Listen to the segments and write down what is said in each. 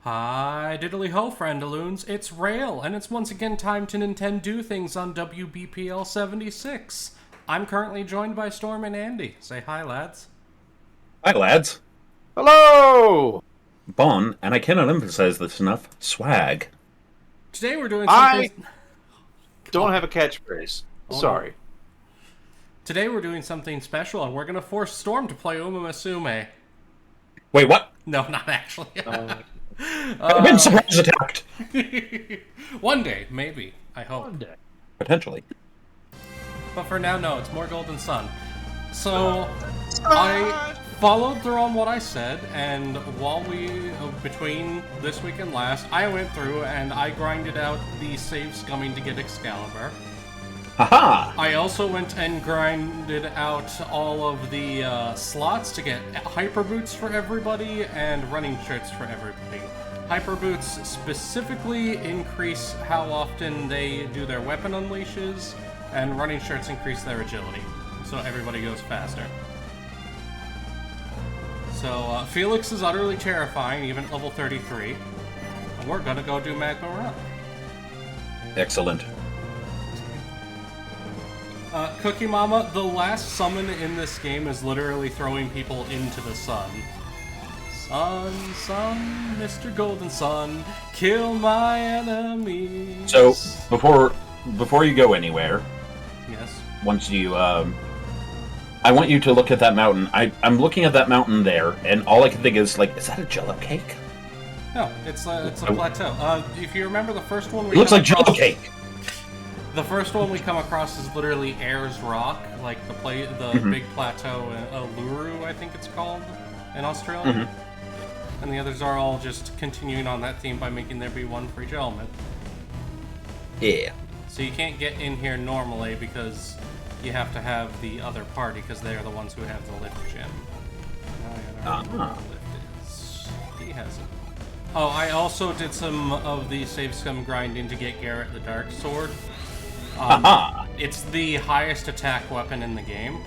Hi, diddly ho, friendaloons. It's Rale, and it's once again time to Nintendo things on WBPL 76. I'm currently joined by Storm and Andy. Say hi, lads. Hi, lads. Hello! Bon, and I cannot emphasize this enough, swag. Today we're doing I something. don't have a catchphrase. Oh, no. Sorry. Today we're doing something special, and we're gonna force Storm to play Uma Musume. Wait, what? No, not actually. I've been surprise attacked! One day, maybe. I hope. One day. Potentially. But for now, no, it's more Golden Sun. So, I followed through on what I said, and between this week and last, I went through and I grinded out the save scumming to get Excalibur. Haha! I also went and grinded out all of the slots to get Hyper Boots for everybody and Running Shirts for everybody. Hyper Boots specifically increase how often they do their weapon unleashes, and Running Shirts increase their agility, so everybody goes faster. So Felix is utterly terrifying, even at level 33, and we're gonna go do Magma Rock. Excellent. Cookie Mama, the last summon in this game is literally throwing people into the sun. Sun, Mr. Golden Sun, kill my enemies. So, before you go anywhere, Yes. once you, I want you to look at that mountain. I'm looking at that mountain there, and all I can think is, like, is that a Jello cake? No, it's a plateau. If you remember the first one It looks like Jello cake! The first one we come across is literally Ayers Rock, like the big plateau in Uluru, I think it's called, in Australia. And the others are all just continuing on that theme by making there be one for each element. Yeah. So you can't get in here normally because you have to have the other party because they are the ones who have the lift gem. I don't know what the lift is. He has it. Oh, I also did some of the save scum grinding to get Garrett the Dark Sword. It's the highest attack weapon in the game,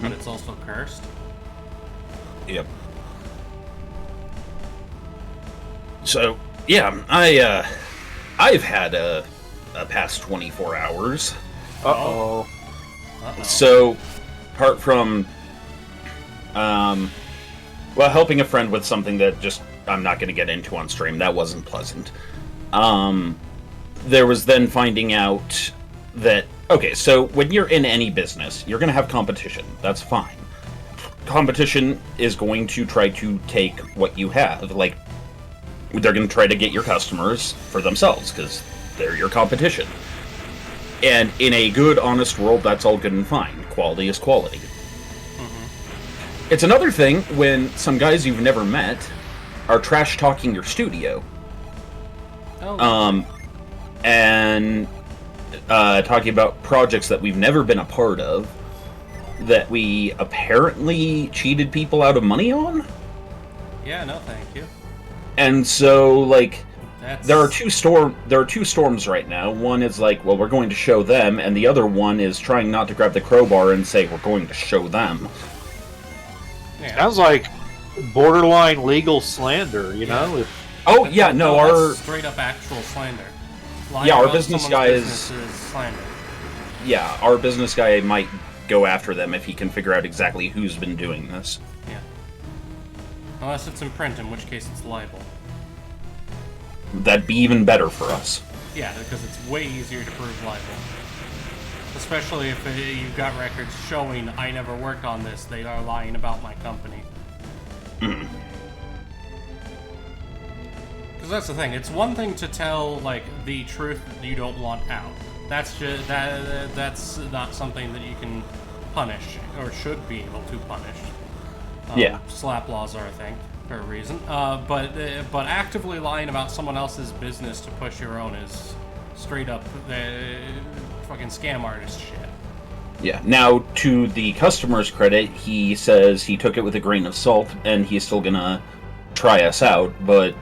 but it's also cursed. Yep. So, yeah, I've had a past 24 hours. Uh-oh. So, apart from, helping a friend with something that just I'm not going to get into on stream, that wasn't pleasant. There was then finding out that, okay, so when you're in any business, you're going to have competition. That's fine. Competition is going to try to take what you have. Like, they're going to try to get your customers for themselves, because they're your competition. And in a good, honest world, that's all good and fine. Quality is quality. It's another thing when some guys you've never met are trash-talking your studio. Oh. And talking about projects that we've never been a part of, that we apparently cheated people out of money on? Yeah, no thank you. And so, like, That's... there are two storms right now. One is like, well, we're going to show them, and the other one is trying not to grab the crowbar and say, we're going to show them. Yeah. Sounds like borderline legal slander, you know? If, Oh, yeah, no, that's straight up actual slander. Lying Yeah, our about business someone's guy business is slander. Yeah, our business guy might go after them if he can figure out exactly who's been doing this. Yeah. Unless it's in print, in which case it's libel. That'd be even better for us. Yeah, because it's way easier to prove libel. Especially if you've got records showing I never worked on this, they are lying about my company. Because that's the thing, it's one thing to tell, like, the truth that you don't want out. That's just, that's not something that you can punish, or should be able to punish. Yeah. Slap laws are a thing, for a reason. But actively lying about someone else's business to push your own is straight up fucking scam artist shit. Yeah. Now, to the customer's credit, he says he took it with a grain of salt, and he's still gonna try us out, but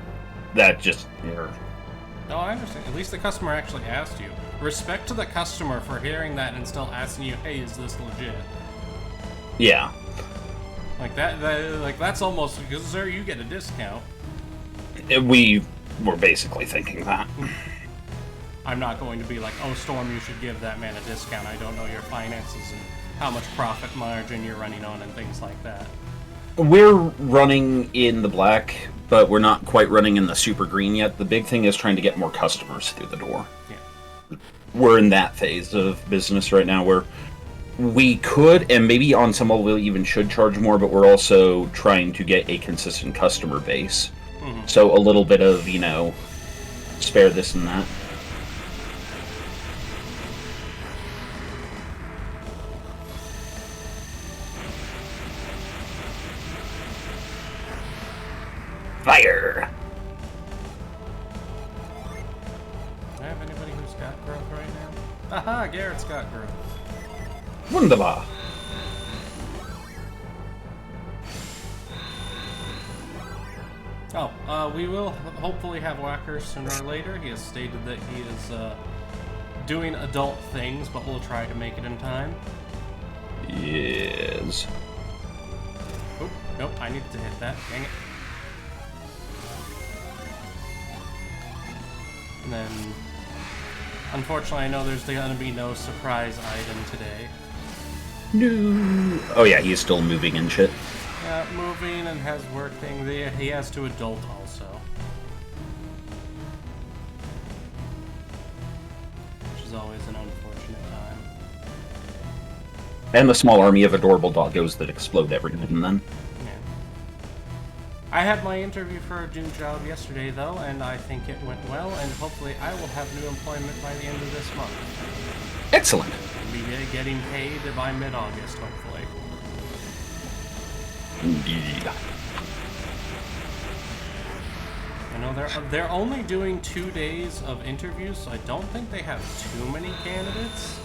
that just... No, I understand. At least the customer actually asked you. Respect to the customer for hearing that and still asking you, hey, is this legit? Yeah. Like that's almost because there you get a discount. We were basically thinking that. I'm not going to be like, oh, Storm, you should give that man a discount. I don't know your finances and how much profit margin you're running on and things like that. We're running in the black, but we're not quite running in the super green yet. The big thing is trying to get more customers through the door. Yeah. We're in that phase of business right now where we could, and maybe on some level we even should charge more, but we're also trying to get a consistent customer base. Mm-hmm. So a little bit of, spare this and that. Fire! Do I have anybody who's got growth right now? Aha, Garrett's got growth. Wunderbar! We will hopefully have Whacker sooner or later. He has stated that he is doing adult things, but we'll try to make it in time. Yes. Oh, nope, I needed to hit that. Dang it. And then, unfortunately, I know there's going to be no surprise item today. No. Oh yeah, he's still moving and shit. Yeah, moving and has work thing. He has to adult also. Which is always an unfortunate time. And the small army of adorable doggos that explode every now and then. Yeah. I had my interview for a new job yesterday, though, and I think it went well, and hopefully I will have new employment by the end of this month. Excellent. I'll be getting paid by mid-August, hopefully. Indeed. I know they're only doing 2 days of interviews, so I don't think they have too many candidates.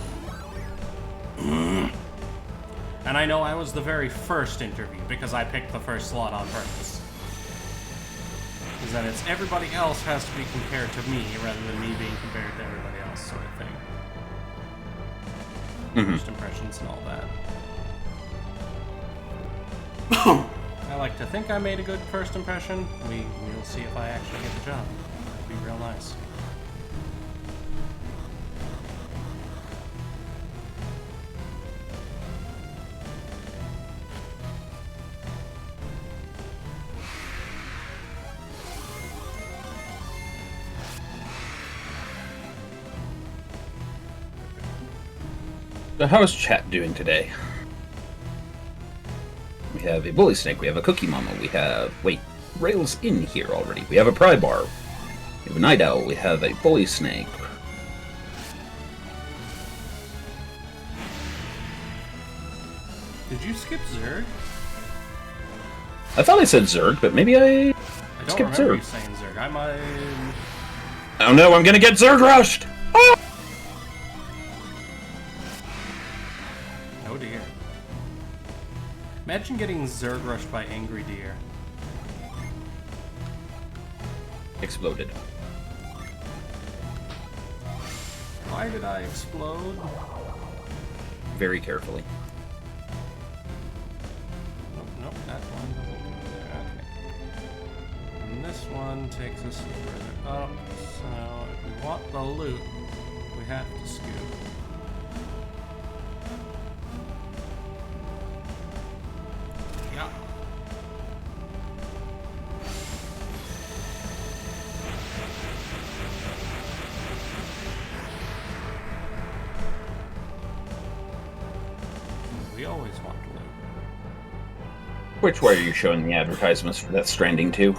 And I know I was the very first interview because I picked the first slot on purpose. Because then it's everybody else has to be compared to me rather than me being compared to everybody else, sort of thing. Mm-hmm. First impressions and all that. I like to think I made a good first impression. We'll see if I actually get the job. That'd be real nice. So how is chat doing today? We have a bully snake, we have a cookie mama, we have... Wait, Rale's in here already. We have a pry bar. We have a night owl, we have a bully snake. Did you skip Zerg? I thought I said Zerg, but maybe I skipped don't remember Zerg. you saying Zerg. I might... Oh no, I'm gonna get Zerg rushed! Oh! Oh dear. Imagine getting Zerg rushed by Angry Deer. Exploded. Why did I explode? Very carefully. Nope, that one doesn't go there. Okay. And this one takes us further up, so if we want the loot, we have to scoot. Yeah. We always want to loot. Which way are you showing the advertisements for Death Stranding 2?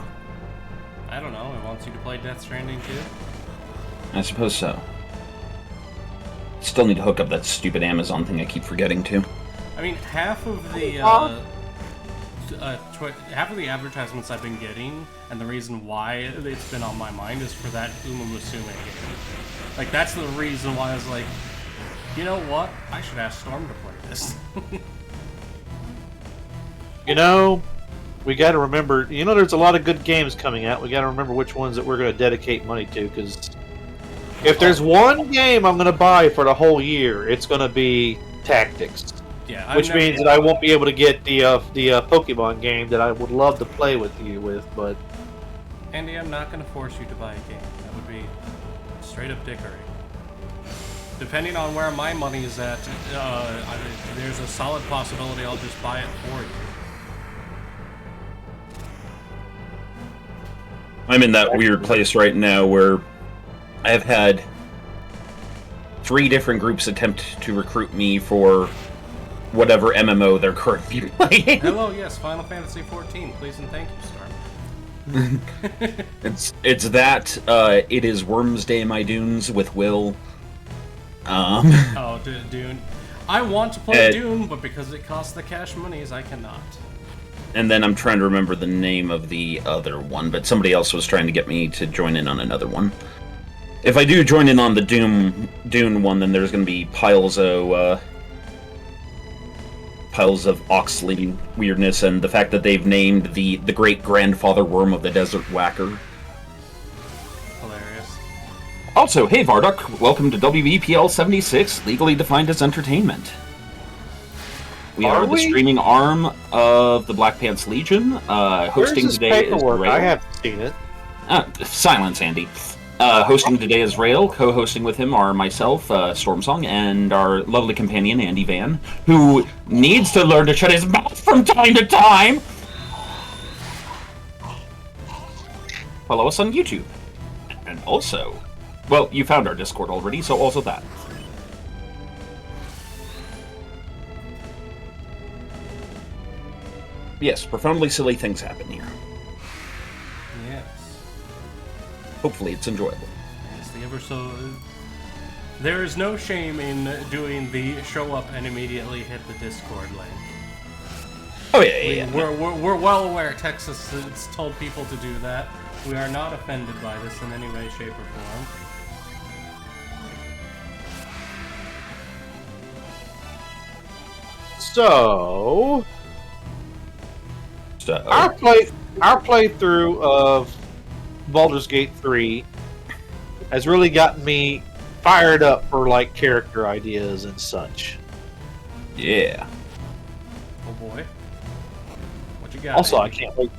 I don't know, it wants you to play Death Stranding 2? I suppose so. Still need to hook up that stupid Amazon thing I keep forgetting to. I mean, half of the advertisements I've been getting, and the reason why it's been on my mind is for that Uma Musume game. Like, that's the reason why I was like, you know what? I should ask Storm to play this. You know, we got to remember, there's a lot of good games coming out. We got to remember which ones that we're going to dedicate money to, because if there's one game I'm going to buy for the whole year, it's going to be Tactics. Yeah, which means that I won't be able to get the Pokemon game that I would love to play with you with, but Andy, I'm not going to force you to buy a game. That would be straight up dickery. Depending on where my money is at, there's a solid possibility I'll just buy it for you. I'm in that weird place right now where I have had 3 different groups attempt to recruit me for whatever MMO they're currently playing. Hello, yes, Final Fantasy XIV. Please and thank you, Storm. It's that. It is Wormsday My Dunes with Will. Oh, Dune. I want to play Dune, but because it costs the cash monies, I cannot. And then I'm trying to remember the name of the other one, but somebody else was trying to get me to join in on another one. If I do join in on the Dune one, then there's going to be piles of Oxley weirdness, and the fact that they've named the great grandfather worm of the desert whacker. Hilarious. Also, hey Varduk, welcome to WEPL 76, legally defined as entertainment. We are the streaming arm of the Black Pants Legion. Hosting today is Rale. I haven't seen it. Silence, Andy. Hosting today is Rale. Co-hosting with him are myself, Stormsong, and our lovely companion, Andy Van, who needs to learn to shut his mouth from time to time. Follow us on YouTube. And also, well, you found our Discord already, so also that. Yes, profoundly silly things happen here. Yes. Hopefully it's enjoyable. Yes, the ever so... There is no shame in doing the show up and immediately hit the Discord link. Oh, yeah. We're well aware Texas has told people to do that. We are not offended by this in any way, shape, or form. So... Our playthrough of Baldur's Gate 3 has really gotten me fired up for like character ideas and such. Yeah. Oh boy. What you got? Also, Andy? I can't wait.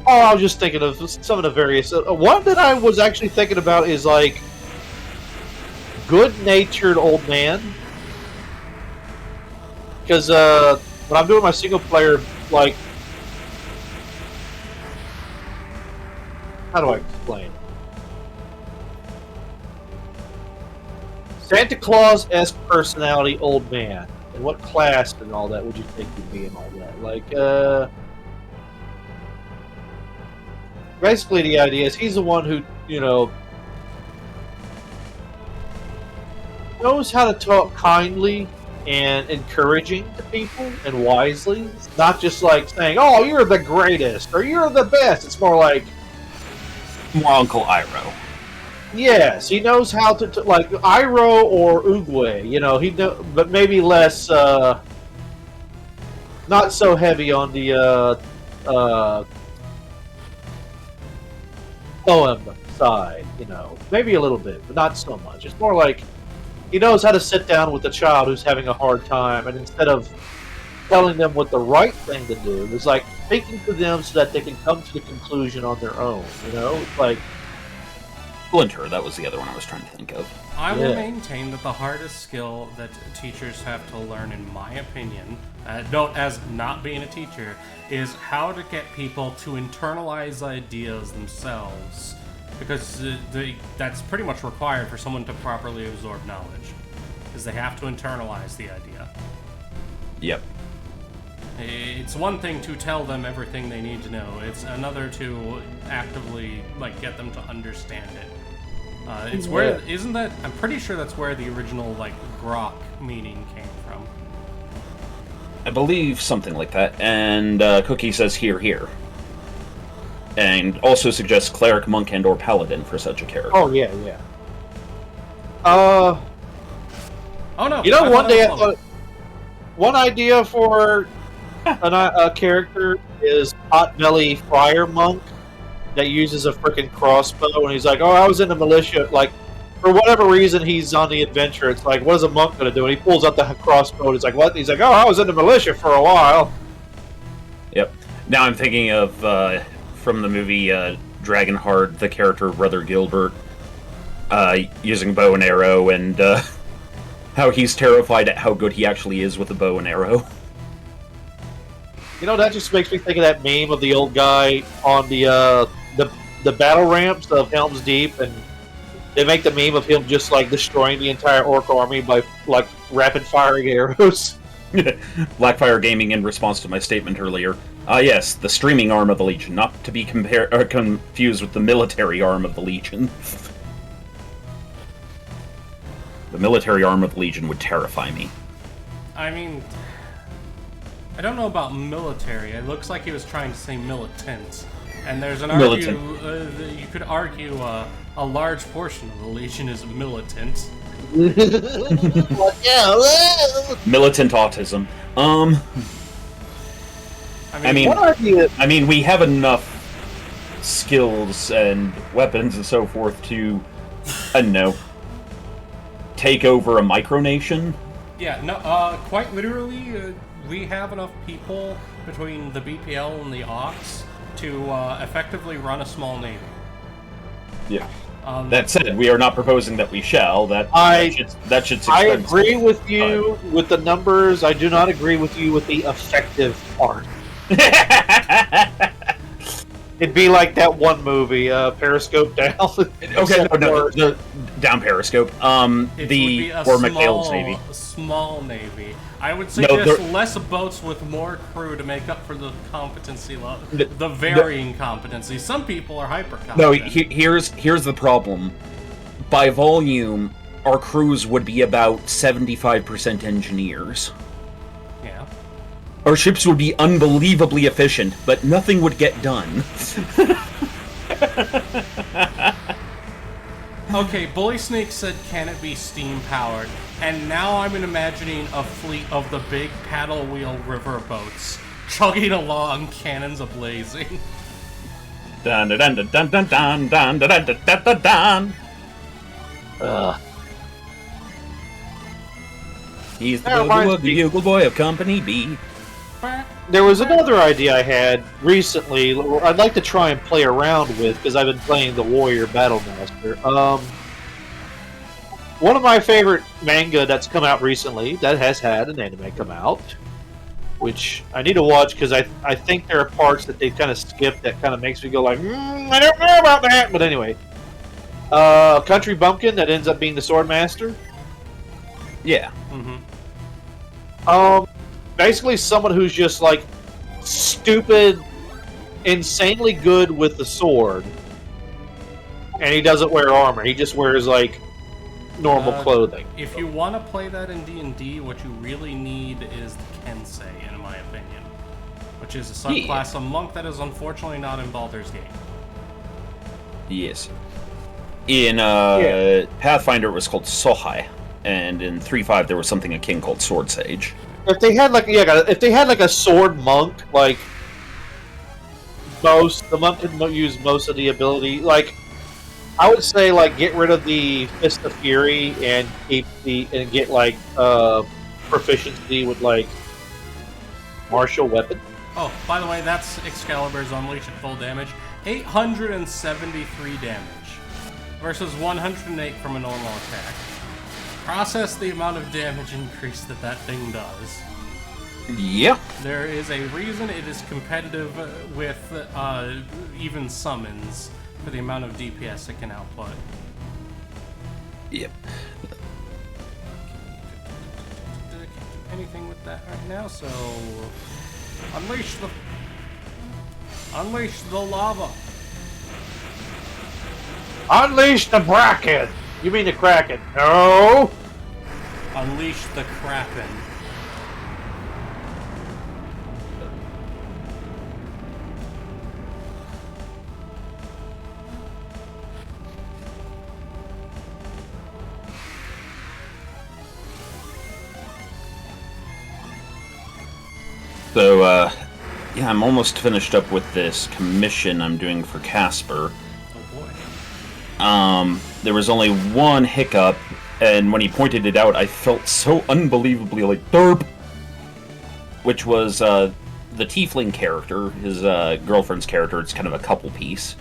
Oh, I was just thinking of some of the various. One that I was actually thinking about is like good-natured old man. Because when I'm doing my single player, like, how do I explain? Santa Claus-esque personality, old man. And what class and all that would you think you'd be and all that? Like, basically the idea is he's the one who, you know, knows how to talk kindly and encouraging to people and wisely. It's not just like saying, oh, you're the greatest or you're the best. It's more like... More Uncle Iroh. Yes, he knows how to like Iroh or Oogway, you know, but maybe less, not so heavy on the, poem side, you know. Maybe a little bit, but not so much. It's more like he knows how to sit down with a child who's having a hard time, and instead of telling them what the right thing to do, it's like speaking to them so that they can come to the conclusion on their own, you know? It's like... Splinter, that was the other one I was trying to think of. I will maintain that the hardest skill that teachers have to learn, in my opinion, as not being a teacher, is how to get people to internalize ideas themselves. Because that's pretty much required for someone to properly absorb knowledge. Is they have to internalize the idea. Yep. It's one thing to tell them everything they need to know. It's another to actively get them to understand it. It's where isn't that? I'm pretty sure that's where the original grok meaning came from. I believe something like that. And Cookie says here, and also suggests cleric, monk, and/or paladin for such a character. Oh yeah. Oh no! You know, one day I thought one idea for a character is Potbelly Friar Monk that uses a freaking crossbow, and he's like, "Oh, I was in the militia." Like, for whatever reason, he's on the adventure. It's like, what is a monk gonna do? And he pulls out the crossbow, and he's like, "What?" He's like, "Oh, I was in the militia for a while." Yep. Now I'm thinking of from the movie Dragonheart, the character of Brother Gilbert, using bow and arrow, and how he's terrified at how good he actually is with a bow and arrow. You know, that just makes me think of that meme of the old guy on the battle ramps of Helm's Deep, and they make the meme of him just like destroying the entire orc army by like rapid firing arrows. Blackfire Gaming, in response to my statement earlier. Yes, the streaming arm of the Legion, not to be confused with the military arm of the Legion. The military arm of the Legion would terrify me. I mean, I don't know about military. It looks like he was trying to say militant. And there's an you could argue a large portion of the Legion is militant. Militant autism. I mean, we have enough skills and weapons and so forth to, I don't know, take over a micronation. Yeah, no, quite literally, we have enough people between the BPL and the Ox to effectively run a small navy. Yeah. That said, we are not proposing that we shall. That should. I agree with you with the numbers. I do not agree with you with the effective part. It'd be like that one movie, Periscope Down. Okay, no, down Periscope. The or McHale's Navy. Small navy. I would suggest less boats with more crew to make up for the competency level, the varying competency. Some people are hyper competent. No, here's the problem. By volume, our crews would be about 75% engineers. Yeah. Our ships would be unbelievably efficient, but nothing would get done. Okay, Bully Snake said, can it be steam-powered? And now I'm imagining a fleet of the big paddle wheel river boats chugging along, cannons ablazing. Dun dun dun dun dun dun dun dun dun dun dun. He's the bugle boy of Company B. There was another idea I had recently. I'd like to try and play around with because I've been playing the Warrior Battlemaster. One of my favorite manga that's come out recently that has had an anime come out, which I need to watch because I think there are parts that they've kind of skipped that kind of makes me go like, I don't know about that. But anyway, Country Bumpkin that ends up being the Swordmaster. Yeah. Mm-hmm. Basically someone who's just like stupid, insanely good with the sword, and he doesn't wear armor. He just wears like normal clothing. If you want to play that in D&D, what you really need is the Kensei, in my opinion, which is a subclass of monk that is unfortunately not in Baldur's Gate. Yes. In Pathfinder, it was called Sohai, and in 3.5 there was something akin called Sword Sage. If they had like a sword monk, like the monk can use most of the ability. Like I would say, like get rid of the Fist of Fury and get like proficiency with like martial weapon. Oh, by the way, that's Excalibur's Unleash at full damage, 873 damage versus 108 from a normal attack. Process the amount of damage increase that thing does. Yep. There is a reason it is competitive with even summons for the amount of DPS it can output. Yep. Can't do anything with that right now, so unleash the lava. Unleash the Bracken! You mean the Kraken? No! Unleash the Kraken. So, yeah, I'm almost finished up with this commission I'm doing for Casper. Oh boy. There was only one hiccup, and when he pointed it out, I felt so unbelievably like derp. Which was the Tiefling character, his girlfriend's character. It's kind of a couple piece.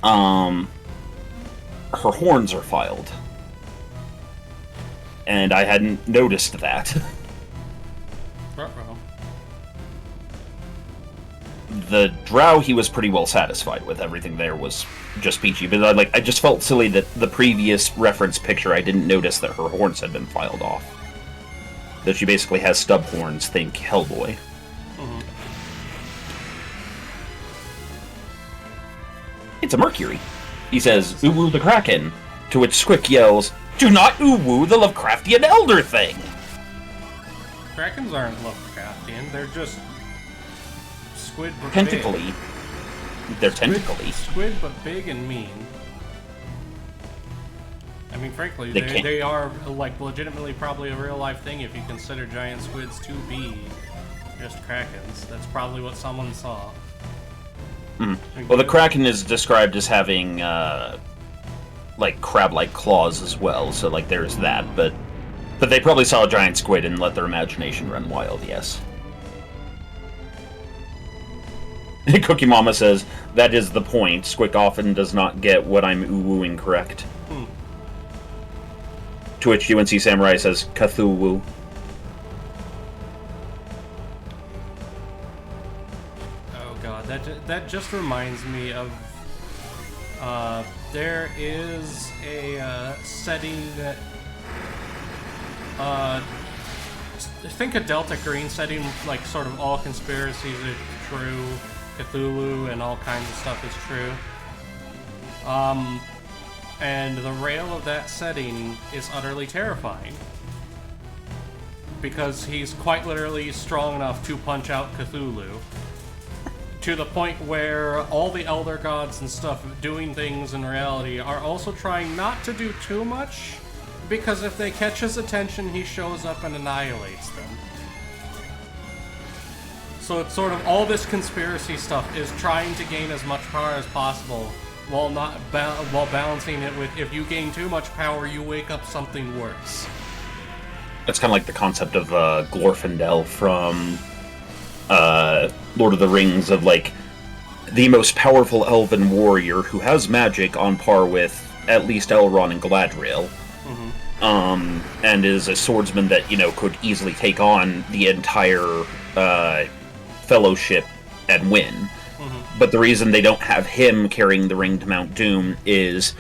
her horns are filed. And I hadn't noticed that. Uh-oh. The drow he was pretty well satisfied with. Everything there was just peachy, but I just felt silly that the previous reference picture I didn't notice that her horns had been filed off. That she basically has stub horns, think Hellboy. Mm-hmm. It's a Mercury. He says, "Uwu the Kraken," to which Squick yells, "Do not uwu the Lovecraftian elder thing!" Krakens aren't Lovecraftian, they're just squid but Tentacly. big. They're tentacly. Squid but big and mean. I mean, frankly, they are, like, legitimately probably a real-life thing if you consider giant squids to be just krakens. That's probably what someone saw. Well, the Kraken is described as having, like, crab-like claws as well, so, like, there's that, but they probably saw a giant squid and let their imagination run wild, yes. Cookie Mama says, "That is the point. Squick often does not get what I'm uwooing correct." To which UNC Samurai says, "Cthulhu." Oh god, that just reminds me of... there is a setting that... think a Delta Green setting, like, sort of all conspiracies are true, Cthulhu and all kinds of stuff is true. And the Rale of that setting is utterly terrifying. Because he's quite literally strong enough to punch out Cthulhu. To the point where all the Elder Gods and stuff doing things in reality are also trying not to do too much, because if they catch his attention, he shows up and annihilates them. So it's sort of all this conspiracy stuff is trying to gain as much power as possible, while while balancing it with, if you gain too much power, you wake up something worse. That's kind of like the concept of Glorfindel from Lord of the Rings, of, like, the most powerful elven warrior who has magic on par with at least Elrond and Galadriel. And is a swordsman that, you know, could easily take on the entire fellowship and win. But the reason they don't have him carrying the ring to Mount Doom is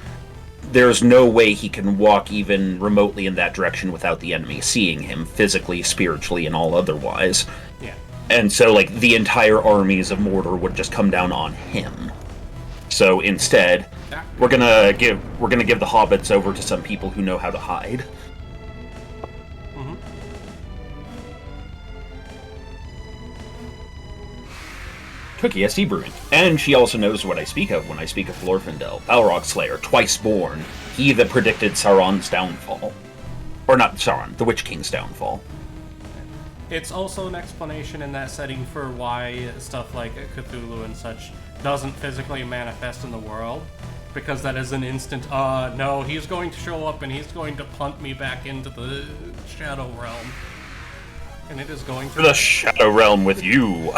there's no way he can walk even remotely in that direction without the enemy seeing him physically, spiritually, and all otherwise. Yeah. And so, like, the entire armies of Mordor would just come down on him. So instead, we're gonna give the hobbits over to some people who know how to hide. Cookie SD Brewing. And she also knows what I speak of when I speak of Glorfindel, Balrog Slayer, twice born, he that predicted Sauron's downfall. Or not Sauron, the Witch King's downfall. It's also an explanation in that setting for why stuff like Cthulhu and such doesn't physically manifest in the world. Because that is an instant, no, he's going to show up and he's going to punt me back into the Shadow Realm. And it is going to... The Shadow Realm with you!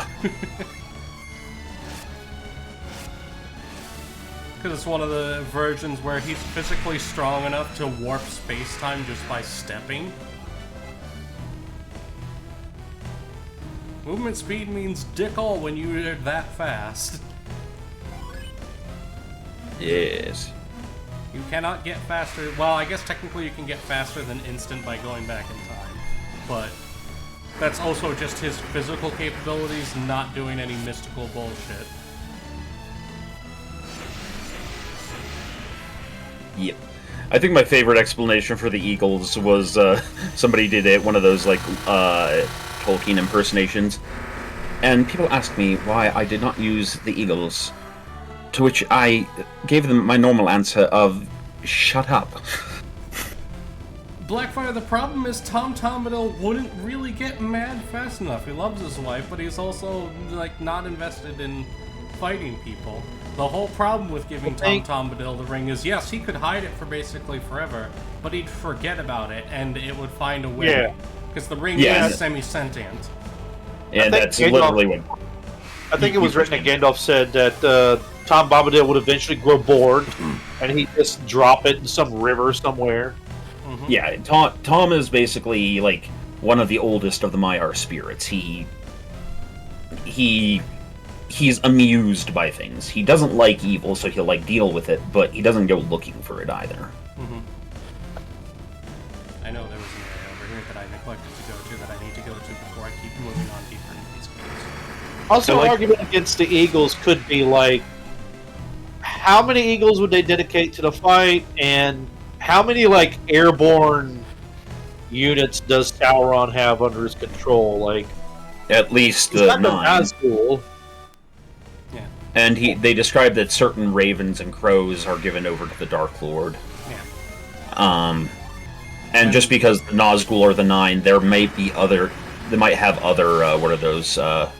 Because it's one of the versions where he's physically strong enough to warp space-time just by stepping. Movement speed means dick all when you're that fast. Yes. You cannot get faster. Well, I guess technically you can get faster than instant by going back in time. But that's also just his physical capabilities, not doing any mystical bullshit. Yep. I think my favorite explanation for the Eagles was somebody did one of those, like, Tolkien impersonations, and people asked me why I did not use the Eagles, to which I gave them my normal answer of, shut up. Blackfire, the problem is Tom Bombadil wouldn't really get mad fast enough. He loves his wife, but he's also, like, not invested in fighting people. The whole problem with giving Tom Bombadil the ring is, yes, he could hide it for basically forever, but he'd forget about it, and it would find a way. Yeah. Because the ring is semi-sentient. And that's literally what... I think it was written that Gandalf said that Tom Bombadil would eventually grow bored, and he'd just drop it in some river somewhere. Mm-hmm. Yeah, Tom is basically like one of the oldest of the Maiar spirits. He's amused by things. He doesn't like evil, so he'll like deal with it, but he doesn't go looking for it either. Mm-hmm. I know there was an area over here that I neglected to go to that I need to go to before I keep moving on deeper into these games. Also, So, an like- argument against the Eagles could be like, how many Eagles would they dedicate to the fight, and how many like airborne units does Sauron have under his control? Like, At least he's the got the 9. Nazgul. Yeah. And they describe that certain ravens and crows are given over to the Dark Lord. Yeah. And just because the Nazgul are the 9, there may be other. They might have other. What are those? The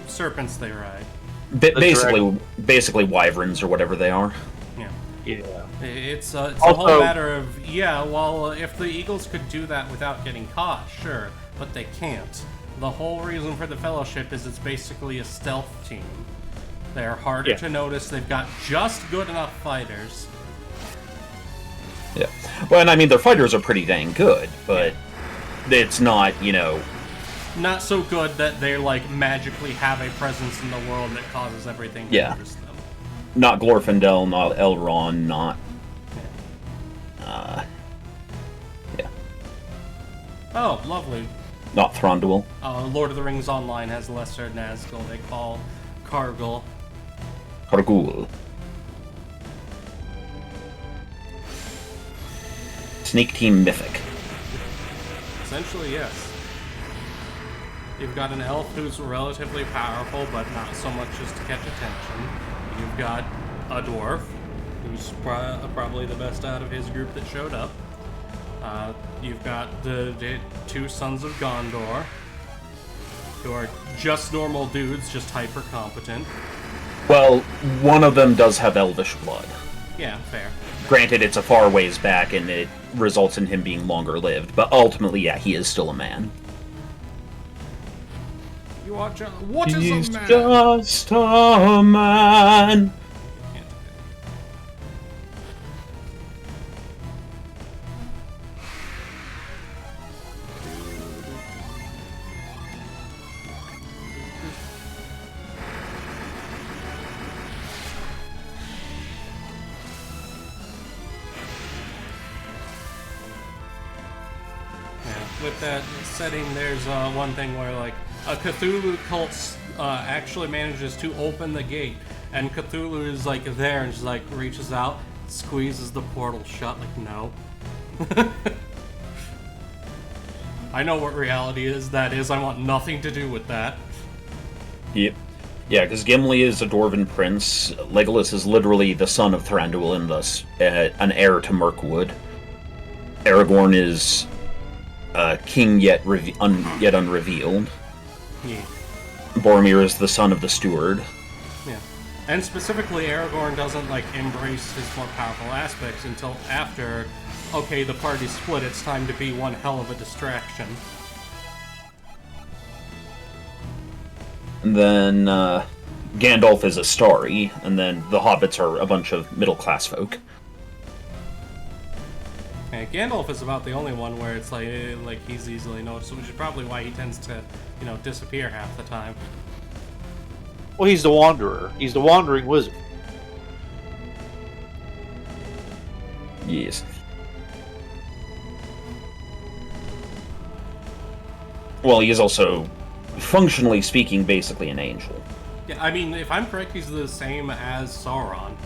serpents they ride. Basically wyverns or whatever they are. Yeah. Yeah. It's a Also- whole matter of, if the Eagles could do that without getting caught, sure, but they can't. The whole reason for the Fellowship is it's basically a stealth team. They're harder to notice, they've got just good enough fighters. Yeah. Well, and I mean, their fighters are pretty dang good, but it's not, Not so good that they like magically have a presence in the world that causes everything to interest them. not Glorfindel, not Elrond, not. Yeah. Oh, lovely. Not Thranduil. Lord of the Rings Online has lesser Nazgul they call Cargill. Cargul. Snake Team Mythic. Essentially, yes. You've got an elf who's relatively powerful, but not so much just to catch attention. You've got a dwarf, who's probably the best out of his group that showed up. You've got the 2 sons of Gondor, who are just normal dudes, just hyper competent. Well, one of them does have elvish blood. Yeah, fair. Granted, it's a far ways back, and it results in him being longer lived, but ultimately, yeah, he is still a man. You watch out. What is He's a man? just a man. Can't do Yeah, with that setting, there's one thing where like a Cthulhu cult actually manages to open the gate, and Cthulhu is like there and just like reaches out, squeezes the portal shut. Like no. I know what reality is. That is, I want nothing to do with that. Yep. Yeah, because Gimli is a dwarven prince. Legolas is literally the son of Thranduil and thus an heir to Mirkwood. Aragorn is king yet unrevealed. Yeah. Boromir is the son of the steward. Yeah. And specifically, Aragorn doesn't like embrace his more powerful aspects until after, okay, the party's split, it's time to be one hell of a distraction. And then Gandalf is a starry, and then the hobbits are a bunch of middle-class folk. Yeah, Gandalf is about the only one where it's like he's easily noticed, which is probably why he tends to, disappear half the time. Well, he's the Wanderer. He's the Wandering Wizard. Yes. Well, he is also, functionally speaking, basically an angel. Yeah, I mean, if I'm correct, he's the same as Sauron.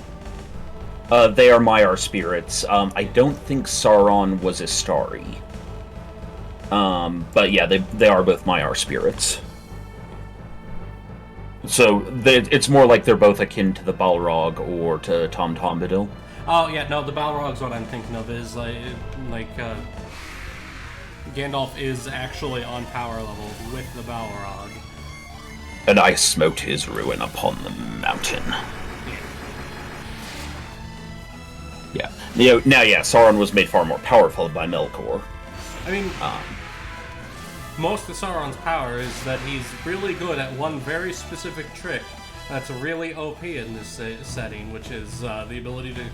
They are Maiar spirits. I don't think Sauron was Istari. But yeah, they are both Maiar spirits. So it's more like they're both akin to the Balrog or to Tom Bombadil. Oh yeah, no, the Balrog's what I'm thinking of is Gandalf is actually on power level with the Balrog. And I smote his ruin upon the mountain. Yeah. Now, Sauron was made far more powerful by Melkor. I mean, most of Sauron's power is that he's really good at one very specific trick that's really OP in this setting, which is the ability to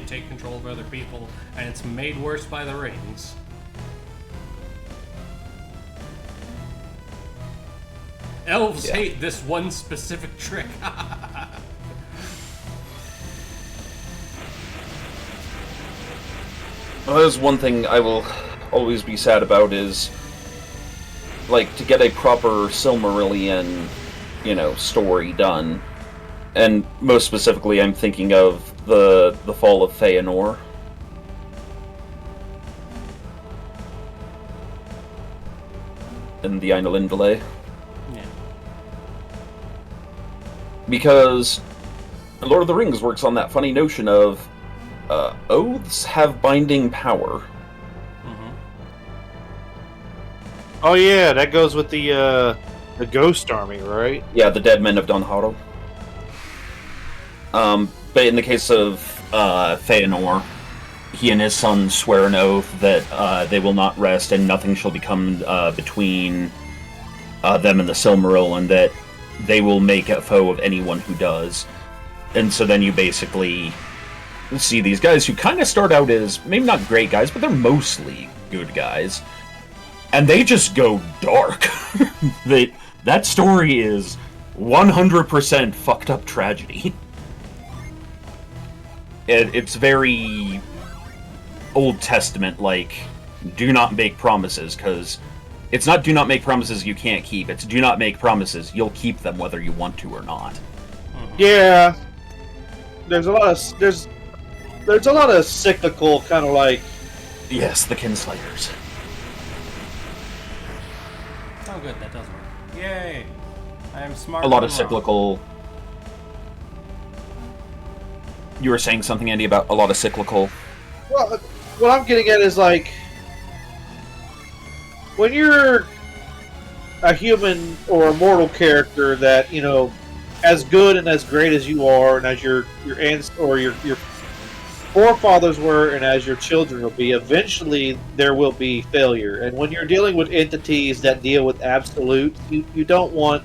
take control of other people, and it's made worse by the rings. Elves hate this one specific trick. Well, there's one thing I will always be sad about is, like, to get a proper Silmarillion, story done, and most specifically I'm thinking of the fall of Feanor. And the Ainulindale. Yeah. Because Lord of the Rings works on that funny notion of oaths have binding power. Mm-hmm. Oh yeah, that goes with the Ghost Army, right? Yeah, the Dead Men of Dunharrow. But in the case of Feanor, he and his son swear an oath that they will not rest and nothing shall become between them and the Silmaril, that they will make a foe of anyone who does. And so then you basically see these guys who kind of start out as maybe not great guys, but they're mostly good guys. And they just go dark. That story is 100% fucked up tragedy. It's very Old Testament, like, do not make promises, because it's not do not make promises you can't keep, it's do not make promises, you'll keep them whether you want to or not. Yeah. There's a lot of cyclical kind of like... Yes, the Kinslayers. Oh good, that does work. Yay! I am smart. A lot of cyclical... You were saying something, Andy, about a lot of cyclical... Well, what I'm getting at is, like, when you're a human or a mortal character that, as good and as great as you are, and as your forefathers were, and as your children will be, eventually there will be failure. And when you're dealing with entities that deal with absolute, you don't want...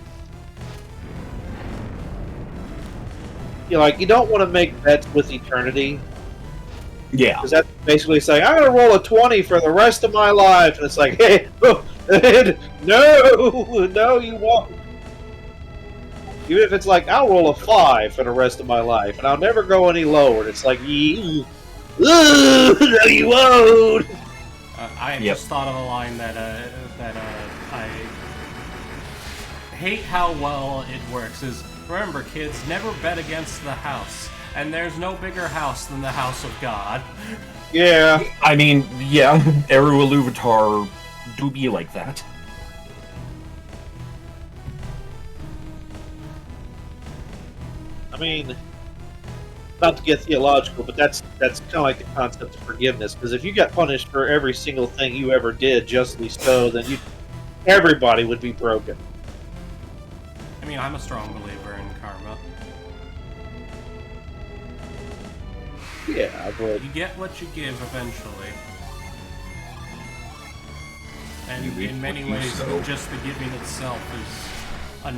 you don't want to make bets with eternity. Yeah. Because that's basically saying, I'm going to roll a 20 for the rest of my life. And it's like, hey, no, you won't. Even if it's like, I'll roll a 5 for the rest of my life, and I'll never go any lower. And it's like, no, you won't. I just thought of a line that I hate how well it works. Is remember, kids, never bet against the house. And there's no bigger house than the house of God. Yeah. I mean, yeah, Eru Iluvatar do be like that. I mean, not to get theological, but that's kind of like the concept of forgiveness. Because if you got punished for every single thing you ever did, justly so, then everybody would be broken. I mean, I'm a strong believer in karma. Yeah, but You get what you give eventually. And in many ways, just the giving itself is it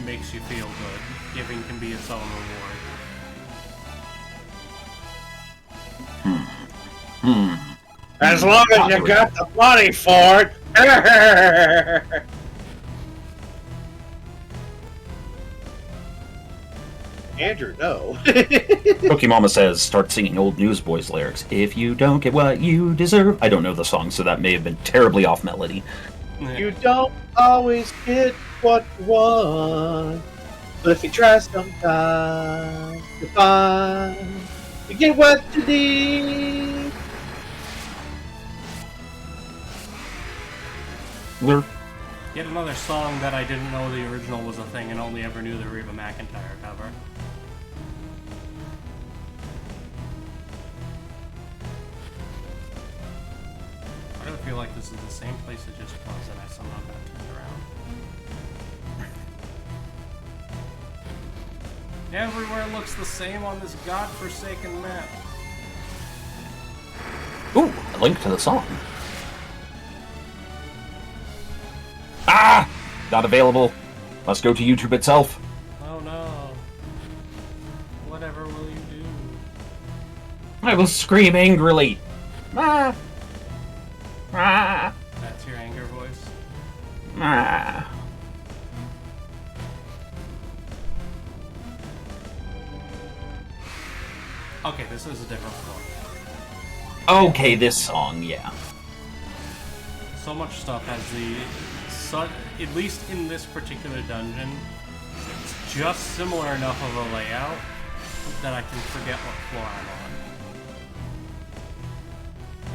makes you feel good. Giving can be its own reward. As long as you got the money for it. Andrew, no. Pokemama says, start singing old Newsboys lyrics. If you don't get what you deserve. I don't know the song, so that may have been terribly off melody. You don't always get what you want, but if you try sometimes, you find you get what you need. Yet another song that I didn't know the original was a thing and only ever knew the Reba McEntire cover. Why do I feel like this is the same place it just was and I somehow got turned around? Everywhere looks the same on this godforsaken map. Ooh, a link to the song. Ah! Not available. Must go to YouTube itself. Oh no. Whatever will you do? I will scream angrily. Ah! Ah! That's your anger voice? Ah! Okay, this is a different floor. Okay, this song, yeah. So much stuff has at least in this particular dungeon, it's just similar enough of a layout that I can forget what floor I'm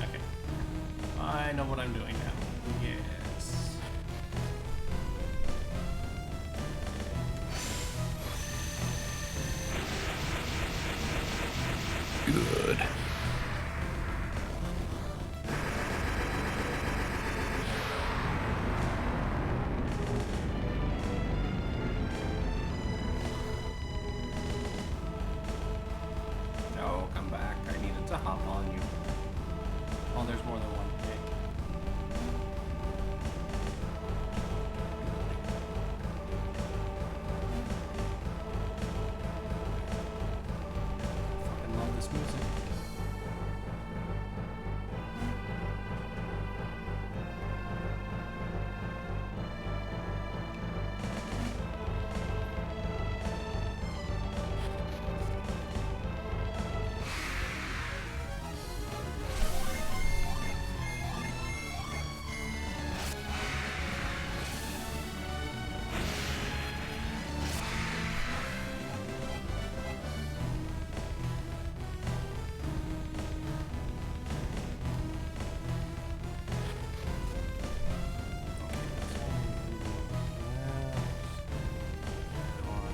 on. Okay. I know what I'm doing now. Yes. Good. No, come back. I needed to hop on you. Oh, there's more than one. Okay. Fucking love this music.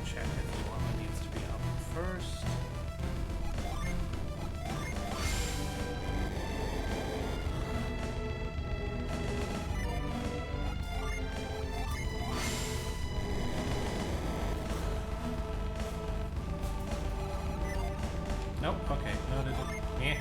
Check if one needs to be up first. Nope. Okay. No, did it? Yeah.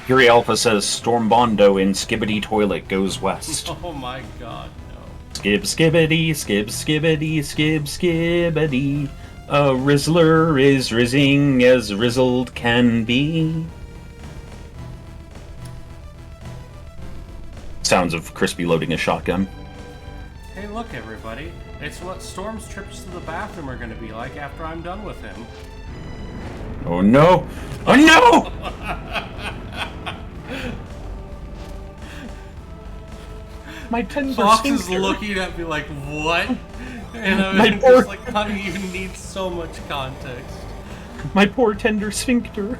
Fury Alpha says Storm Bondo in Skibbity Toilet goes west. Oh my god, no. Skib skibbity, skib skibbity, skib skibbity. A Rizzler is rizzing as rizzled can be. Sounds of Crispy loading a shotgun. Hey, look, everybody. It's what Storm's trips to the bathroom are going to be like after I'm done with him. Oh no! Oh no! My tender Fox is sphincter. looking at me like, what? And I'm My just poor- like, honey, you need so much context. My poor tender sphincter.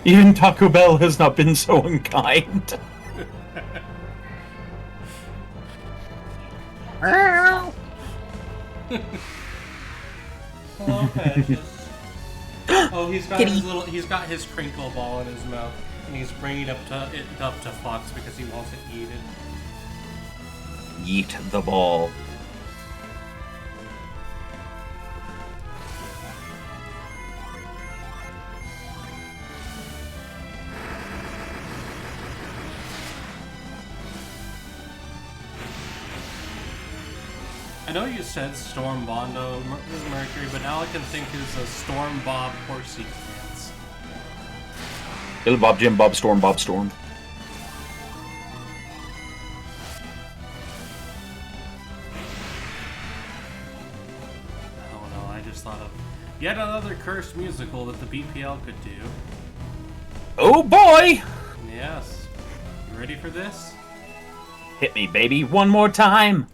Even Taco Bell has not been so unkind. Hello, Patches. Oh, he's got his crinkle ball in his mouth, and he's bringing it up to Fox because he wants to eat it. Yeet the ball. I know you said Storm Bondo Mercury, but now I can think is a Storm Bob horsey dance. Little Bob Jim Bob Storm Bob Storm. Oh no, I just thought of yet another cursed musical that the BPL could do. Oh boy! Yes. You ready for this? Hit me, baby, one more time!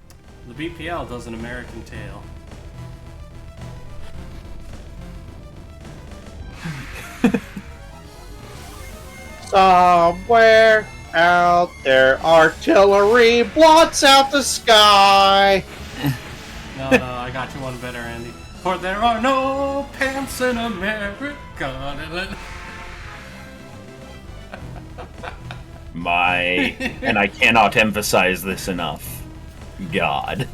The BPL does an American Tale. Somewhere out there, artillery blots out the sky. No, I got you one better, Andy. For there are no pants in America. And I cannot emphasize this enough. God.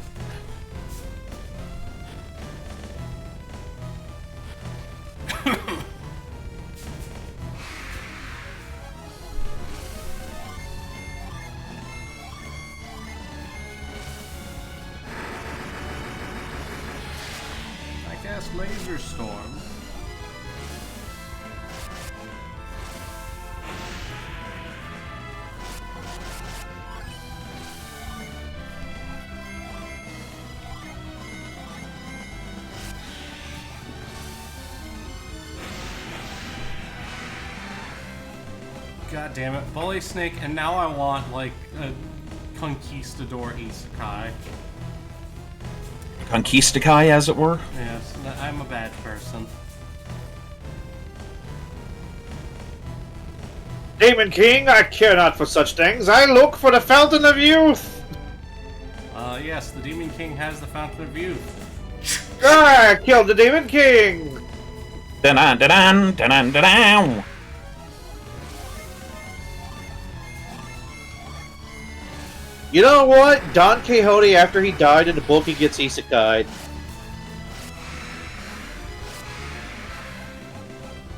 I cast Laser Storm. God damn it, Bully Snake, and now I want, like, a Conquistador Isekai. Conquistakai, as it were? Yes, I'm a bad person. Demon King, I care not for such things. I look for the Fountain of Youth. Yes, the Demon King has the Fountain of Youth. I killed the Demon King. Da-dun, da-dun, da-dun, da-dun. You know what? Don Quixote, after he died in the book, he gets isekai'd.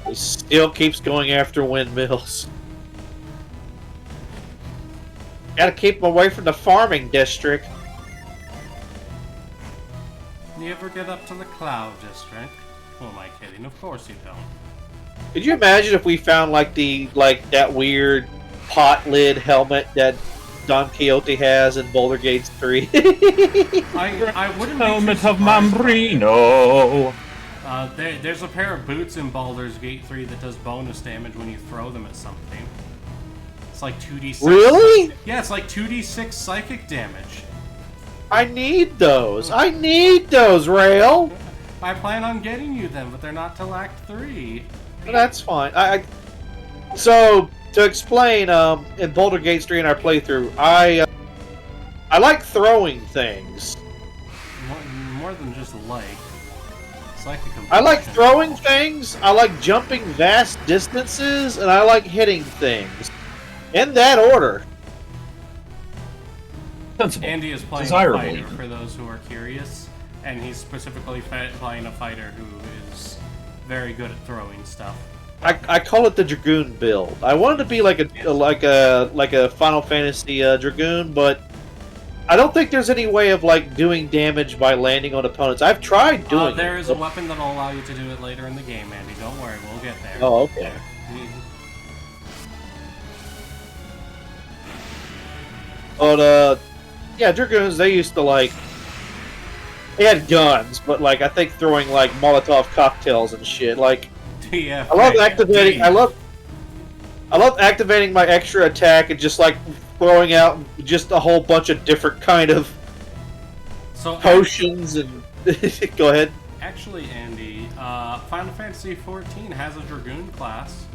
He still keeps going after windmills. Gotta keep him away from the farming district. You ever get up to the Cloud District? Who am I kidding? Of course you don't. Could you imagine if we found like that weird pot lid helmet that Don Quixote has in Boulder Gates 3? I wouldn't be Helmet of Mambrino. There's a pair of boots in Baldur's Gate 3 that does bonus damage when you throw them at something. It's like 2d6. Really? Yeah, it's like 2d6 psychic damage. I need those. I need those, Rale. I plan on getting you them, but they're not till Act 3. That's fine. So to explain, in Boulder Gates 3 in our playthrough, I like throwing things. More than just like. It's like a compulsion. I like throwing things, I like jumping vast distances, and I like hitting things. In that order. Sensible. Andy is playing Desirable, a fighter, even. for those who are curious, and he's specifically playing a fighter who is very good at throwing stuff. I call it the Dragoon build. I wanted to be like a Final Fantasy Dragoon, but I don't think there's any way of like doing damage by landing on opponents. I've tried doing There it. is a weapon that'll allow you to do it later in the game, Andy. Don't worry, we'll get there. Oh, okay. But yeah, Dragoons, they used to like, they had guns, but like I think throwing like Molotov cocktails and shit. Like, Yeah. I love activating. I love activating my extra attack and just like throwing out just a whole bunch of different kind of potions and. Go ahead. Actually, Andy, Final Fantasy XIV has a Dragoon class.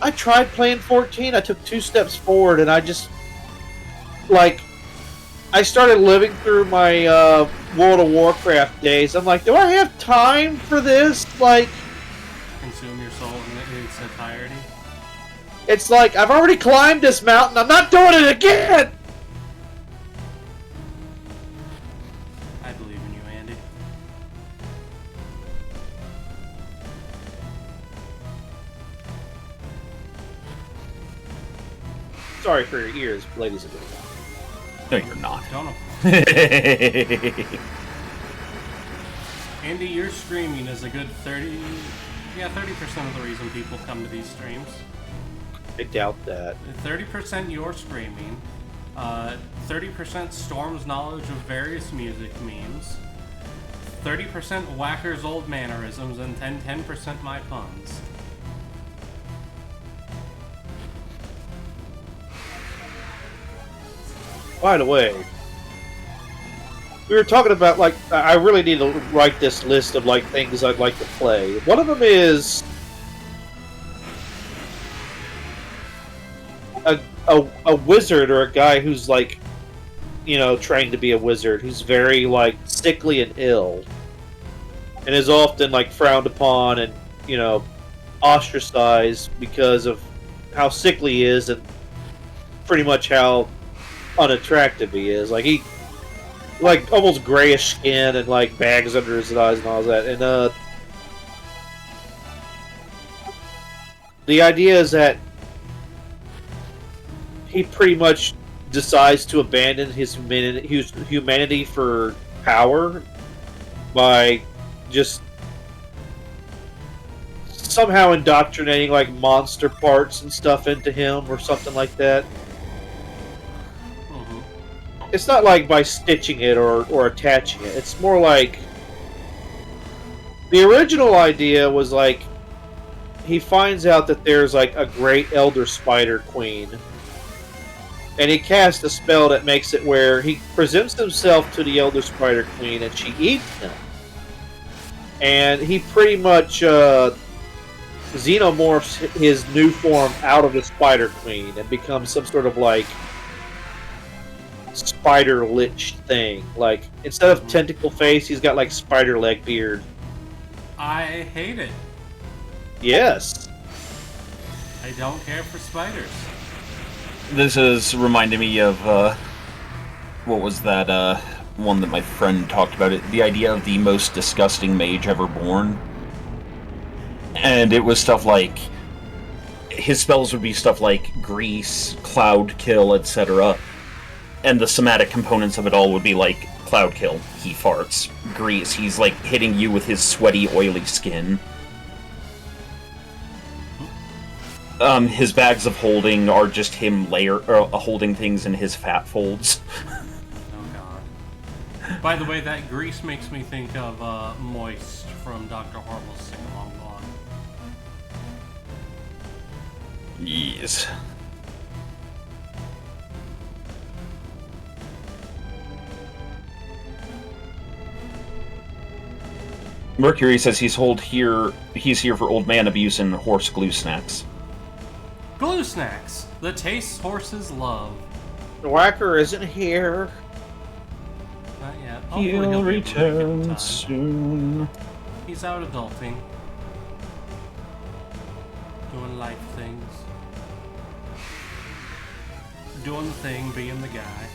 I tried playing 14. I took 2 steps forward, and I just like I started living through my World of Warcraft days. I'm like, do I have time for this? Like, Consume your soul in its entirety. it's like I've already climbed this mountain. I'm not doing it again. I believe in you, Andy. Sorry for your ears, ladies and gentlemen. No, you're not. Don't know. Andy, your screaming is a good 30% of the reason people come to these streams. I doubt that. 30% your screaming, 30% Storm's knowledge of various music memes, 30% Whacker's old mannerisms, and 10% my puns. By the way, we were talking about, like, I really need to write this list of, like, things I'd like to play. One of them is a wizard or a guy who's, like, trained to be a wizard, who's very, like, sickly and ill. And is often, like, frowned upon and, ostracized because of how sickly he is and pretty much how unattractive he is. Like, he, like, almost grayish skin and, like, bags under his eyes and all that. And, the idea is that he pretty much decides to abandon his humanity for power by just somehow indoctrinating, like, monster parts and stuff into him or something like that. It's not like by stitching it or attaching it. It's more like the original idea was like he finds out that there's like a great elder spider queen, and he casts a spell that makes it where he presents himself to the elder spider queen and she eats him, and he pretty much xenomorphs his new form out of the spider queen and becomes some sort of like spider lich thing. Like, instead of tentacle face, he's got like spider leg beard. I hate it. Yes. I don't care for spiders. This is reminding me of what was that one that my friend talked about, it the idea of the most disgusting mage ever born. And it was stuff like his spells would be stuff like grease, cloud kill, etc. And the somatic components of it all would be like cloud kill, he farts. Grease, he's like hitting you with his sweaty, oily skin. His bags of holding are just him holding things in his fat folds. Oh god. By the way, that grease makes me think of Moist from Dr. Horrible's sing-along blog. Yes. Mercury says he's here for old man abuse and horse glue snacks. Glue snacks! The taste horses love. The Whacker isn't here. Not yet. He'll return soon. He's out adulting. Doing life things. Doing the thing, being the guy.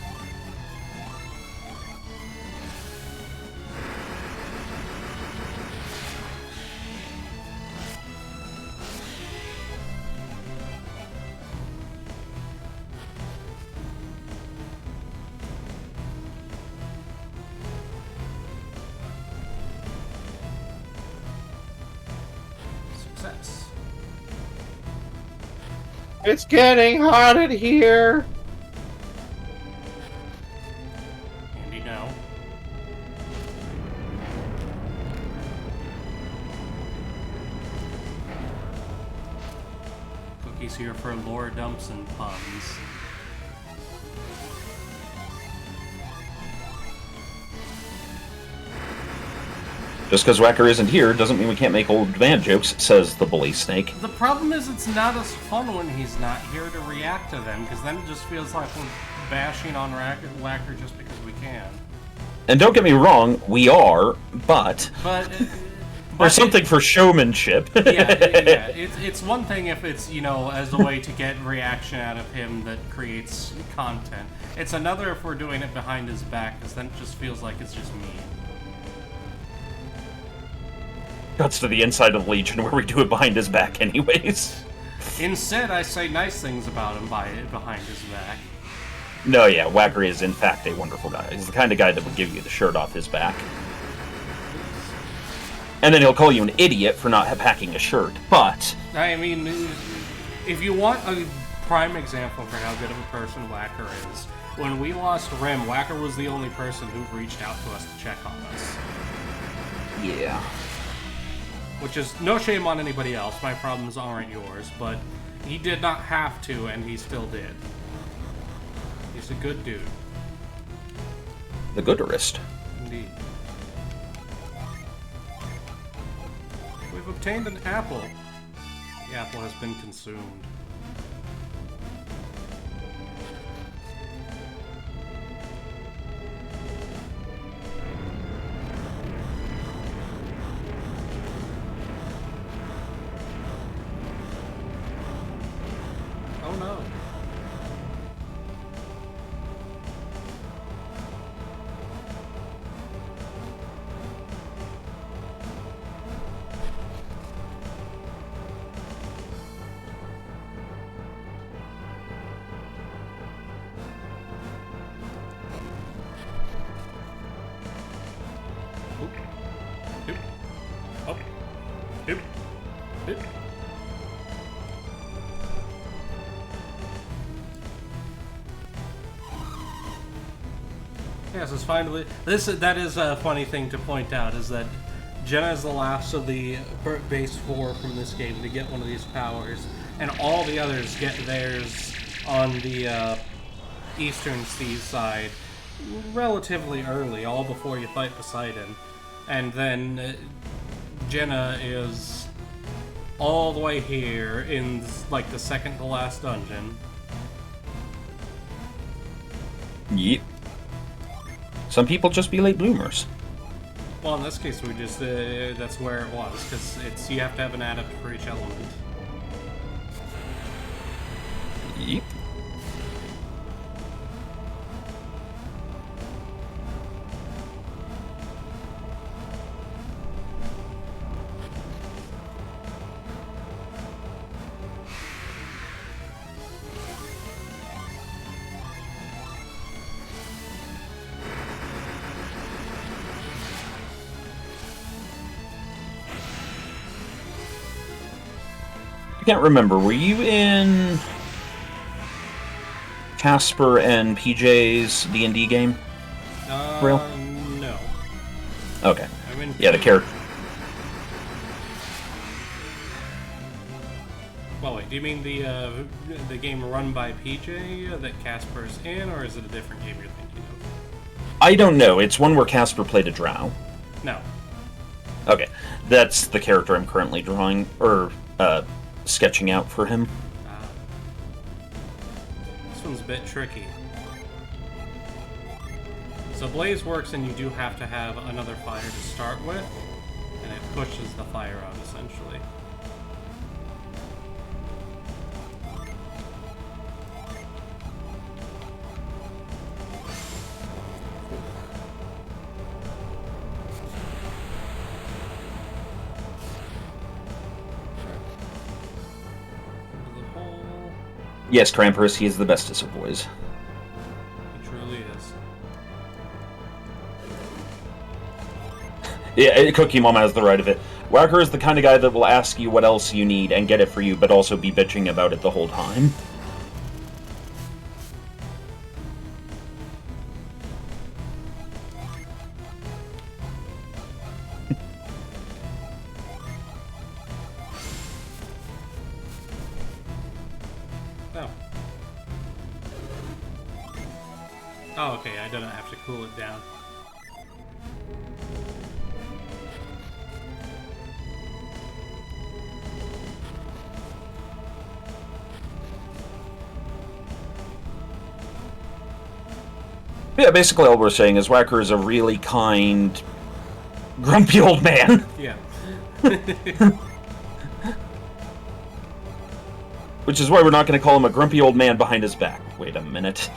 Success. It's getting hot in here. Andy, no. Cookie's here for lore dumps and puns. Just because Whacker isn't here doesn't mean we can't make old man jokes, says the bully snake. The problem is it's not as fun when he's not here to react to them, because then it just feels like we're bashing on Whacker just because we can. And don't get me wrong, we are, but or something for showmanship. yeah. It's one thing if it's, as a way to get reaction out of him that creates content. It's another if we're doing it behind his back, because then it just feels like it's just mean. Cuts to the inside of Legion where we do it behind his back anyways. Instead, I say nice things about him behind his back. No, yeah, Whacker is in fact a wonderful guy. He's the kind of guy that would give you the shirt off his back. And then he'll call you an idiot for not packing a shirt, but... I mean, if you want a prime example for how good of a person Whacker is, when we lost Rim, Whacker was the only person who reached out to us to check on us. Yeah. Which is no shame on anybody else, my problems aren't yours, but he did not have to, and he still did. He's a good dude. The gooderist. Indeed. We've obtained an apple. The apple has been consumed. Oh no. Oop. Up. Oop. Oop. Yes, it's finally that is a funny thing to point out, is that Jenna is the last of the base 4 from this game to get one of these powers, and all the others get theirs on the Eastern Sea side relatively early, all before you fight Poseidon. And then Jenna is all the way here in like the second to last dungeon. Yep. Some people just be late bloomers. Well, in this case, we just that's where it was, because you have to have an adept for each element. Yep. I can't remember. Were you in Casper and PJ's D&D game? Rale? No. Okay. I'm in Yeah, the character. Well, wait. Do you mean the game run by PJ that Casper's in, or is it a different game you're thinking of? I don't know. It's one where Casper played a drow. No. Okay. That's the character I'm currently drawing, or sketching out for him. This one's a bit tricky. So Blaze works, and you do have to have another fire to start with, and it pushes the fire out, essentially. Yes, Krampus, he is the bestest of boys. He truly is. Yeah, Cookie Mama has the right of it. Whacker is the kind of guy that will ask you what else you need and get it for you, but also be bitching about it the whole time. Oh. Oh, okay, I don't have to cool it down. Yeah, basically all we're saying is Whacker is a really kind, grumpy old man. Yeah. Which is why we're not going to call him a grumpy old man behind his back. Wait a minute.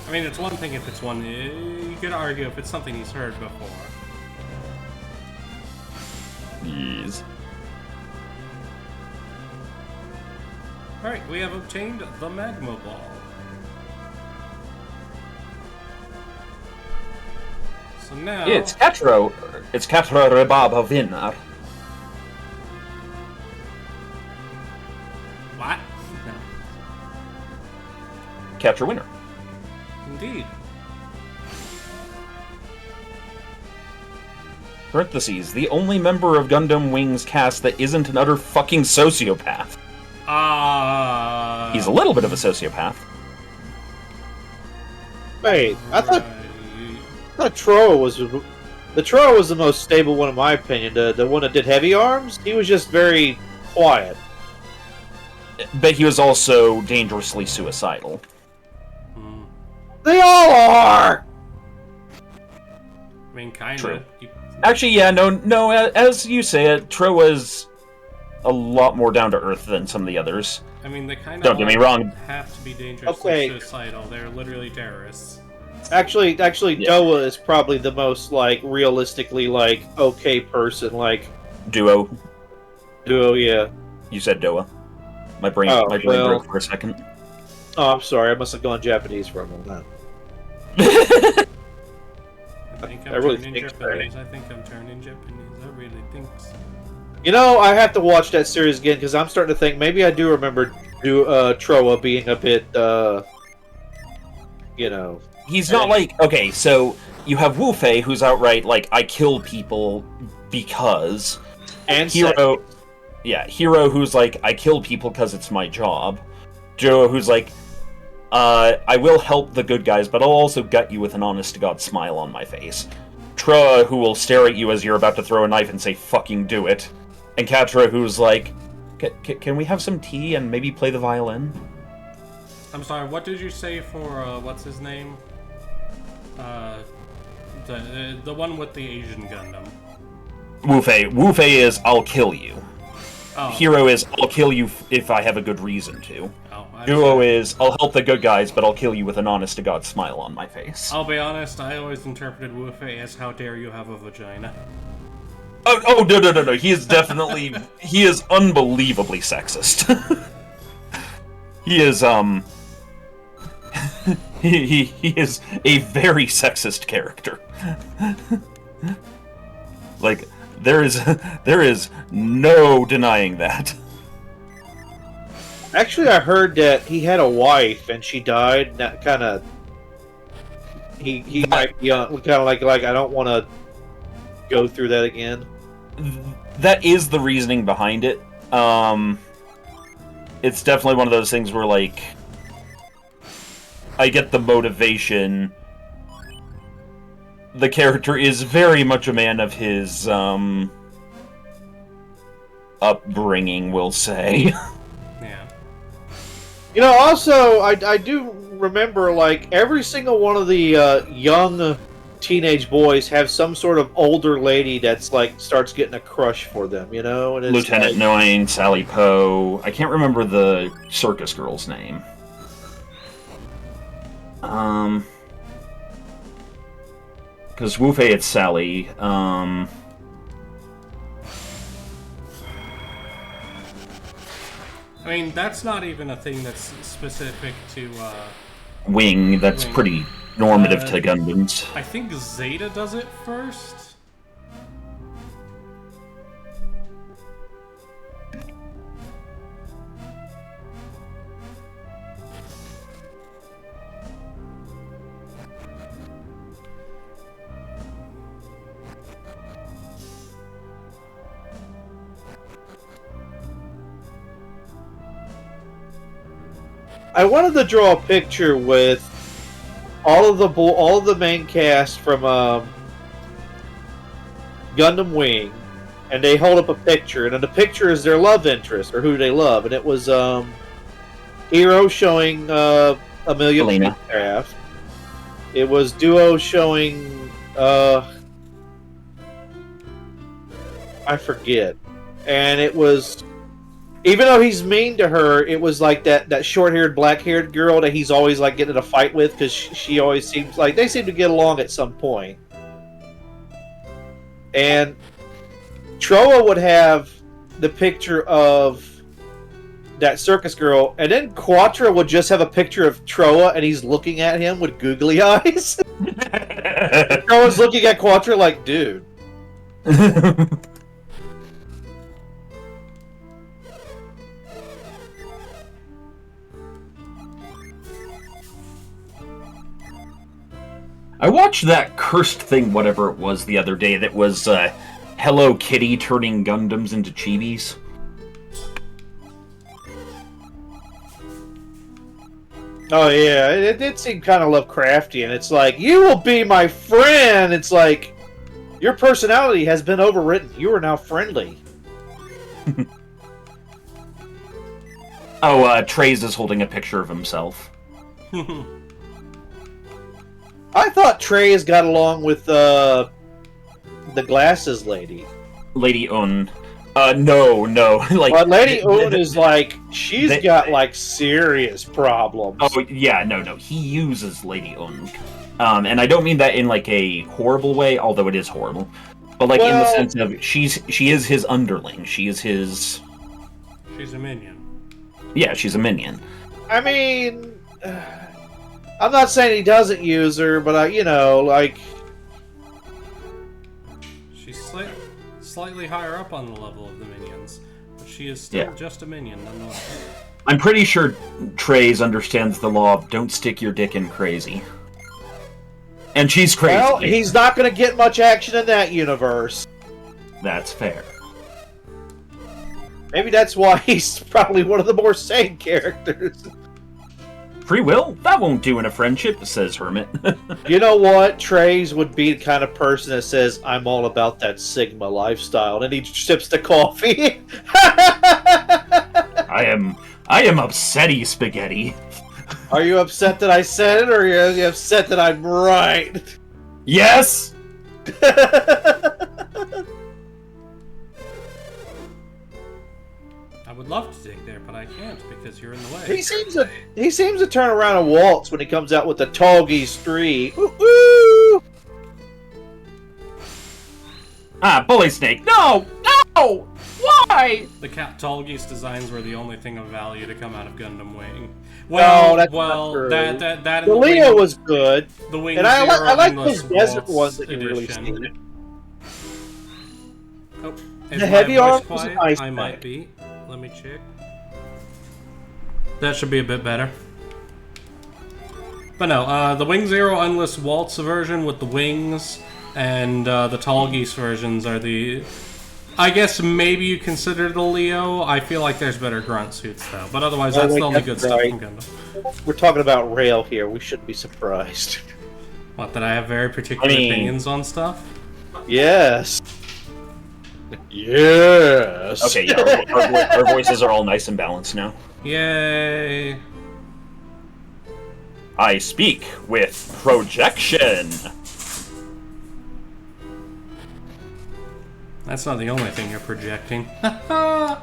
I mean, it's one thing if it's one... You could argue if it's something he's heard before. Yes. Alright, we have obtained the Magma Ball. So now... It's Catra Rebaba Vinnar. What? No. Catra winner. Indeed. Parentheses, the only member of Gundam Wing's cast that isn't an utter fucking sociopath. He's a little bit of a sociopath. Wait, I thought Troa was the Troa was the most stable one in my opinion. The one that did heavy arms, he was just very quiet. But he was also dangerously suicidal. They all are. I mean, kind True. of. Actually, yeah, no. As you say it, Troa's a lot more down to earth than some of the others. I mean, they kind of Don't get me wrong. have to be dangerously suicidal. They're literally terrorists. Actually, Doa is probably the most, like, realistically, like, okay person, like... Duo. Yeah. You said Doa. My brain broke for a second. Oh, I'm sorry. I must have gone Japanese for a moment. I think I'm really turning think Japanese. I think I'm turning Japanese. I really think so. You know, I have to watch that series again, because I'm starting to think maybe I do remember Troa being a bit, you know... He's not like... Okay, so you have Wu Fei, who's outright like, I kill people because... And Hero... Yeah, Hero, who's like, I kill people because it's my job. Joe, who's like, I will help the good guys, but I'll also gut you with an honest-to-God smile on my face. Troa, who will stare at you as you're about to throw a knife and say, fucking do it. And Katra, who's like, can we have some tea and maybe play the violin? I'm sorry, what did you say for, what's his name? The one with the Asian Gundam. Wu Fei. Wu Fei is, I'll kill you. Oh. Hero is, I'll kill you if I have a good reason to. Oh, Duo is, I'll help the good guys, but I'll kill you with an honest-to-God smile on my face. I'll be honest, I always interpreted Wu Fei as, how dare you have a vagina. Oh, no. He is definitely... he is unbelievably sexist. He is, he is a very sexist character. Like, there is no denying that. Actually, I heard that he had a wife and she died. And that kind of he might be on, kind of like I don't want to go through that again. That is the reasoning behind it. It's definitely one of those things where, like, I get the motivation. The character is very much a man of his upbringing, we'll say. Yeah. You know, also, I do remember, like, every single one of the young teenage boys have some sort of older lady that's, like, starts getting a crush for them, you know? And it's Lieutenant like... Noin, Sally Poe. I can't remember the circus girl's name. Because Wu Fei, it's Sally. I mean, that's not even a thing that's specific to, Wing, that's Wing. pretty normative to Gundams. I think Zeta does it first? I wanted to draw a picture with all of the main cast from Gundam Wing, and they hold up a picture, and in the picture is their love interest or who they love, and it was Hero showing Amelia Craft. It was Duo showing I forget, and it was. Even though he's mean to her, it was like that short-haired, black-haired girl that he's always like getting in a fight with, because she always seems like they seem to get along at some point. And Troa would have the picture of that circus girl, and then Quattro would just have a picture of Troa, and he's looking at him with googly eyes. Troa's looking at Quattro like, dude. I watched that cursed thing, whatever it was, the other day that was Hello Kitty turning Gundams into chibis. Oh yeah, it did seem kind of Lovecraftian. It's like, you will be my friend! It's like, your personality has been overwritten. You are now friendly. Oh, Trace is holding a picture of himself. I thought Trey's got along with the glasses lady. Lady Un. No. Like, but Lady Un is like, she's got like serious problems. Oh yeah, no. He uses Lady Un, and I don't mean that in like a horrible way, although it is horrible. But like in the sense of she is his underling. She is his. She's a minion. Yeah, she's a minion. I mean, I'm not saying he doesn't use her, but like. She's slightly higher up on the level of the minions, but she is still just a minion nonetheless. I'm pretty sure Trey's understands the law of don't stick your dick in crazy. And she's crazy. Well, he's not going to get much action in that universe. That's fair. Maybe that's why he's probably one of the more sane characters. Free will? That won't do in a friendship, says Hermit. You know what? Trey's would be the kind of person that says, I'm all about that Sigma lifestyle, and he sips the coffee. I am upsetty spaghetti. Are you upset that I said it, or are you upset that I'm right? Yes! I would love to dig there, but I can't because you're in the way. He seems to turn around and waltz when he comes out with the Tallgeese 3. Woo-woo! Bully Snake. No! Why? The Cat Tallgeese designs were the only thing of value to come out of Gundam Wing. Well, that's not true. That the Leo was good. The Wing and I Zero like Endless those desert Waltz ones that you released. edition. Oh, is The my heavy voice arm was a quiet? nice I might thing. be. Let me check. That should be a bit better. But no, the Wing Zero Endless Waltz version with the wings and the Tallgeese versions are the... I guess maybe you consider the Leo. I feel like there's better grunt suits though. But otherwise, that's the only good stuff from Gundam. We're talking about Rale here. We shouldn't be surprised. What, that I have very particular opinions on stuff? Yes. Yes. Okay, yeah, our voices are all nice and balanced now. Yay! I speak with projection. That's not the only thing you're projecting. I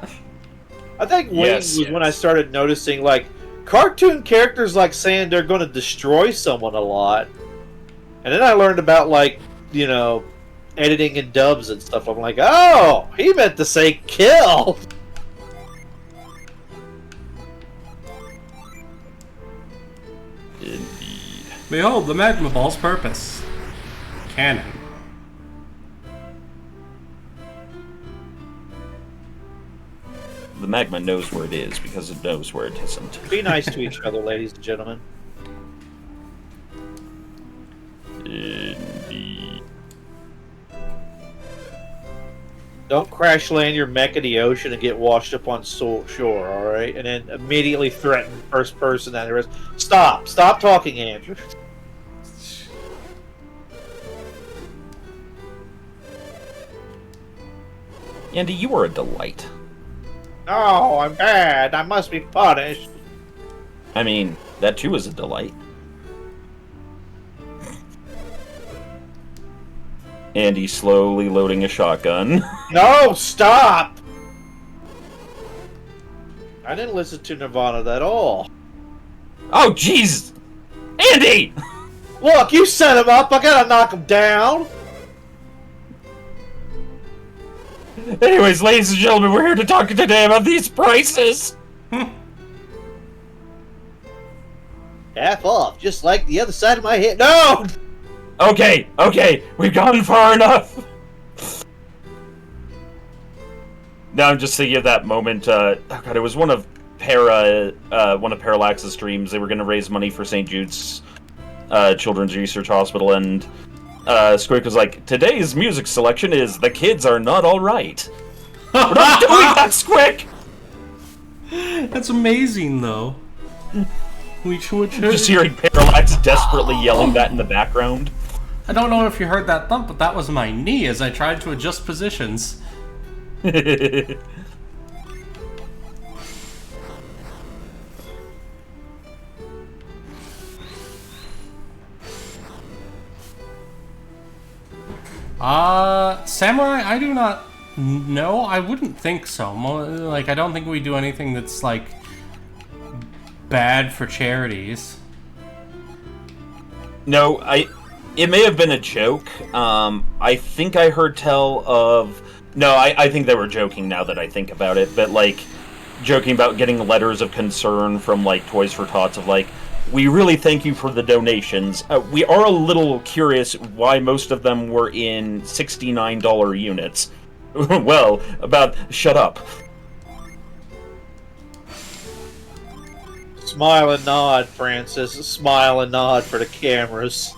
think Wings was when I started noticing, like, cartoon characters like saying they're going to destroy someone a lot. And then I learned about, like, editing and dubs and stuff. I'm like, oh, he meant to say kill. Indeed. Behold the Magma Ball's purpose. Canon. The magma knows where it is because it knows where it isn't. Be nice to each other, ladies and gentlemen. Indeed. Don't crash land your mech in the ocean and get washed up on shore, alright? And then immediately threaten first person that there is. Stop! Stop talking, Andrew. Andy, you are a delight. No, I'm bad. I must be punished. I mean, that too is a delight. Andy slowly loading a shotgun. No, stop! I didn't listen to Nirvana at all. Oh, jeez! Andy! Look, you set him up. I gotta knock him down. Anyways, ladies and gentlemen, we're here to talk today about these prices. Half off, just like the other side of my head. No! Okay, we've gone far enough. Now I'm just thinking of that moment. Oh god, it was one of Parallax's streams. They were going to raise money for St. Jude's Children's Research Hospital, and Squick was like, "Today's music selection is The Kids Are Not Alright." We're not doing that, Squick. That's amazing, though. Just hearing Parallax desperately yelling that in the background. I don't know if you heard that thump, but that was my knee as I tried to adjust positions. Samurai, I do not No, I wouldn't think so. Like, I don't think we do anything that's, like, bad for charities. No, it may have been a joke. I think I heard tell of... No, I think they were joking now that I think about it, but, like, joking about getting letters of concern from, like, Toys for Tots of, like, we really thank you for the donations. We are a little curious why most of them were in $69 units. Well, shut up. Smile and nod, Francis. Smile and nod for the cameras.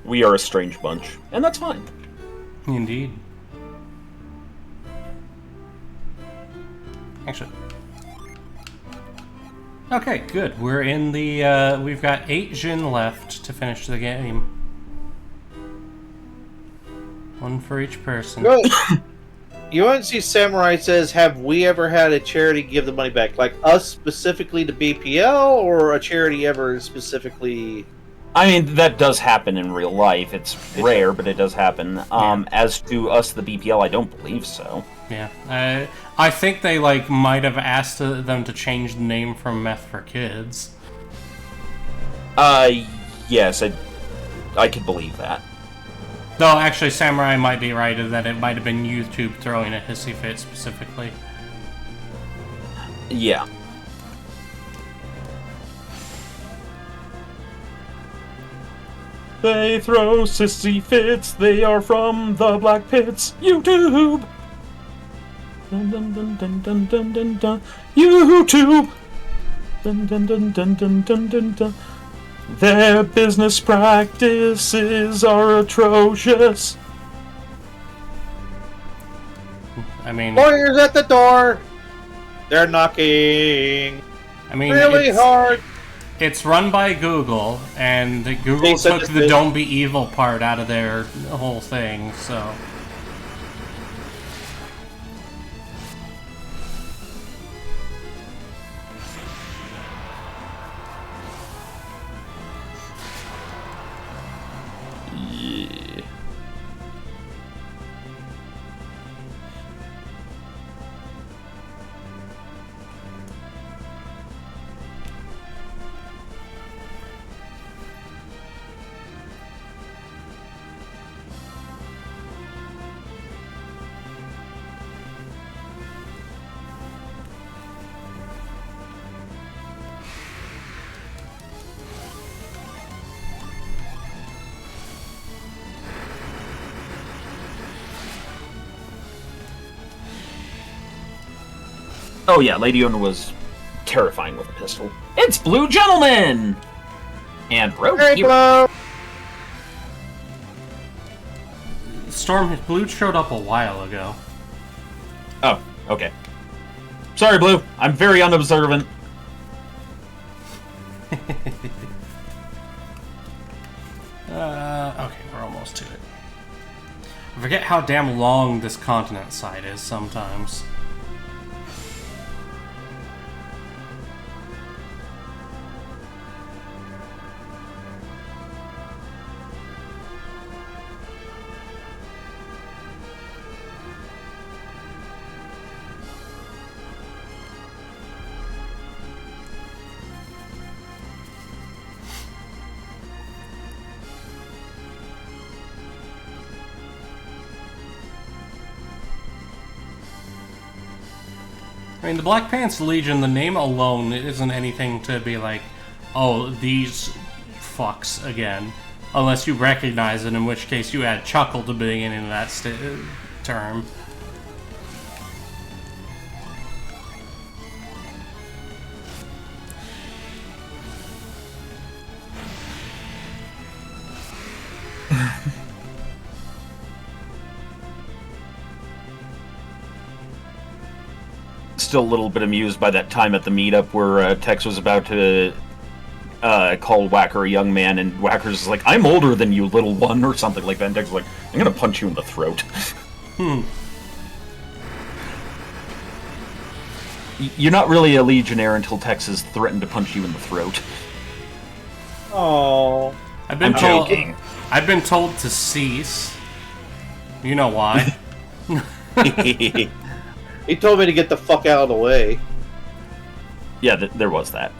We are a strange bunch, and that's fine. Indeed. Actually. Okay, good. We're in the, we've got 8 Jin left to finish the game. 1 for each person. Good. UNC Samurai says, have we ever had a charity give the money back? Like us specifically to BPL, or a charity ever specifically... I mean, that does happen in real life. It's rare, but it does happen. As to us, the BPL, I don't believe so. Yeah. I think they, like, might have asked them to change the name from Meth for Kids. Yes, I could believe that. Though, actually, Samurai might be right in that it might have been YouTube throwing a hissy fit specifically. Yeah. They throw sissy fits, they are from the Black Pits, YouTube! Dun dun dun dun dun dun dun dun, YouTube! Dun dun dun dun dun dun dun dun. Their business practices are atrocious. I mean... Lawyers at the door! They're knocking! I mean, really hard! It's run by Google, and Google took the "don't be evil" part out of their whole thing, so... Yeah. Oh yeah, Lady Owner was terrifying with a pistol. It's Blue Gentleman! And Rogue Hero. Storm, Blue showed up a while ago. Oh, okay. Sorry, Blue. I'm very unobservant. Okay, we're almost to it. I forget how damn long this continent side is sometimes. I mean, the Black Pants Legion, the name alone isn't anything to be like, oh, these fucks again. Unless you recognize it, in which case you add chuckle to the beginning of that term. Still a little bit amused by that time at the meetup where Tex was about to call Whacker a young man, and Whacker's like, I'm older than you, little one, or something like that, and Tex was like, I'm gonna punch you in the throat. You're not really a Legionnaire until Tex has threatened to punch you in the throat. Oh, I'm joking. I've been told to cease. You know why. He told me to get the fuck out of the way. Yeah, there was that.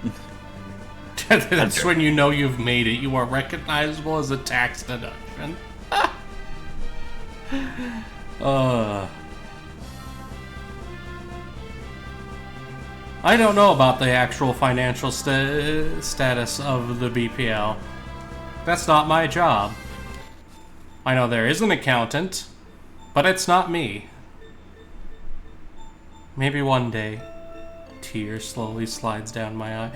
That's when you know you've made it. You are recognizable as a tax deduction. I don't know about the actual financial status of the BPL. That's not my job. I know there is an accountant, but it's not me. Maybe one day. Tear slowly slides down my eye.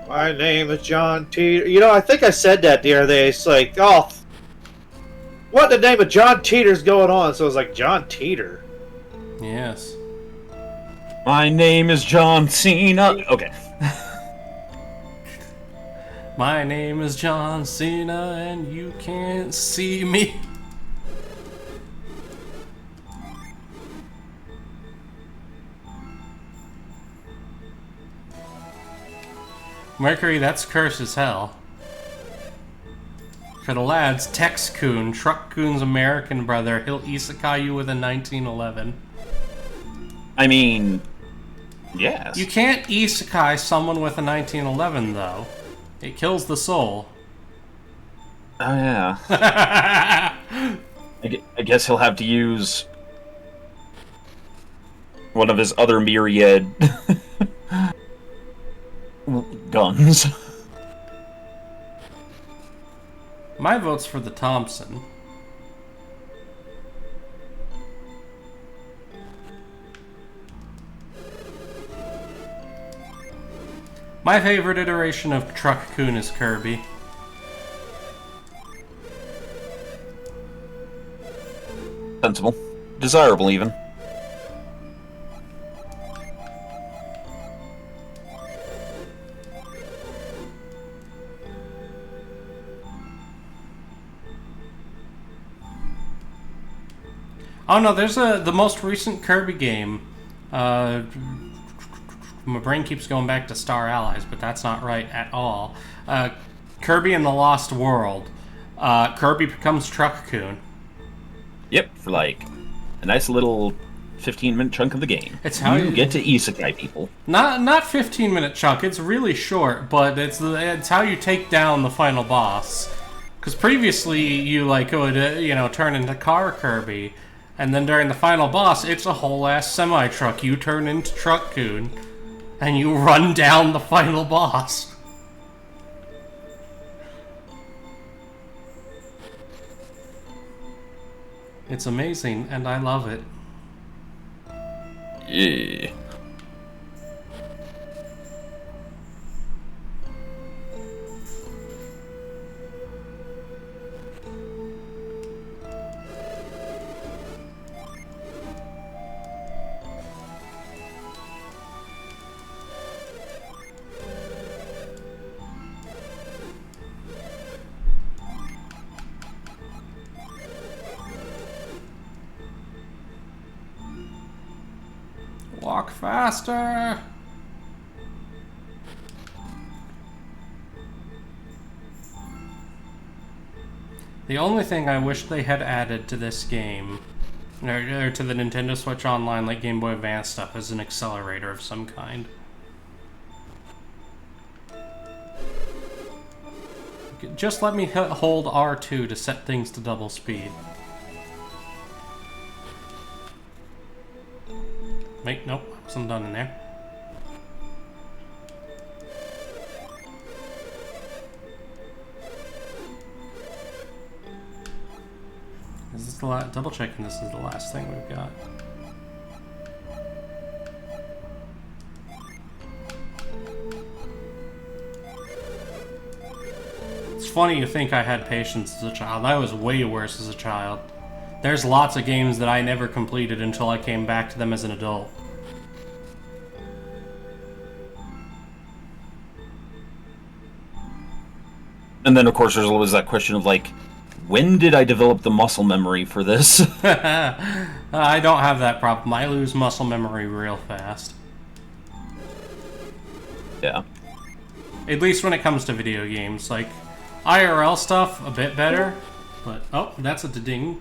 My name is John Teeter. You know, I think I said that the other day. It's like, oh, what the name of John Teeter's going on? So it was like, John Teeter. Yes. My name is John Cena. Okay. My name is John Cena and you can't see me. Mercury, that's curse as hell. For the lads, Tex-kun, Truck-kun's American brother, he'll isekai you with a 1911. I mean, yes. You can't isekai someone with a 1911, though. It kills the soul. Oh, yeah. I guess he'll have to use one of his other myriad guns. My vote's for the Thompson. My favorite iteration of Truck-kun is Kirby. Sensible. Desirable, even. Oh no, there's the most recent Kirby game. My brain keeps going back to Star Allies, but that's not right at all. Kirby and the Lost World. Kirby becomes Truck-kun. Yep, for like a nice little 15-minute chunk of the game. It's how you get to isekai people. Not 15-minute chunk. It's really short, but it's how you take down the final boss. Because previously you like would turn into Car Kirby, and then during the final boss, it's a whole ass semi truck. You turn into Truck-kun, and you run down the final boss. It's amazing, and I love it. Yeah. Walk faster! The only thing I wish they had added to this game, or to the Nintendo Switch Online, like Game Boy Advance stuff, is an accelerator of some kind. Just let me hold R2 to set things to double speed. Wait, nope, I wasn't done in there. Is this the last? Double checking this is the last thing we've got. It's funny you think I had patience as a child. I was way worse as a child. There's lots of games that I never completed until I came back to them as an adult. And then, of course, there's always that question of, like, when did I develop the muscle memory for this? I don't have that problem. I lose muscle memory real fast. Yeah. At least when it comes to video games. Like, IRL stuff, a bit better. But, oh, that's a ding.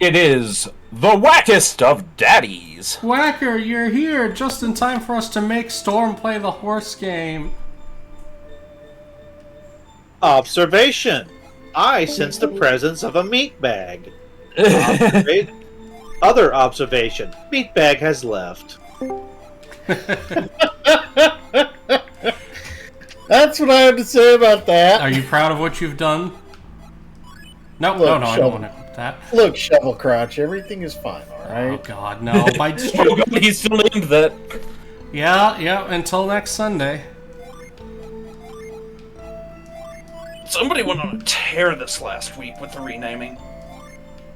It is the wackest of daddies. Whacker, you're here just in time for us to make Storm play the horse game. Observation. I sense the presence of a meat bag. Other observation. Meat bag has left. That's what I have to say about that. Are you proud of what you've done? No, Look, no, I don't want to put that. Look, Shovel Crotch, everything is fine, alright? Oh god, no. Oh, God, he still named that. Yeah, until next Sunday. Somebody went on a tear this last week with the renaming.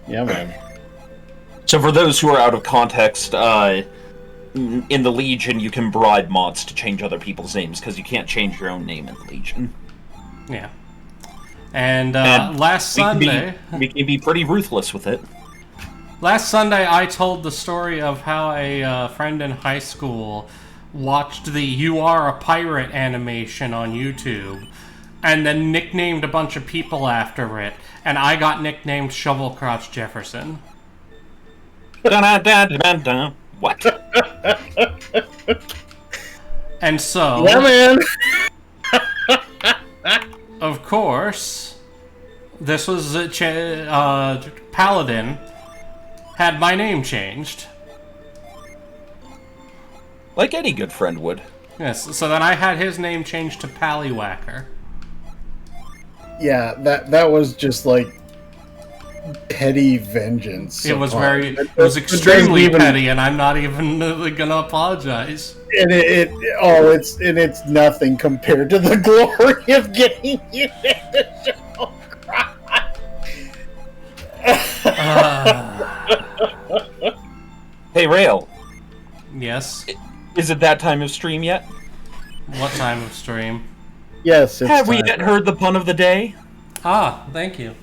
Yeah, man. So for those who are out of context, in the Legion, you can bribe mods to change other people's names, because you can't change your own name in the Legion. Yeah. And last Sunday... We can be pretty ruthless with it. Last Sunday, I told the story of how a friend in high school watched the You Are a Pirate animation on YouTube, and then nicknamed a bunch of people after it, and I got nicknamed Shovel Crotch Jefferson. Dun-dun-dun-dun-dun. What? And so... Yeah, man! Of course, this was Paladin had my name changed. Like any good friend would. Yes, so then I had his name changed to Pallywhacker. Yeah, that was just like petty vengeance. It was upon- it was extremely even- petty, and I'm not even gonna apologize. And it's nothing compared to the glory of getting you into Shovel Crotch. Hey, Rale. Yes. Is it that time of stream yet? What time of stream? Yes, it's Have we time. yet heard the pun of the day? Ah, thank you.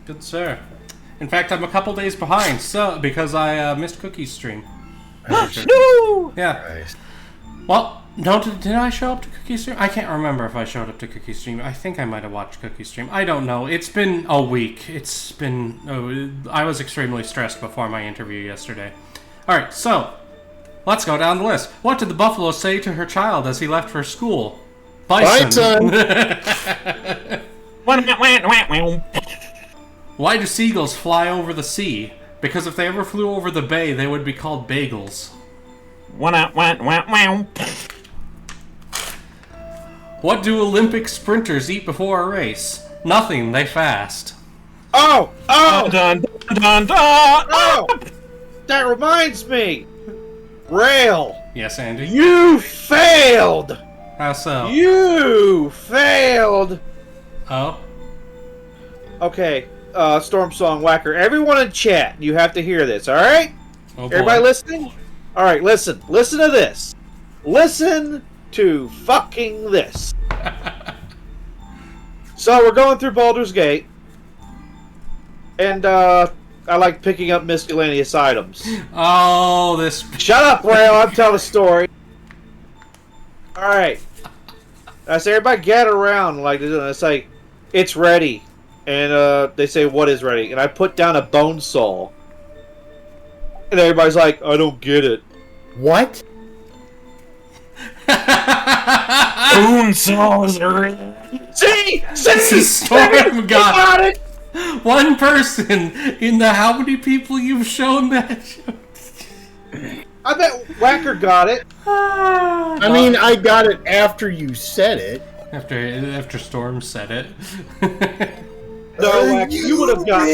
Good sir. In fact, I'm a couple days behind, so because I missed Cookie's stream. No! Yeah. Christ. Well, no, did I show up to Cookie's stream? I can't remember if I showed up to Cookie's stream. I think I might have watched Cookie's stream. I don't know. It's been a week. It's been... I was extremely stressed before my interview yesterday. Alright, so... Let's go down the list. What did the buffalo say to her child as he left for school? Bison. Why do seagulls fly over the sea? Because if they ever flew over the bay, they would be called bagels. What do Olympic sprinters eat before a race? Nothing, they fast. Oh! Dun, dun, dun, dun. Oh! That reminds me! Rale! Yes, Andy? You failed! How so? You failed! Oh? Okay, Storm Song Whacker. Everyone in chat, you have to hear this, alright? Oh boy. Everybody listening? Alright, listen. Listen to this. Listen to fucking this. So, we're going through Baldur's Gate. And, I like picking up miscellaneous items. Oh, this... Shut up, Rale. I'm telling a story. Alright. I say, everybody gather around like this. And I say, it's ready. And they say, what is ready? And I put down a bone saw. And everybody's like, I don't get it. What? Bone saws are in. See? Storm got it! one person in the how many people you've shown that show? I bet Whacker got it. I mean, I got it after you said it. After Storm said it. No, Whacker, you would have gotten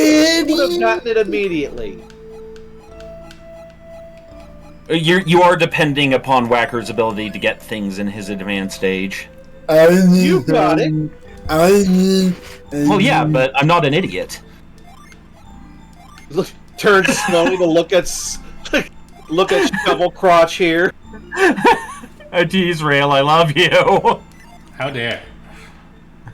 it immediately. You are depending upon Whacker's ability to get things in his advanced age. You got it. Well, yeah, but I'm not an idiot. Look, turns slowly to look at Shovel Crotch here. Geez, Rale, I love you. How dare.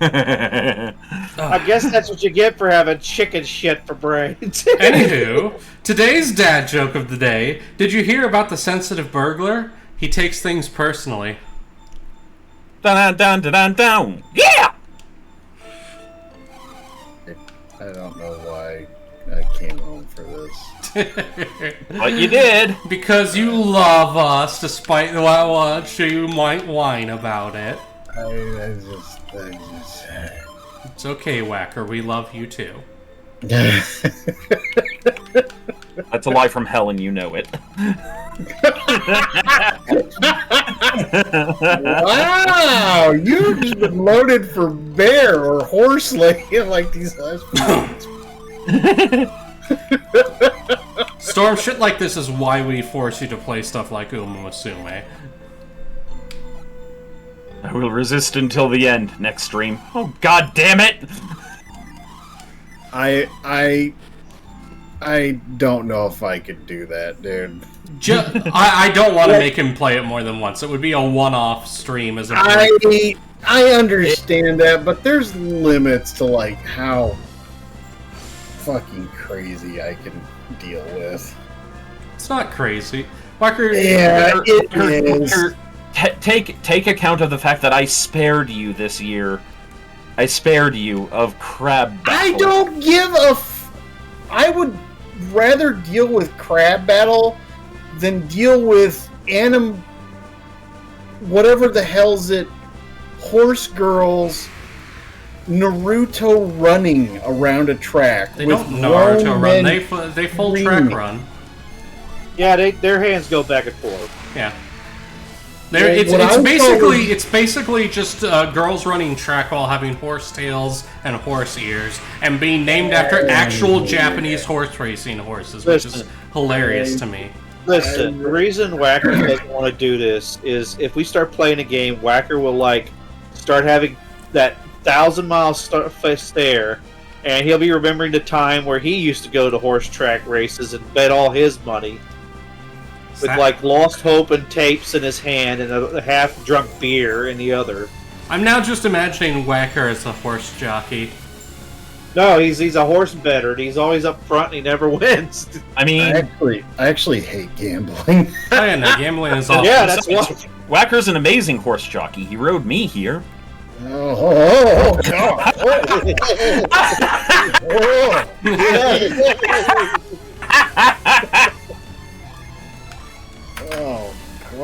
I guess that's what you get for having chicken shit for brains. Anywho, today's dad joke of the day. Did you hear about the sensitive burglar? He takes things personally. Dun dun dun dun dun. Yeah. I don't know why I came home for this. But you did. Because you love us, despite how much you might whine about it. I just It's okay, Whacker. We love you too. That's a lie from hell, and you know it. Wow, you've just been loaded for bear or horse like these last few weeks. Storm, shit like this is why we force you to play stuff like Umusume. I will resist until the end. Next stream. Oh, god damn it! I don't know if I could do that, dude. I don't want to make him play it more than once. It would be a one-off stream as a break. I understand that, but there's limits to like how fucking crazy I can deal with. It's not crazy. Whacker, Yeah, it is. Take account of the fact that I spared you this year. I spared you of crab battle. I don't give a I would rather deal with crab battle than deal with whatever the hell's it, horse girls, Naruto running around a track. They with don't Naruto grown run. men They full track screaming. run. Yeah, their hands go back and forth. Yeah. Yeah, It's basically just girls running track while having horse tails and horse ears and being named after actual Japanese horse racing horses, which is hilarious to me. Listen, the reason Whacker doesn't want to do this is if we start playing a game, Whacker will start having that 1,000-mile stare, and he'll be remembering the time where he used to go to horse track races and bet all his money with lost hope and tapes in his hand and a half-drunk beer in the other. I'm now just imagining Whacker as a horse jockey. No, he's a horse bettor, and he's always up front, and he never wins. I mean, I actually hate gambling. Oh yeah, no, gambling is awful. Yeah, that's why. Whacker's an amazing horse jockey. He rode me here. Oh, God.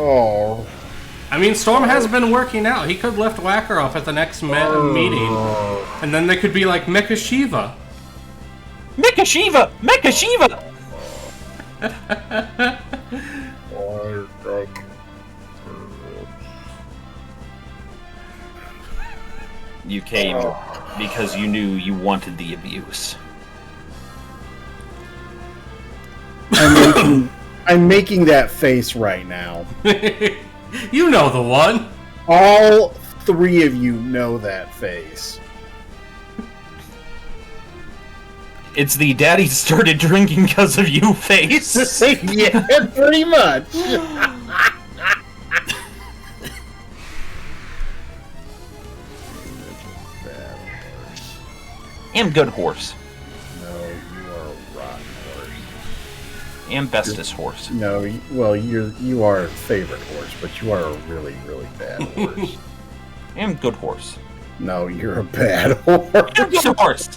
Oh. I mean, Storm has been working out. He could lift Whacker off at the next meeting, and then they could be like Mecha Shiva. Mecha Shiva! Mecha Shiva! You came because you knew you wanted the abuse. I'm making that face right now. You know the one. All three of you know that face. It's the daddy started drinking because of you face. Yeah, pretty much. Am good horse. No, you are a rotten horse. Am bestest horse. No, you are a favorite horse, but you are a really, really bad horse. Am good horse. No, you're a bad horse. Am good horse.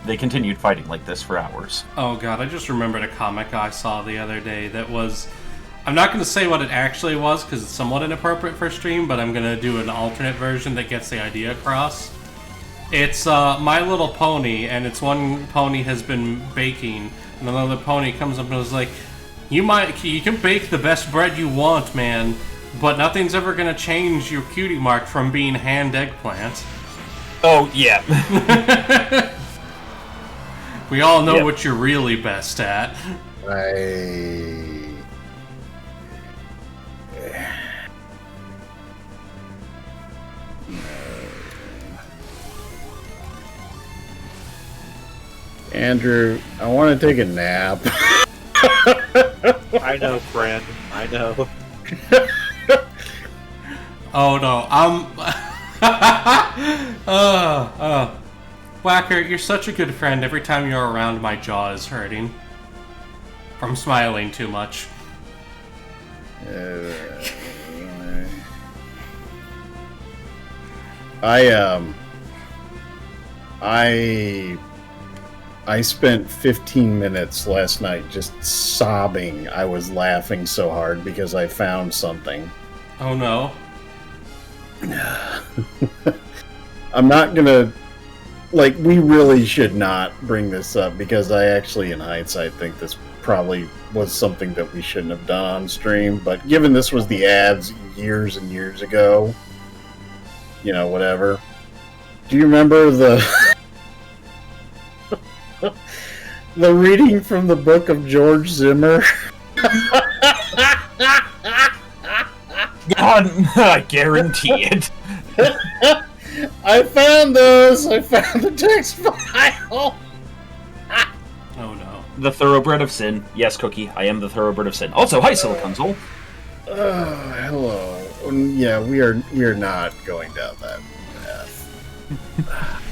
They continued fighting like this for hours. Oh god, I just remembered a comic I saw the other day that was... I'm not going to say what it actually was because it's somewhat inappropriate for stream, but I'm going to do an alternate version that gets the idea across. It's My Little Pony, and it's one pony has been baking, and another pony comes up and is like, you can bake the best bread you want, man, but nothing's ever going to change your cutie mark from being hand eggplant. Oh, yeah. We all know what you're really best at. Andrew, I want to take a nap. I know, friend. I know. Oh no, Whacker, you're such a good friend. Every time you're around, my jaw is hurting from smiling too much. I spent 15 minutes last night just sobbing. I was laughing so hard because I found something. Oh no. I'm not gonna... Like, we really should not bring this up because I actually, in hindsight, think this probably was something that we shouldn't have done on stream. But given this was the ads years and years ago, you know, whatever. Do you remember the... the reading from the book of George Zimmer? I guarantee it. I found those! I found the text file! Oh no. The thoroughbred of sin. Yes, Cookie, I am the thoroughbred of sin. Also, hi, Silicon Soul. Oh, hello. Yeah, we are not going down that path.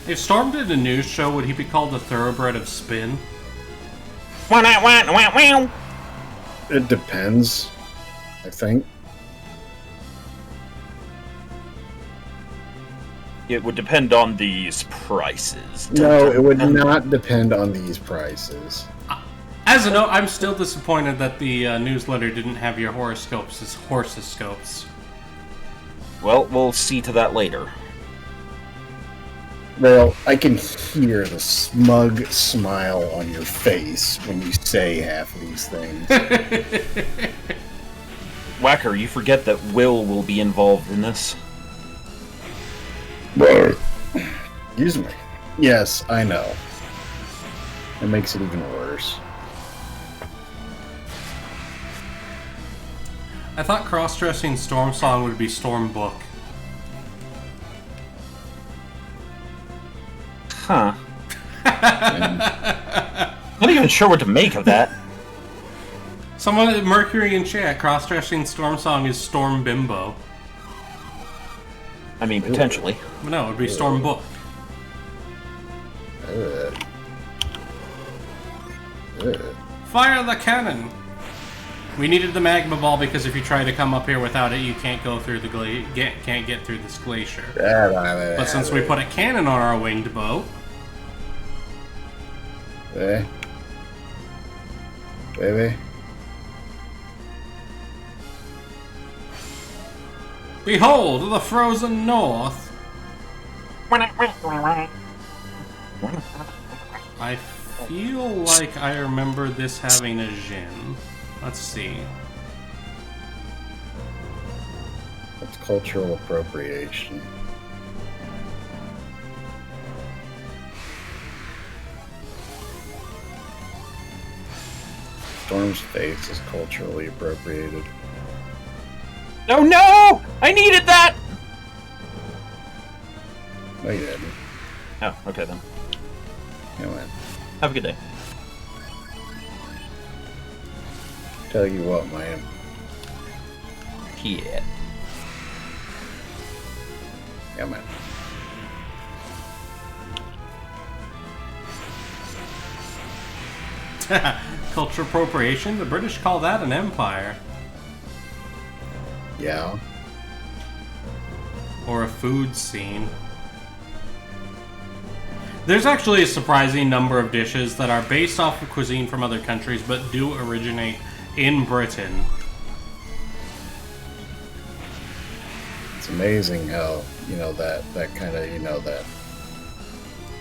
If Storm did a news show, would he be called the thoroughbred of spin? It depends, I think. It would depend on these prices. No, it would not depend on these prices. As a note, I'm still disappointed that the newsletter didn't have your horoscopes as horsoscopes. Well, we'll see to that later. Well, I can hear the smug smile on your face when you say half of these things. Whacker, you forget that Will be involved in this. Excuse me. Yes, I know. It makes it even worse. I thought cross-dressing Storm Song would be Storm Book. Huh. Not even sure what to make of that. Someone at Mercury in chat, cross-dressing Storm Song is Storm Bimbo. I mean, potentially. But no, it would be Storm Book. Fire the cannon! We needed the magma ball because if you try to come up here without it, you can't go through the can't get through this glacier. But since we put a cannon on our winged bow, Baby. behold the frozen north. I feel like I remember this having a Jin. Let's see. That's cultural appropriation. Storm's face is culturally appropriated. Oh no! I needed that! No, you didn't. Oh, okay then. Come on. Have a good day. Tell you what, man. Yeah. Come on. Cultural appropriation? The British call that an empire. Yeah. Or a food scene. There's actually a surprising number of dishes that are based off of cuisine from other countries but do originate in Britain. It's amazing how, that kind of, that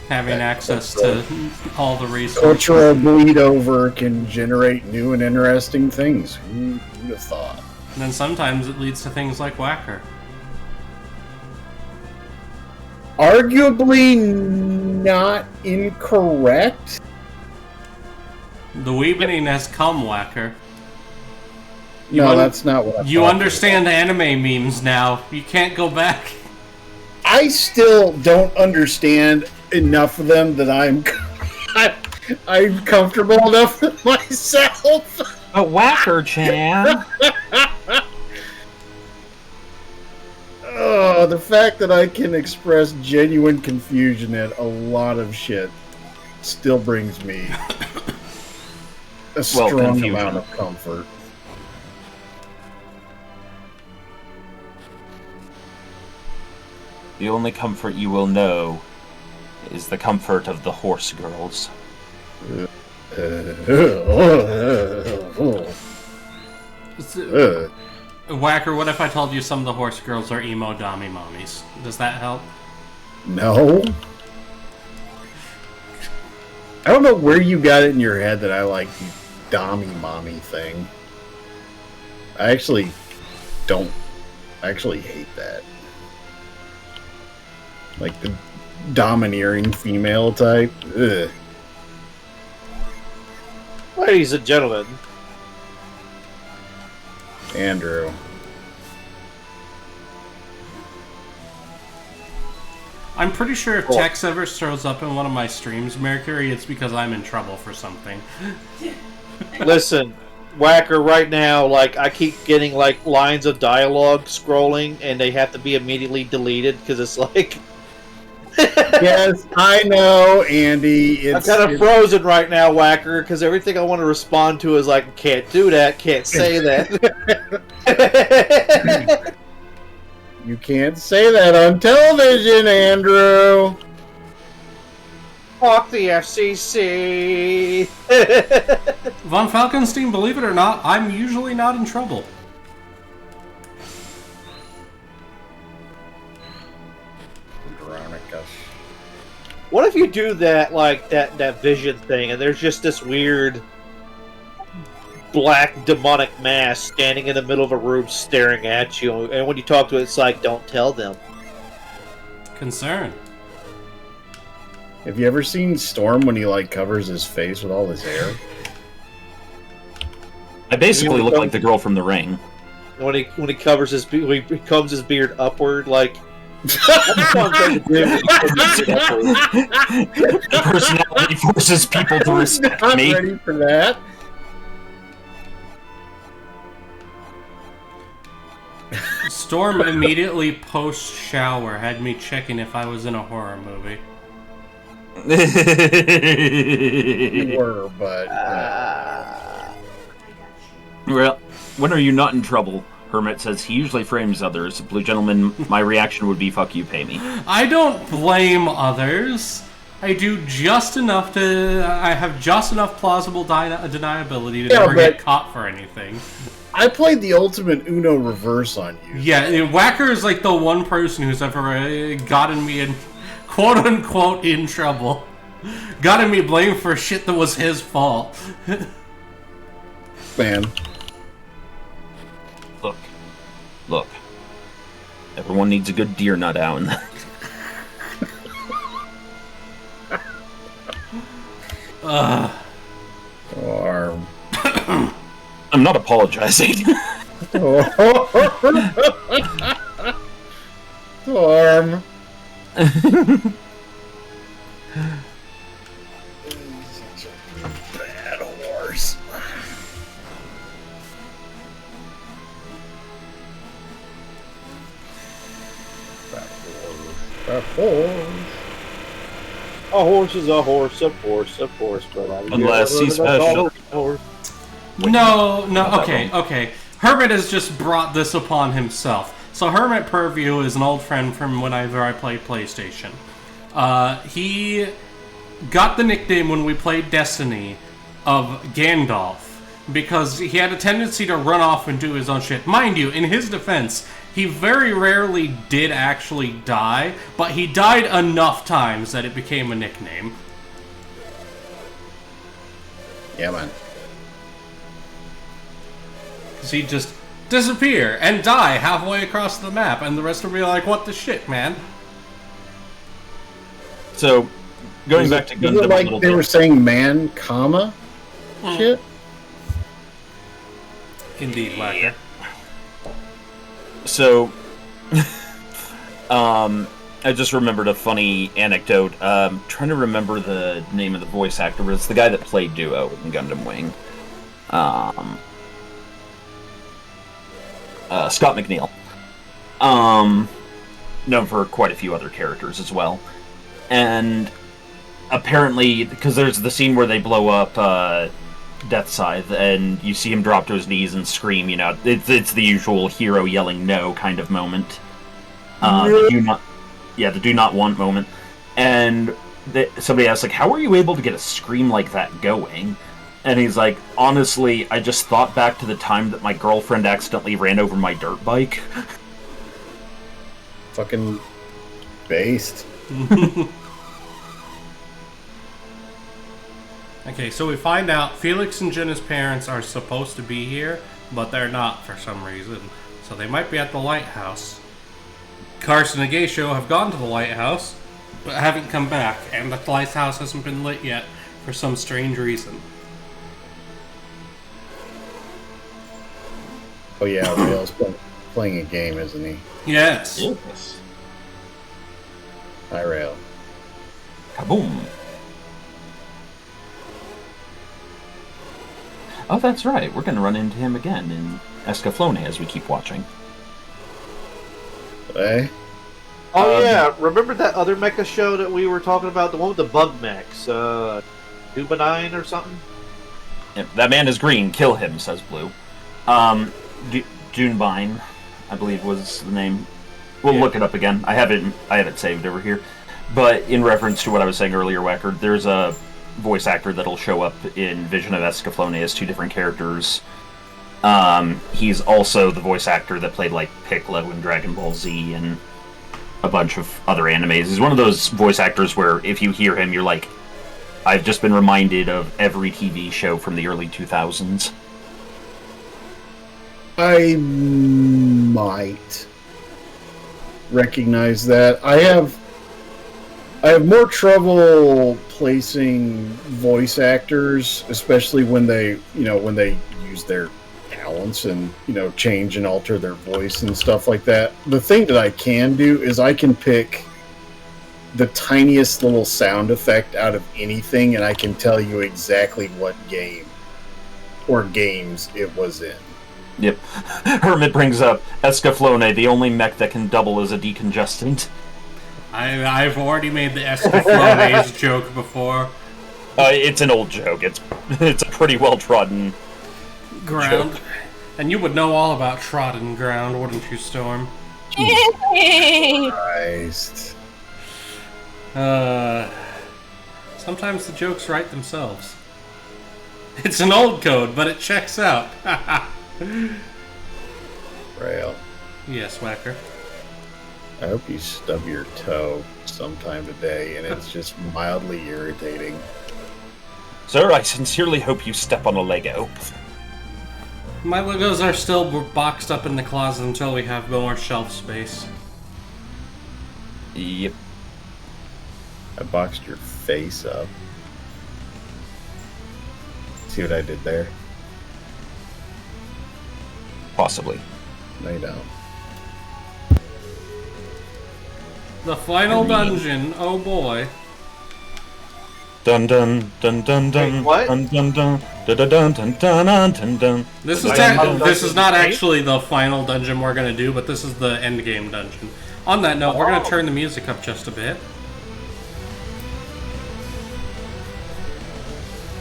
Having that access cultural- to all the resources. cultural bleed over can generate new and interesting things. Who'd have thought? And then sometimes it leads to things like Whacker. Arguably not incorrect. The Weebening has come, Whacker. No, that's not what You understand anime memes now. You can't go back. I still don't understand enough of them that I'm comfortable enough with myself. A Whacker-chan! the fact that I can express genuine confusion at a lot of shit still brings me a strong amount of comfort. The only comfort you will know is the comfort of the horse girls. Whacker, what if I told you some of the horse girls are emo dommy mommies? Does that help? No. I don't know where you got it in your head that I like the dommy mommy thing. I actually don't. I actually hate that. Like the domineering female type. Ugh. Ladies and gentlemen, Andrew. I'm pretty sure if Tex ever shows up in one of my streams, Mercury, it's because I'm in trouble for something. listen, Whacker, right now, like, I keep getting, like, lines of dialogue scrolling, and they have to be immediately deleted, because it's like... Yes, I know, Andy. I'm kind of frozen right now, Whacker, because everything I want to respond to is like, can't do that, can't say that. You can't say that on television, Andrew. Fuck the FCC. Von Falkenstein, believe it or not, I'm usually not in trouble. What if you do that, like, that vision thing, and there's just this weird black demonic mass standing in the middle of a room staring at you, and when you talk to it, it's like, don't tell them. Concern. Have you ever seen Storm when he, like, covers his face with all his hair? I basically look like the girl from The Ring. When he covers his when he combs his beard upward, like... Personality forces people to respect Not me. ready for that. Storm immediately post-shower had me checking if I was in a horror movie. You were, but... Well, when are you not in trouble? Hermit says he usually frames others. Blue Gentleman, my reaction would be, fuck you, pay me. I don't blame others. I do just enough to... I have just enough plausible deniability to never get caught for anything. I played the ultimate Uno reverse on you. Yeah, Whacker is like the one person who's ever gotten me in, quote-unquote, in trouble. Gotten me blamed for shit that was his fault. Man. Look. Everyone needs a good deer nut out. Arm. I'm not apologizing. Arm. Such a bad horse. A horse. A horse is a horse, of course, but Unless he's special. No, okay. Hermit has just brought this upon himself. So Hermit Purview is an old friend from whenever I played PlayStation. He got the nickname when we played Destiny of Gandalf because he had a tendency to run off and do his own shit. Mind you, in his defense, he very rarely did actually die, but he died enough times that it became a nickname. Yeah, man. Because he'd just disappear and die halfway across the map, and the rest would be like, what the shit, man? So, going back to Gundam, like they were saying man, comma, shit? Indeed, Whacker. So, I just remembered a funny anecdote. Trying to remember the name of the voice actor, but it's the guy that played Duo in Gundam Wing. Scott McNeil. known for quite a few other characters as well. And apparently, because there's the scene where they blow up Death Scythe, and you see him drop to his knees and scream, you know, it's the usual hero yelling no kind of moment. The do not want moment. And somebody asks, like, how were you able to get a scream like that going? And he's like, honestly, I just thought back to the time that my girlfriend accidentally ran over my dirt bike. Fucking based. Okay, so we find out Felix and Jenna's parents are supposed to be here, but they're not for some reason. So they might be at the lighthouse. Carson and Geisho have gone to the lighthouse, but haven't come back, and the lighthouse hasn't been lit yet for some strange reason. Oh yeah, Rale's playing a game, isn't he? Yes. Yes. Hi, Rale. Kaboom. Oh, that's right. We're going to run into him again in Escaflowne as we keep watching. Hey? Oh yeah, remember that other mecha show that we were talking about? The one with the bug mechs, Dubanine or something? Yep, that man is green. Kill him, says Blue. Junebine, I believe was the name. We'll look it up again. I have it saved over here. But in reference to what I was saying earlier, Wacker, there's a voice actor that'll show up in Vision of Escaflowne as two different characters. He's also the voice actor that played like Piccolo in Dragon Ball Z and a bunch of other animes. He's one of those voice actors where if you hear him, you're like, I've just been reminded of every TV show from the early 2000s. I might recognize that. I have more trouble placing voice actors, especially when they use their talents and, change and alter their voice and stuff like that. The thing that I can do is I can pick the tiniest little sound effect out of anything, and I can tell you exactly what game or games it was in. Yep. Hermit brings up Escaflowne, the only mech that can double as a decongestant. I've already made the Escaflowne's joke before. It's an old joke. It's a pretty well-trodden ground. joke. And you would know all about trodden ground, wouldn't you, Storm? Christ. Sometimes the jokes write themselves. It's an old code, but it checks out. Rale, Yes, Wacker. I hope you stub your toe sometime today, and it's just mildly irritating. Sir, I sincerely hope you step on a Lego. My Legos are still boxed up in the closet until we have more shelf space. Yep. I boxed your face up. See what I did there? Possibly. No, you don't. The final dungeon, oh boy. Dun dun dun dun dun. Wait, what? Dun dun dun dun dun dun dun dun dun dun. This This is not actually the final dungeon we're gonna do, but this is the end game dungeon. On that note, we're gonna turn the music up just a bit.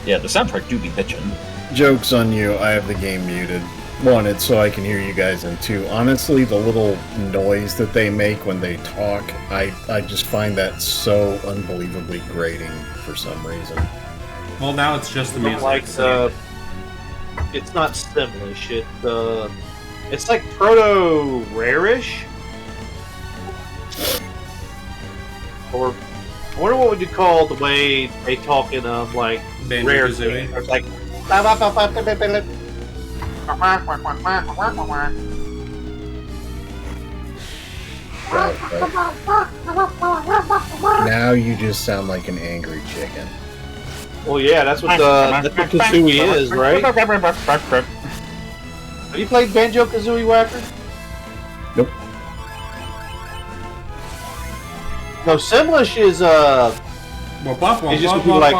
Yeah, the soundtrack do be bitchin'. Joke's on you, I have the game muted. One, it's so I can hear you guys, and two, honestly, the little noise that they make when they talk, I just find that so unbelievably grating for some reason. Well, now it's just the music. Like it's not Simlish. It's like proto rarish, or I wonder what would you call the way they talk in like rare Banjo-Kazooie. games. It's like Now you just sound like an angry chicken. well, yeah, that's what Kazooie is, right? Have you played Banjo Kazooie, Wacker? Nope. No, Simlish is it's just people like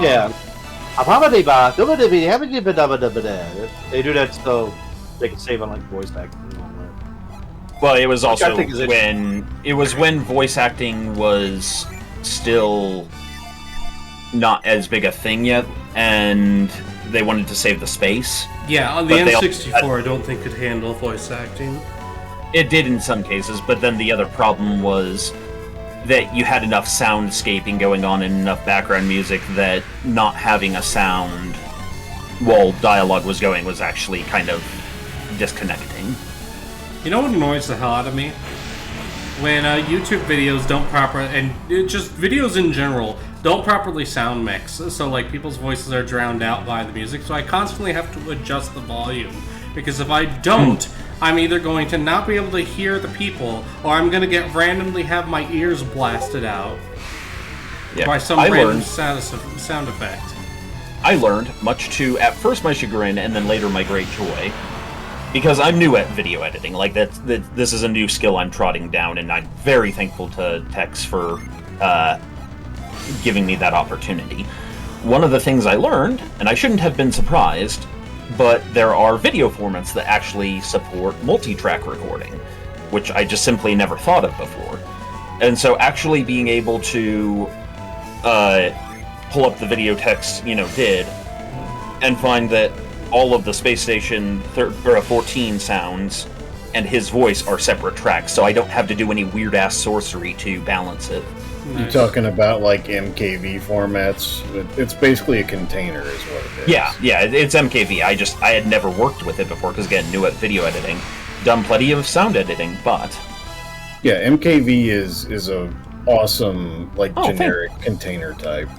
yeah. They do that so they can save on like voice acting and all that. Well, it was also think is when voice acting was still not as big a thing yet, and they wanted to save the space. Yeah, on the But they N64, I don't think could handle voice acting. It did in some cases, but then the other problem was that you had enough soundscaping going on and enough background music that not having a sound while dialogue was going was actually kind of disconnecting. You know what annoys the hell out of me? When YouTube videos don't and just videos in general, don't properly sound mix. So, like, people's voices are drowned out by the music, so I constantly have to adjust the volume. Because if I don't, I'm either going to not be able to hear the people, or I'm going to randomly have my ears blasted out by some random sound effect. I learned, much to, at first, my chagrin, and then later my great joy, because I'm new at video editing. Like, this is a new skill I'm trotting down, and I'm very thankful to Tex for giving me that opportunity. One of the things I learned, and I shouldn't have been surprised, but there are video formats that actually support multi-track recording, which I just simply never thought of before. And so actually being able to pull up the video Tex, did, and find that all of the Space Station 14 sounds and his voice are separate tracks, so I don't have to do any weird-ass sorcery to balance it. Nice. You're talking about, like, MKV formats? It's basically a container is what it is. Yeah, it's MKV. I had never worked with it before, because, again, new at video editing. Done plenty of sound editing, but... Yeah, MKV is a awesome, like, generic container type.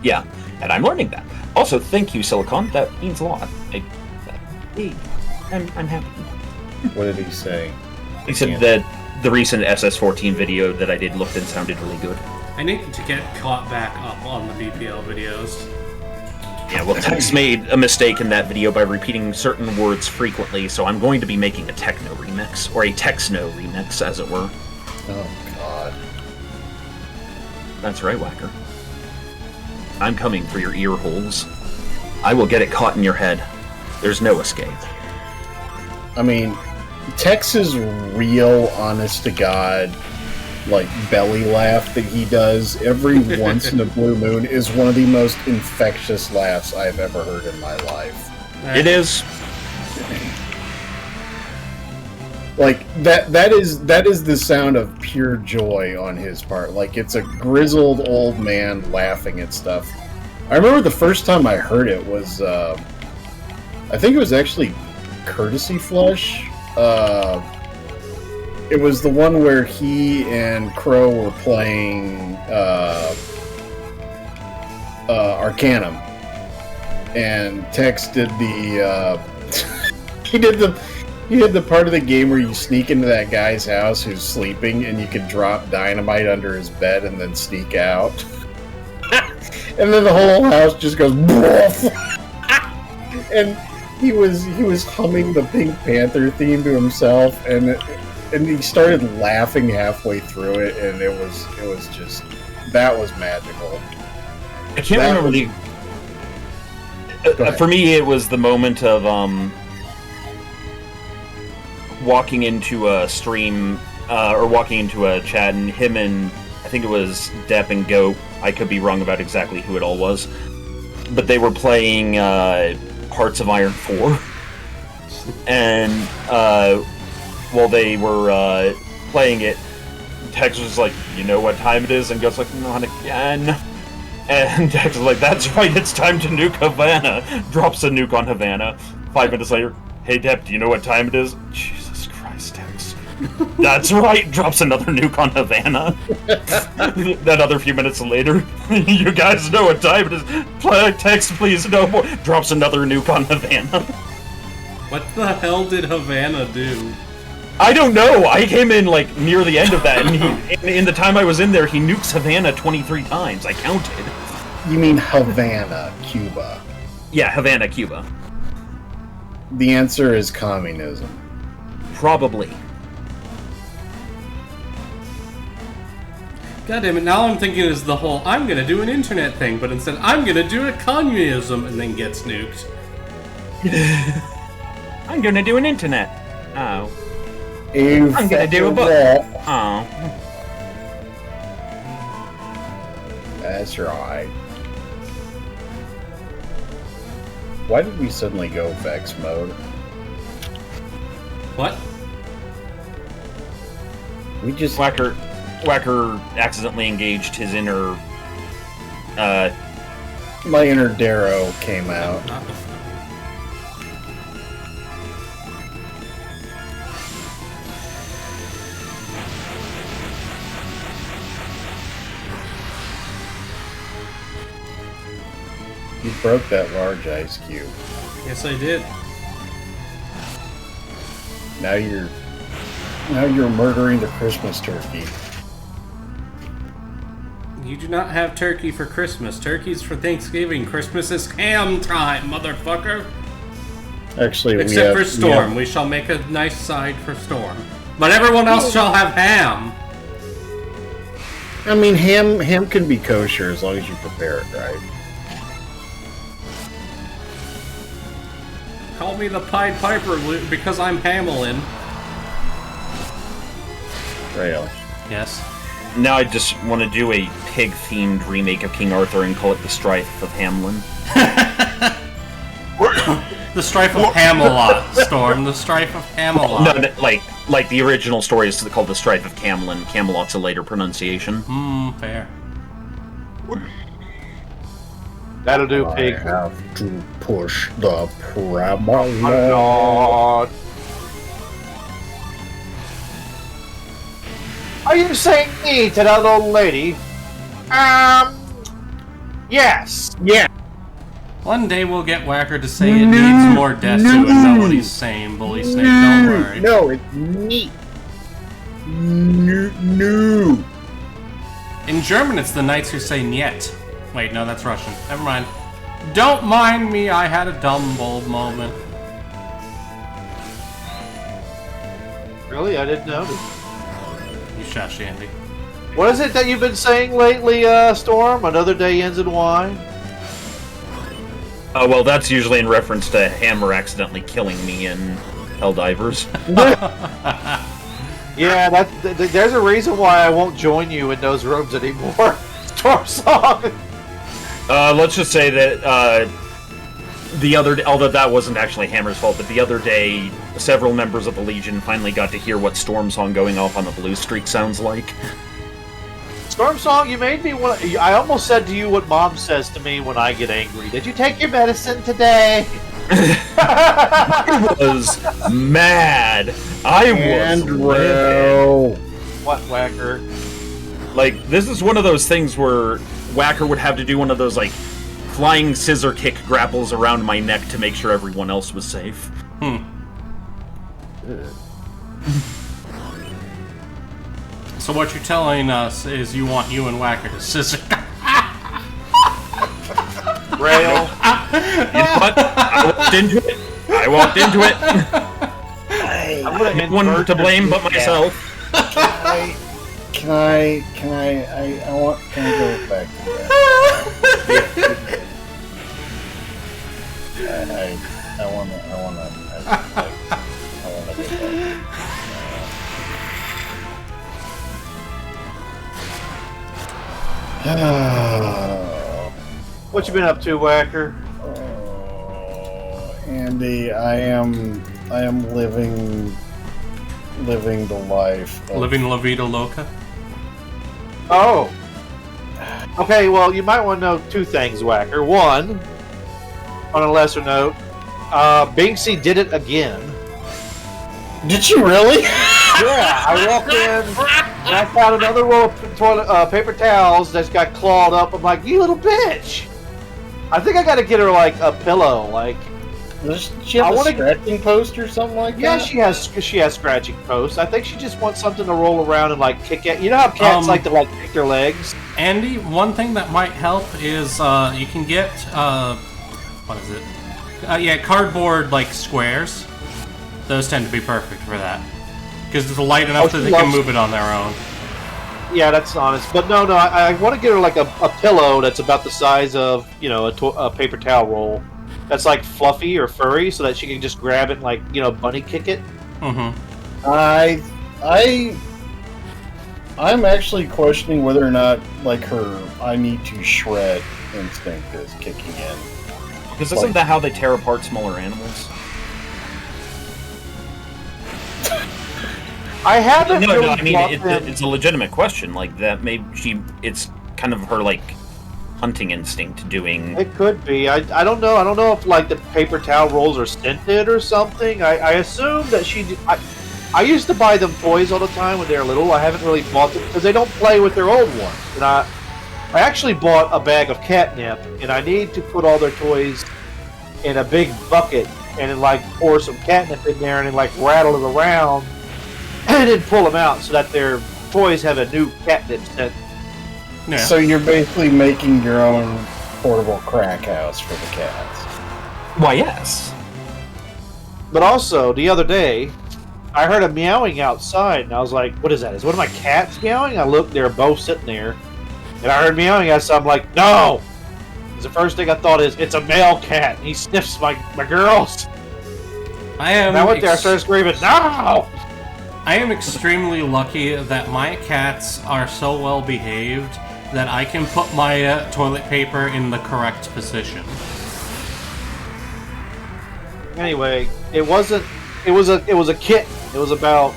Yeah, and I'm learning that. Also, thank you, Silicon. That means a lot. I'm happy. What did he say? He said that the recent SS14 video that I did looked and sounded really good. I need to get caught back up on the BPL videos. Yeah, well, Tex made a mistake in that video by repeating certain words frequently, so I'm going to be making a techno remix, or a Texno remix, as it were. Oh, God. That's right, Whacker. I'm coming for your ear holes. I will get it caught in your head. There's no escape. I mean, Tex's real, honest-to-God, like, belly laugh that he does every once in a blue moon is one of the most infectious laughs I've ever heard in my life. It is. Like, that is the sound of pure joy on his part. Like, it's a grizzled old man laughing at stuff. I remember the first time I heard it was, I think it was actually Courtesy Flush. It was the one where he and Crow were playing Arcanum, and Tex did the he did the part of the game where you sneak into that guy's house who's sleeping, and you can drop dynamite under his bed and then sneak out, and then the whole house just goes and he was humming the Pink Panther theme to himself, and he started laughing halfway through it, and it was just, that was magical. I can't remember for me, it was the moment of walking into a stream or walking into a chat, and him and I think it was Depp and Goat. I could be wrong about exactly who it all was, but they were playing Hearts of Iron 4, and while they were playing it, Tex was like, "You know what time it is?" And Goat's like, "Not again." And Tex was like, "That's right, it's time to nuke Havana." Drops a nuke on Havana. 5 minutes later, "Hey Depp, do you know what time it is?" Jesus Christ, Tex. "That's right," drops another nuke on Havana. Another few minutes later, "You guys know what time it is. Tex, please, no more." Drops another nuke on Havana. What the hell did Havana do? I don't know. I came in like near the end of that, and in the time I was in there, he nukes Havana 23 times. I counted. You mean Havana, Cuba? Yeah, Havana, Cuba. The answer is communism. Probably. God damn it, now I'm thinking is the whole, I'm gonna do an internet thing, but instead I'm gonna do a communism, and then gets nuked. I'm gonna do an internet. Oh. I'm gonna do a book. Oh. That's right. Why did we suddenly go Vex mode? What? We just... Whacker accidentally engaged his inner... My inner Darrow came out. Not the... You broke that large ice cube. Yes, I did. Now you're murdering the Christmas turkey. You do not have turkey for Christmas. Turkey's for Thanksgiving. Christmas is ham time, motherfucker. Actually, Except for Storm. We shall make a nice side for Storm. But everyone else shall have ham. I mean, ham can be kosher as long as you prepare it right. Call me the Pied Piper because I'm Hamelin. Rale. Yes. Now I just want to do a pig-themed remake of King Arthur and call it The Strife of Hamlin. The Strife of Hamelot, Storm. The Strife of Hamelot. No, like the original story is called The Strife of Camlin. Camelot's a later pronunciation. Fair. That'll do, I pig. have to push the Prabala. Lord. Are you saying me to that old lady? Yes. Yeah. One day we'll get Whacker to say it needs more death to it. Know what he's saying, Bully Snake. Don't worry. No, it's neat. No. In German, it's the knights who say "niet." Wait, no, that's Russian. Never mind. Don't mind me. I had a dumb bulb moment. Really? I didn't notice. You shush, Andy. What is it that you've been saying lately, Storm? Another day ends in Y? Oh, well, that's usually in reference to Hammer accidentally killing me in Helldivers. Yeah, there's a reason why I won't join you in those rooms anymore. Storm Song! Let's just say that, although that wasn't actually Hammer's fault, but the other day, several members of the Legion finally got to hear what Storm Song going off on the blue streak sounds like. Storm Song, you made me want. I almost said to you what Mom says to me when I get angry. Did you take your medicine today? I was mad. I was Rale. What, Whacker? Like, this is one of those things where Whacker would have to do one of those, like, flying scissor kick grapples around my neck to make sure everyone else was safe. So what you're telling us is you want you and Whacker to scissor. Rale. You know what? I walked into it. I'm gonna No one to blame but myself. Can I go back to that? I wanna go back. What you been up to, Whacker? Andy, I am living the life. Living La Vida Loca. Oh. Okay, well, you might want to know two things, Whacker. One, on a lesser note, Binksy did it again. Did you really? Yeah, I walked in and I found another roll of toilet paper towels that's got clawed up. I'm like, you little bitch! I think I gotta get her like a pillow, like. Does she have a scratching post or something like that? Yeah, she has scratching posts. I think she just wants something to roll around and like kick at. You know how cats like to like kick their legs? Andy, one thing that might help is you can get what is it? Yeah, cardboard like squares. Those tend to be perfect for that because it's light enough that they can move it on their own. Yeah, that's honest. But no, I want to get her like a pillow that's about the size of a paper towel roll. That's like fluffy or furry, so that she can just grab it and like bunny kick it. I'm actually questioning whether or not like her I need to shred instinct is kicking in. Because isn't that how they tear apart smaller animals? I haven't No, really I mean bought them. it's a legitimate question. Like that, maybe it's kind of her like hunting instinct doing. It could be. I don't know. I don't know if like the paper towel rolls are scented or something. I assume that I used to buy them toys all the time when they were little. I haven't really bought them because they don't play with their old ones. And I actually bought a bag of catnip, and I need to put all their toys in a big bucket and then like pour some catnip in there and then like rattle it around and then pull them out so that their toys have a new catnip scent. Yeah. So you're basically making your own portable crack house for the cats. Why, yes. But also, the other day, I heard a meowing outside, and I was like, what is that? Is one of my cats meowing? I looked, they were both sitting there, and I heard meowing outside. I'm like, no! Because the first thing I thought is, it's a male cat, and he sniffs my girls. And I went there, I started screaming, no! I am extremely lucky that my cats are so well behaved that I can put my toilet paper in the correct position. Anyway, it was a kitten. It was about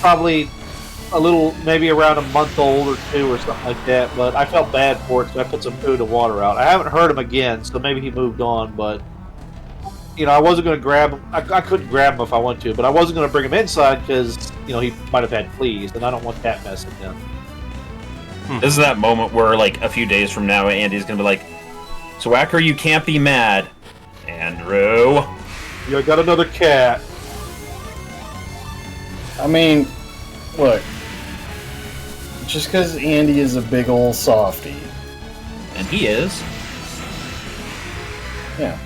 probably a little, maybe around a month old or two or something like that, but I felt bad for it, so I put some food and water out. I haven't heard him again, so maybe he moved on, but you know, I wasn't going to grab him. I couldn't grab him if I wanted to, but I wasn't going to bring him inside because, you know, he might have had fleas, and I don't want that mess in him. This is that moment where, like, a few days from now, Andy's gonna be like, "So, Acker, you can't be mad, Andrew." You got another cat. I mean, look, just because Andy is a big old softy. And he is. Yeah.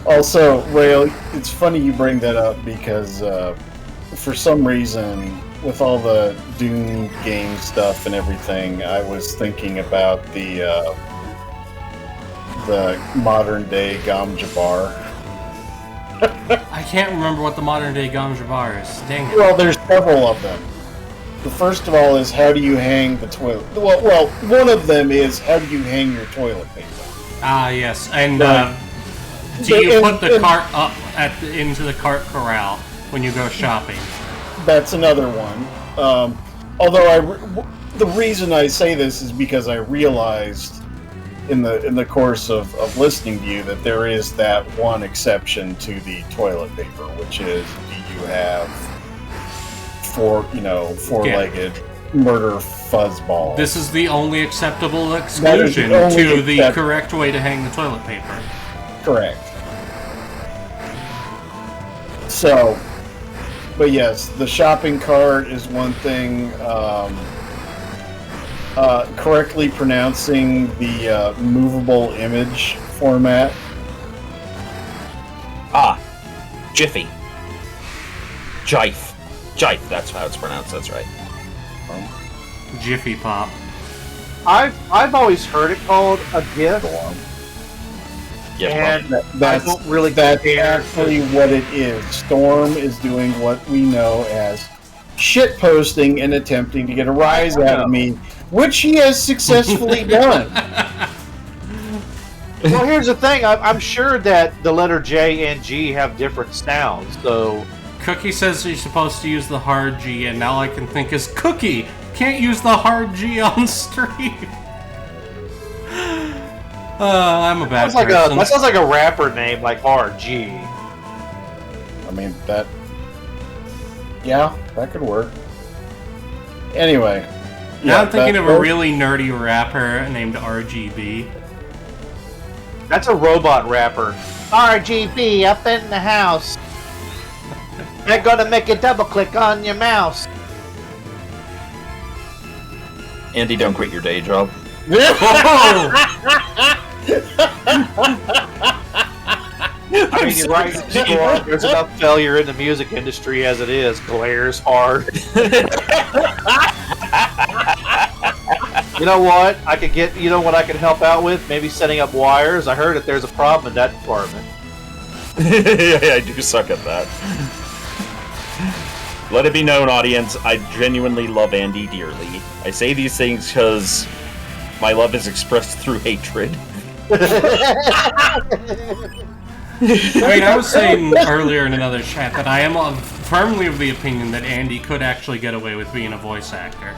Also, Rale, it's funny you bring that up because for some reason, with all the Doom game stuff and everything, I was thinking about the modern day Gom Jabbar. I can't remember what the modern day Gom Jabbar is. Dang it. Well, there's several of them. The first of all is how do you hang the toilet? Well, one of them is how do you hang your toilet paper? Ah, yes. And do But- you and- put the and- cart up into the cart corral when you go shopping? That's another one. Although the reason I say this is because I realized in the course of listening to you that there is that one exception to the toilet paper, which is do you have four-legged murder fuzzball? This is the only acceptable That is exclusion the only to the accept- correct way to hang the toilet paper. Correct. So, but yes, the shopping cart is one thing. Correctly pronouncing the movable image format. Jiffy. Jife. Jife, that's how it's pronounced, that's right. Jiffy Pop. I've always heard it called a GIF, Yeah, and That's I don't really that's care. actually what it is. Storm is doing what we know as shit posting and attempting to get a rise out of me, which he has successfully done. Well, here's the thing. I'm sure that the letter J and G have different sounds, so Cookie says you're supposed to use the hard G, and now I can think is Cookie. Can't use the hard G on stream. I'm a bad person. that sounds like a rapper name, like RG. I mean, that could work. Anyway. Now I'm thinking of a really nerdy rapper named RGB. That's a robot rapper. RGB up in the house. They're gonna make you double click on your mouse. Andy, don't quit your day job. I mean, you're right. There's enough failure in the music industry as it is. Glares hard. You know what? I could get. You know what I could help out with? Maybe setting up wires. I heard that there's a problem in that department. Yeah, I do suck at that. Let it be known, audience, I genuinely love Andy dearly. I say these things because my love is expressed through hatred. I mean, I was saying earlier in another chat that I am firmly of the opinion that Andy could actually get away with being a voice actor.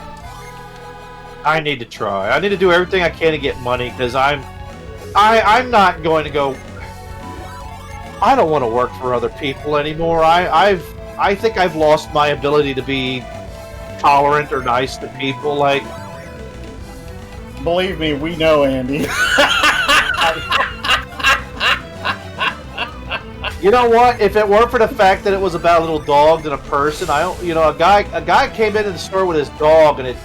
I need to try. I need to do everything I can to get money because I'm not going to go. I don't want to work for other people anymore. I think I've lost my ability to be tolerant or nice to people. Like, Believe me, we know, Andy. you know what? If it weren't for the fact that it was about a little dog than a person, a guy came into the store with his dog and it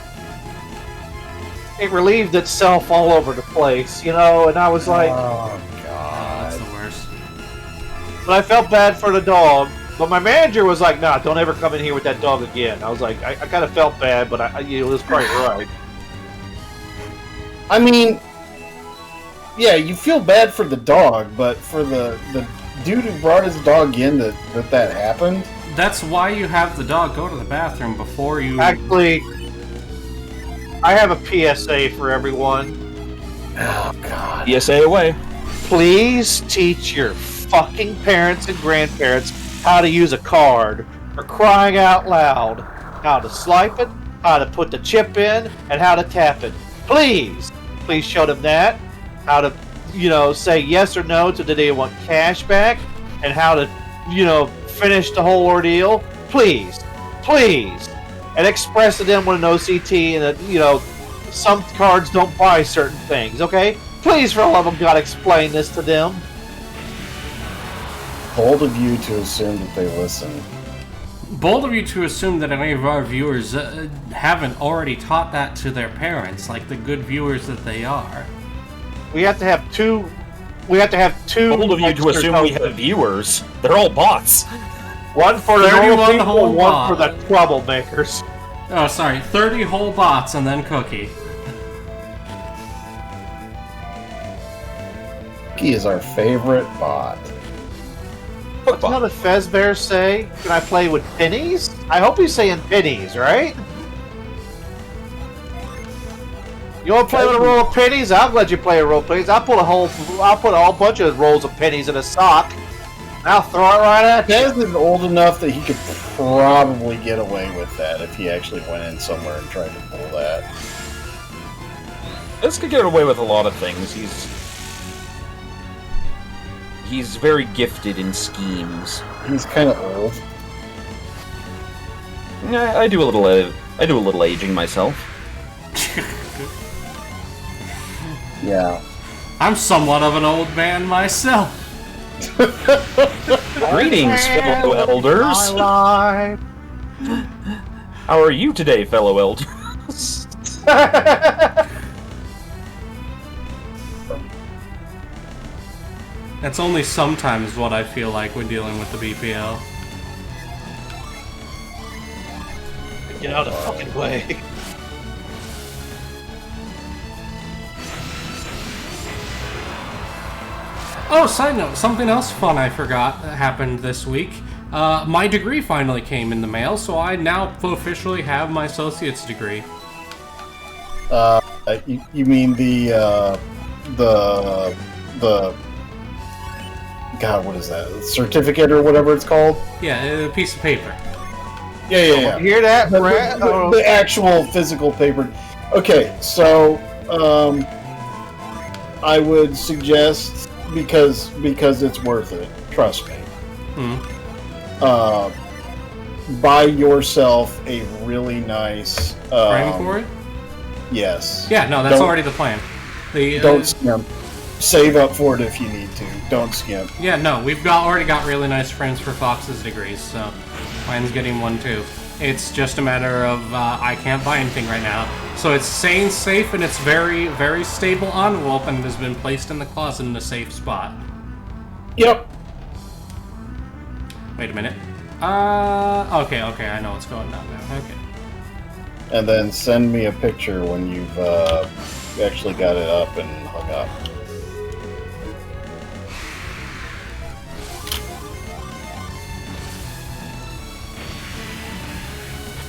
relieved itself all over the place, and I was like, Oh, God. That's the worst. but I felt bad for the dog. But my manager was like, "Nah, don't ever come in here with that dog again." I was like, I kind of felt bad, but it was probably right. I mean, yeah, you feel bad for the dog, but for the dude who brought his dog in that happened. That's why you have the dog go to the bathroom before you... Actually, I have a PSA for everyone. Oh, God. PSA away. Please teach your fucking parents and grandparents how to use a card, for crying out loud. How to swipe it, how to put the chip in, and how to tap it. Please show them that. How to, say yes or no to do they want cash back, and how to, finish the whole ordeal. Please. And express to them with an OCT and that, some cards don't buy certain things, okay? Please, for the love of God, explain this to them. Bold of you to assume that they listen. Bold of you to assume that any of our viewers haven't already taught that to their parents, like the good viewers that they are. We have to have two. We have to have two. Bold of you to assume we have viewers. They're all bots. One for the 31 normal people, whole one bot. for the troublemakers. Oh, sorry, 30 whole bots and then Cookie. He is our favorite bot. What's another Fezbear say? Can I play with pennies? I hope he's saying pennies, right? You want to play with a roll of pennies? I'll let you play a roll of pennies. I'll put a whole bunch of rolls of pennies in a sock. And I'll throw it right at you. Dez is old enough that he could probably get away with that if he actually went in somewhere and tried to pull that. This could get away with a lot of things. He's very gifted in schemes. He's kind of old. I do a little aging myself. Yeah. I'm somewhat of an old man myself. Greetings, fellow elders. My life. How are you today, fellow elders? That's only sometimes what I feel like when dealing with the BPL. Get out of the fucking way. Oh, side note, something else fun I forgot that happened this week. My degree finally came in the mail, so I now officially have my associate's degree. You mean the God, what is that? Certificate or whatever it's called? Yeah, a piece of paper. Yeah. You hear that, Brad? The actual physical paper. Okay, so I would suggest because it's worth it. Trust me. Buy yourself a really nice Frame for it? Yes. Yeah, no, that's Don't- already the plan. Don't skimp. Save up for it if you need to. Don't skimp. Yeah, no, we've already got really nice frames for Fox's degrees, so mine's getting one too. It's just a matter of I can't buy anything right now. So it's staying safe and it's very, very stable envelope and has been placed in the closet in a safe spot. Yep. Wait a minute. Okay, I know what's going on now. Okay. And then send me a picture when you've actually got it up and hung up.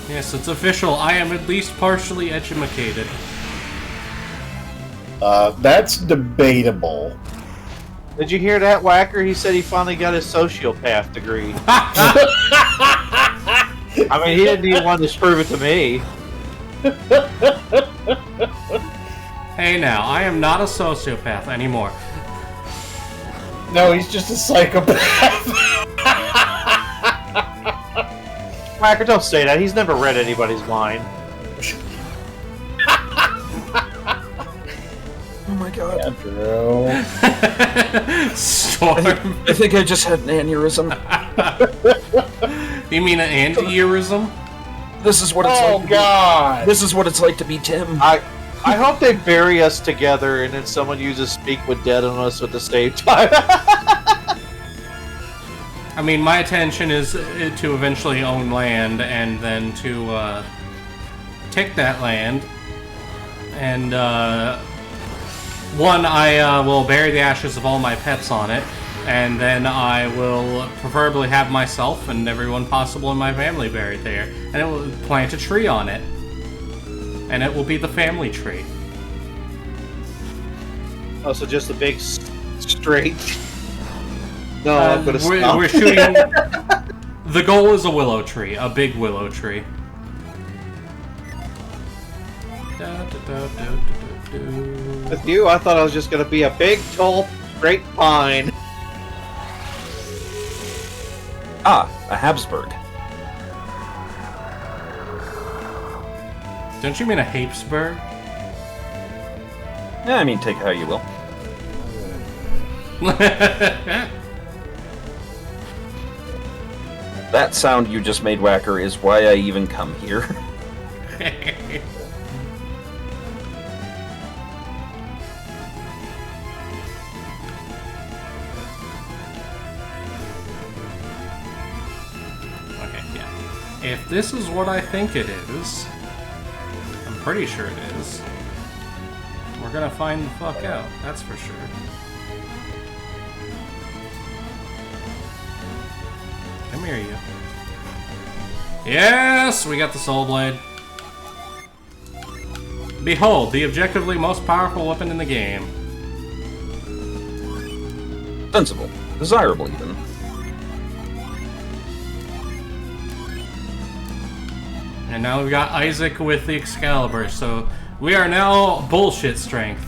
Yes, it's official. I am at least partially educated. That's debatable. Did you hear that, Whacker? He said he finally got his sociopath degree. I mean, he didn't even want to prove it to me. Hey now, I am not a sociopath anymore. No, he's just a psychopath. Whacker, don't say that. He's never read anybody's mind. Oh my god. Andrew. Storm. I think I just had an aneurysm. You mean an anti-earism? This is what it's like. Oh god. This is what it's like to be Tim. I hope they bury us together and then someone uses Speak with Dead on us at the same time. I mean, my intention is to eventually own land and then to take that land. And one, I will bury the ashes of all my pets on it, and then I will preferably have myself and everyone possible in my family buried there. And it will plant a tree on it. And it will be the family tree. Oh, so just a big straight. No, I'm gonna stop. We're shooting. The goal is a willow tree, a big willow tree. With you, I thought I was just gonna be a big, tall, straight pine. Ah, a Habsburg. Don't you mean a Habsburg? Yeah, I mean, take it how you will. That sound you just made, Whacker, is why I even come here. Okay, yeah. If this is what I think it is, I'm pretty sure it is. We're gonna find the fuck out, that's for sure. Come here, you. Yes! We got the Soul Blade. Behold, the objectively most powerful weapon in the game. Sensible. Desirable, even. And now we've got Isaac with the Excalibur, so we are now bullshit strength.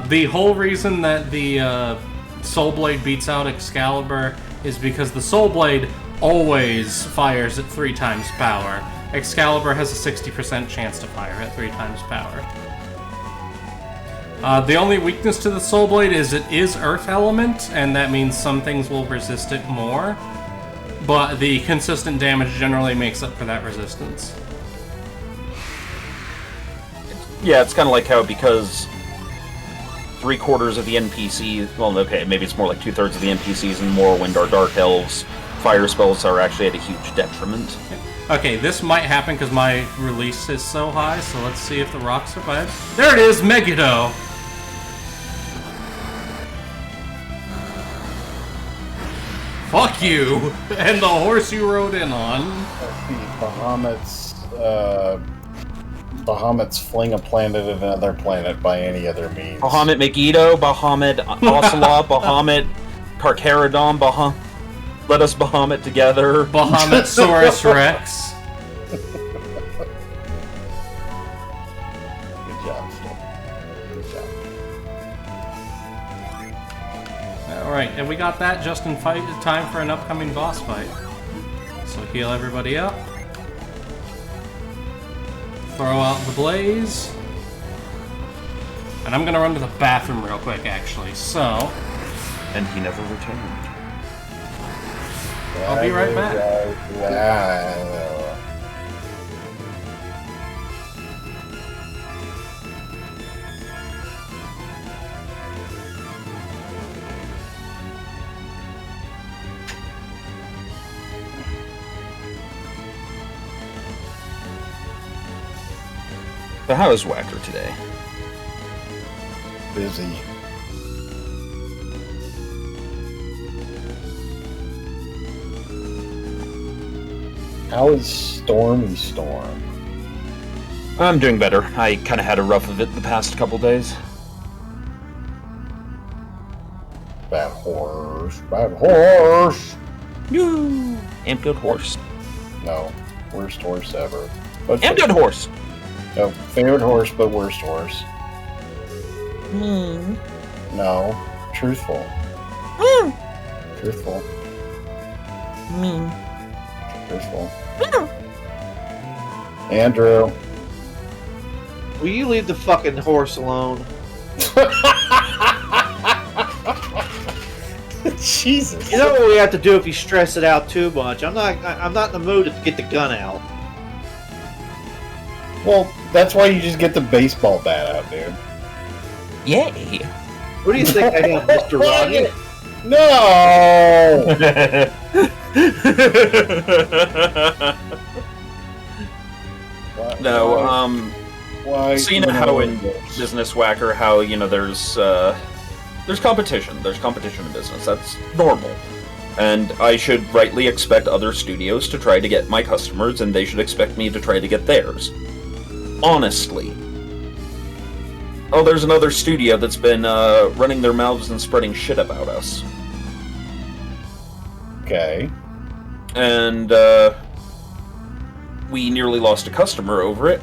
The whole reason that the Soul Blade beats out Excalibur is because the Soul Blade always fires at 3 times power. Excalibur has a 60% chance to fire at 3 times power. The only weakness to the Soul Blade is it is Earth Element, and that means some things will resist it more. But the consistent damage generally makes up for that resistance. Yeah, it's kind of like how, because 3/4 of the NPCs, well, okay, maybe it's more like 2/3 of the NPCs in Morrowind are Dark Elves, fire spells are actually at a huge detriment. Okay, this might happen because my release is so high, so let's see if the rock survives. There it is, Megiddo! Fuck you! And the horse you rode in on. Bahamut's fling a planet at another planet by any other means. Bahamut Megiddo, Bahamut Ocelot, Bahamut Carcharodon, let us Bahamut together. Bahamutsaurus Rex. Good job, Steve. Good job. Alright, and we got that just in time for an upcoming boss fight. So heal everybody up. Throw out the blaze. And I'm gonna run to the bathroom real quick, actually, so... And he never returned. I'll be right back. So how is Whacker today? Busy. How is Stormy Storm? I'm doing better. I kind of had a rough of it the past couple days. Bad horse. Bad horse! Yoo! Am good horse. No. Worst horse ever. But Am good horse! No, favorite horse, but worst horse. Hmm. No. Truthful. Truthful. Mean. Truthful. Andrew. Will you leave the fucking horse alone? Jesus. You know what we have to do if you stress it out too much. I'm not in the mood to get the gun out. Well, that's why you just get the baseball bat out, dude. Yay! What do you think I am, Mr. Rodney? No! No, Why? so you know how in business, Whacker, how, there's competition. There's competition in business. That's normal. And I should rightly expect other studios to try to get my customers, and they should expect me to try to get theirs. Honestly. Oh, there's another studio that's been running their mouths and spreading shit about us. Okay. And we nearly lost a customer over it.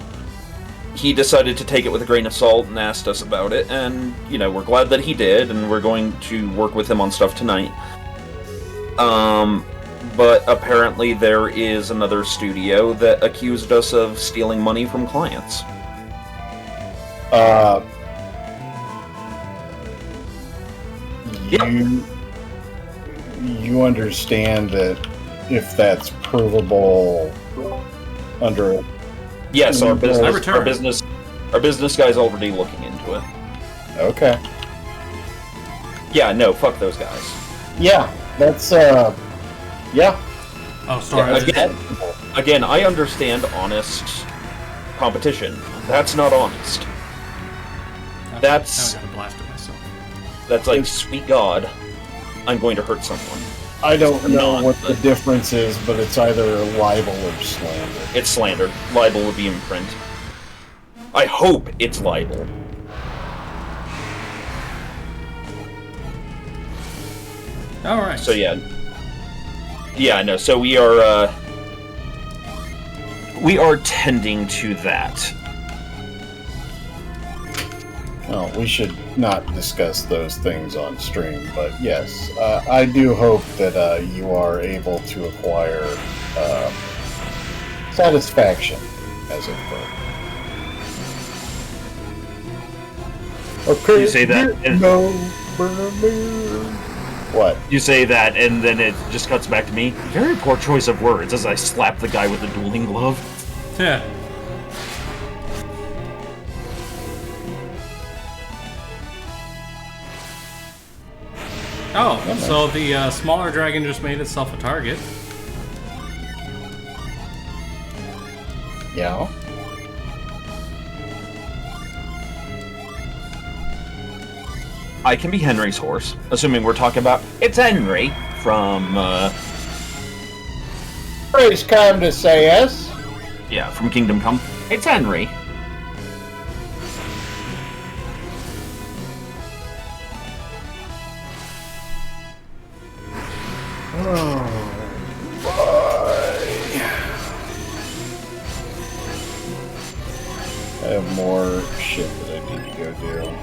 He decided to take it with a grain of salt and asked us about it, and, we're glad that he did, and we're going to work with him on stuff tonight. But apparently there is another studio that accused us of stealing money from clients. You understand that if that's provable under Yes, our return. business guy's already looking into it. Okay. Yeah, no, fuck those guys. Yeah, that's yeah. Oh, sorry. Yeah, again, I understand honest competition. That's not honest. That's Now I gotta blast it myself. That's like, sweet God, I'm going to hurt someone. I don't know Not, what the but- difference is, but it's either libel or slander. It's slander. Libel would be in print. I hope it's libel. All right. So yeah. Yeah, no, so we are tending to that. Oh, we should not discuss those things on stream, but yes, I do hope that you are able to acquire satisfaction, as it were. Okay. You say that and- What? You say that, and then it just cuts back to me. Very poor choice of words as I slap the guy with the dueling glove. Yeah. Oh, so the smaller dragon just made itself a target. Yeah. I can be Henry's horse, assuming we're talking about it's Henry from Please come to say us. yeah, from Kingdom Come. It's Henry. I have more shit that I need to go do.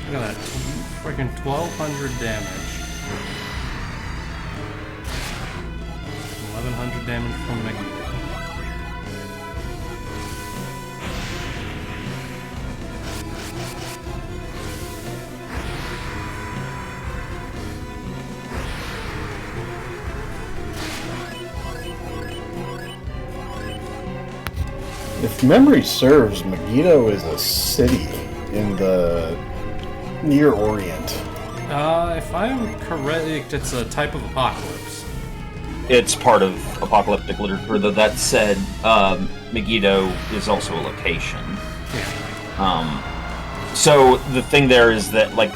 Look at that. Freaking 1,200 damage. 1,100 damage from Magneto. If memory serves, Megiddo is a city in the Near Orient. If I'm correct, it's a type of apocalypse. It's part of apocalyptic literature, though that said, Megiddo is also a location. Yeah. So the thing there is that, like,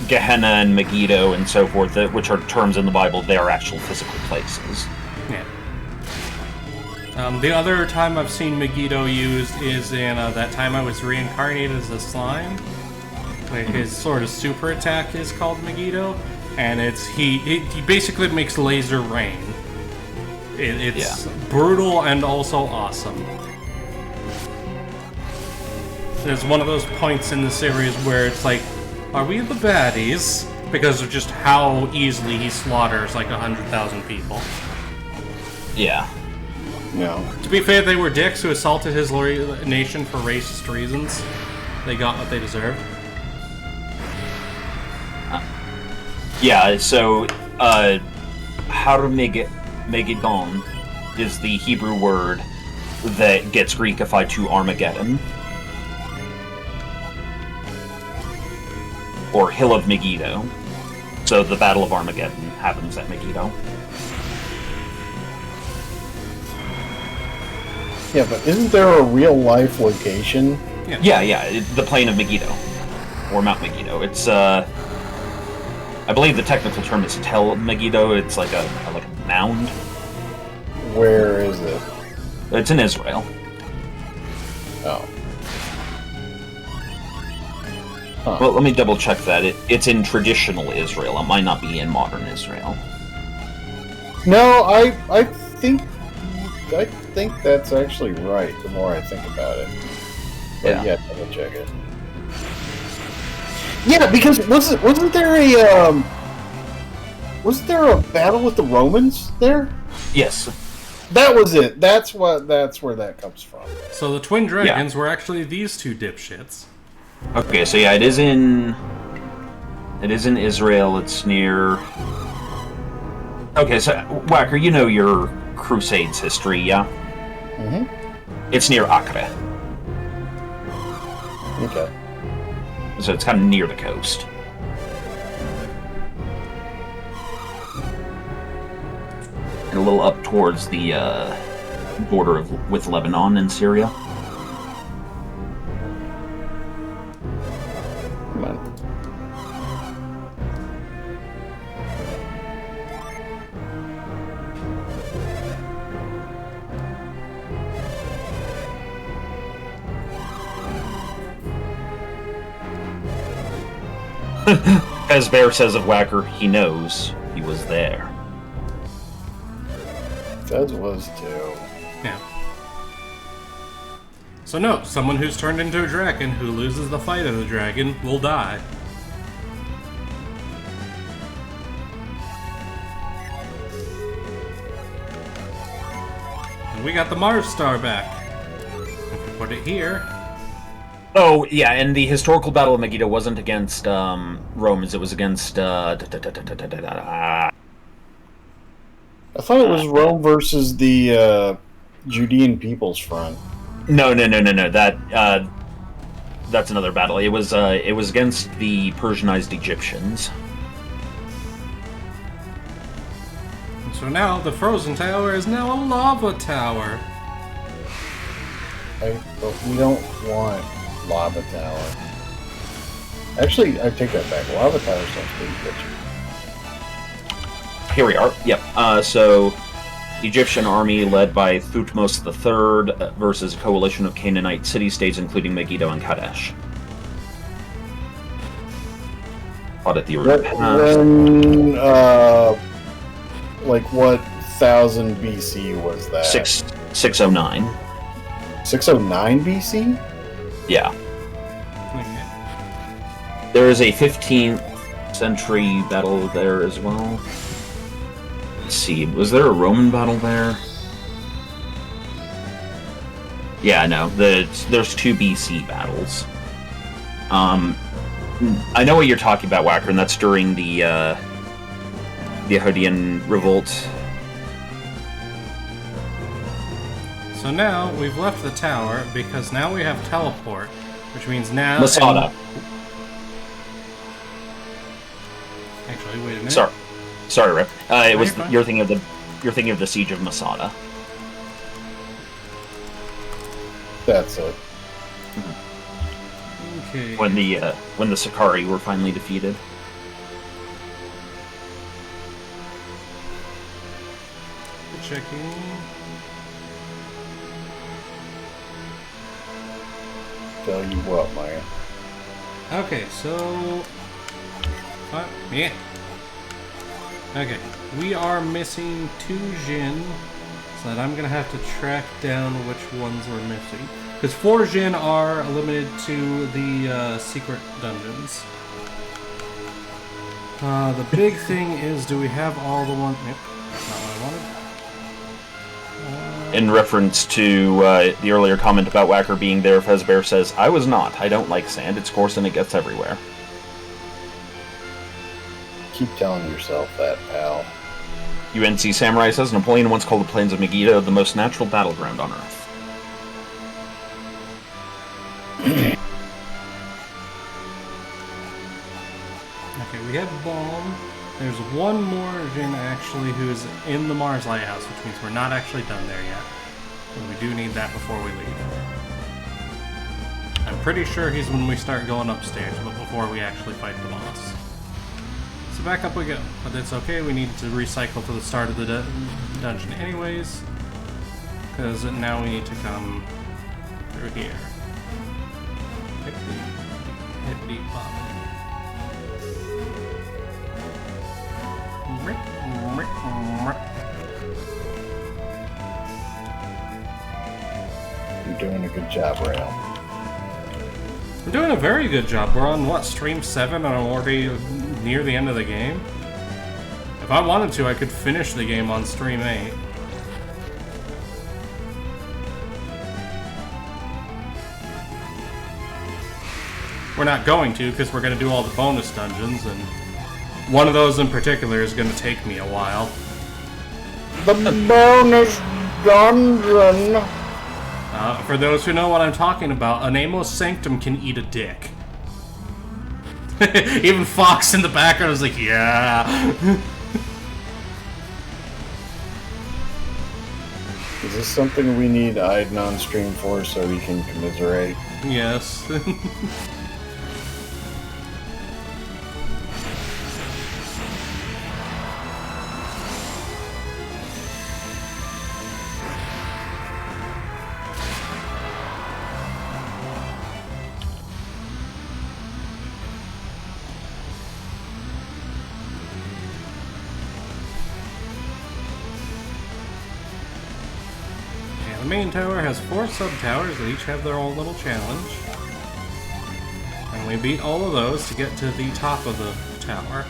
Gehenna and Megiddo and so forth, which are terms in the Bible, they are actual physical places. Yeah. The other time I've seen Megiddo used is in that time I was reincarnated as a slime. Like his sort of super attack is called Megiddo, and he basically makes laser rain. It's brutal and also awesome. There's one of those points in the series where it's like, are we the baddies? Because of just how easily he slaughters like 100,000 people. Yeah. No. To be fair, they were dicks who assaulted his nation for racist reasons. They got what they deserved. Yeah, so, Har-Megidon is the Hebrew word that gets Greekified to Armageddon. Or Hill of Megiddo. So the Battle of Armageddon happens at Megiddo. Yeah, but isn't there a real-life location? Yeah, the plain of Megiddo. Or Mount Megiddo. It's, I believe the technical term is Tel Megiddo. It's like a mound. Where is it? It's in Israel. Oh. Huh. Well, let me double check that. It's in traditional Israel. It might not be in modern Israel. No, I think that's actually right. The more I think about it, but yeah, double check it. Yeah, because wasn't there a battle with the Romans there? Yes. That was it. That's where that comes from. So the twin dragons were actually these two dipshits. Okay, so yeah, it is in Israel. It's near. Okay, so Whacker, you know your Crusades history, yeah? Mm-hmm. It's near Acre. Okay. So it's kind of near the coast. And a little up towards the border with Lebanon and Syria. Come on. As Bear says of Whacker, he knows he was there. Fez was too. Yeah. So no, someone who's turned into a dragon who loses the fight of the dragon will die. And we got the Mars star back. If we put it here. Oh, yeah, and the historical Battle of Megiddo wasn't against Romans, it was against... I thought it was Rome versus the Judean People's Front. No. That's another battle. It was against the Persianized Egyptians. So now the frozen tower is now a lava tower. But we don't want lava tower. Actually, I take that back. Lava tower sounds pretty bitchy. Here we are. Yep. So, the Egyptian army led by Thutmose III versus a coalition of Canaanite city-states, including Megiddo and Kadesh. Fought at the River Pass. When, like, what 1000 BC was that? 609. 609 BC? Yeah. There is a 15th century battle there as well. Let's see, was there a Roman battle there? Yeah, no, there's 2 BC battles. I know what you're talking about, Wacker, and that's during the Yahudian revolt. So now we've left the tower because now we have teleport, which means now. Masada. Actually, wait a minute. Sorry, Rip. It was fine. you're thinking of the siege of Masada. That's it. Okay. When the Sakari were finally defeated. Checking. Tell you what, man. Okay, so. Yeah. Okay, we are missing 2 Jin, so that I'm gonna have to track down which ones we're missing. Because 4 Jin are limited to the secret dungeons. The big thing is, do we have all the ones? Yep, that's not what I wanted. In reference to the earlier comment about Wacker being there, Fezbear says, "I was not. I don't like sand. It's coarse and it gets everywhere." Keep telling yourself that, pal. UNC Samurai says, "Napoleon once called the plains of Megiddo the most natural battleground on Earth." Okay, we have Balm. There's one more Jin actually who's in the Mars Lighthouse, which means we're not actually done there yet. But we do need that before we leave. I'm pretty sure he's when we start going upstairs, but before we actually fight the boss. So back up we go. But that's okay, we need to recycle to the start of the dungeon anyways. Because now we need to come through here. Hippity, hippity, bop. You're doing a good job, Rale. We're doing a very good job. We're on, what, stream 7 and I'm already near the end of the game? If I wanted to, I could finish the game on stream 8. We're not going to, because we're going to do all the bonus dungeons, and one of those in particular is going to take me a while. The bonus dungeon! For those who know what I'm talking about, an Amos Sanctum can eat a dick. Even Fox in the background was like, yeah. Is this something we need Aiden on stream for so we can commiserate? Yes. The main tower has 4 sub-towers that each have their own little challenge. And we beat all of those to get to the top of the tower.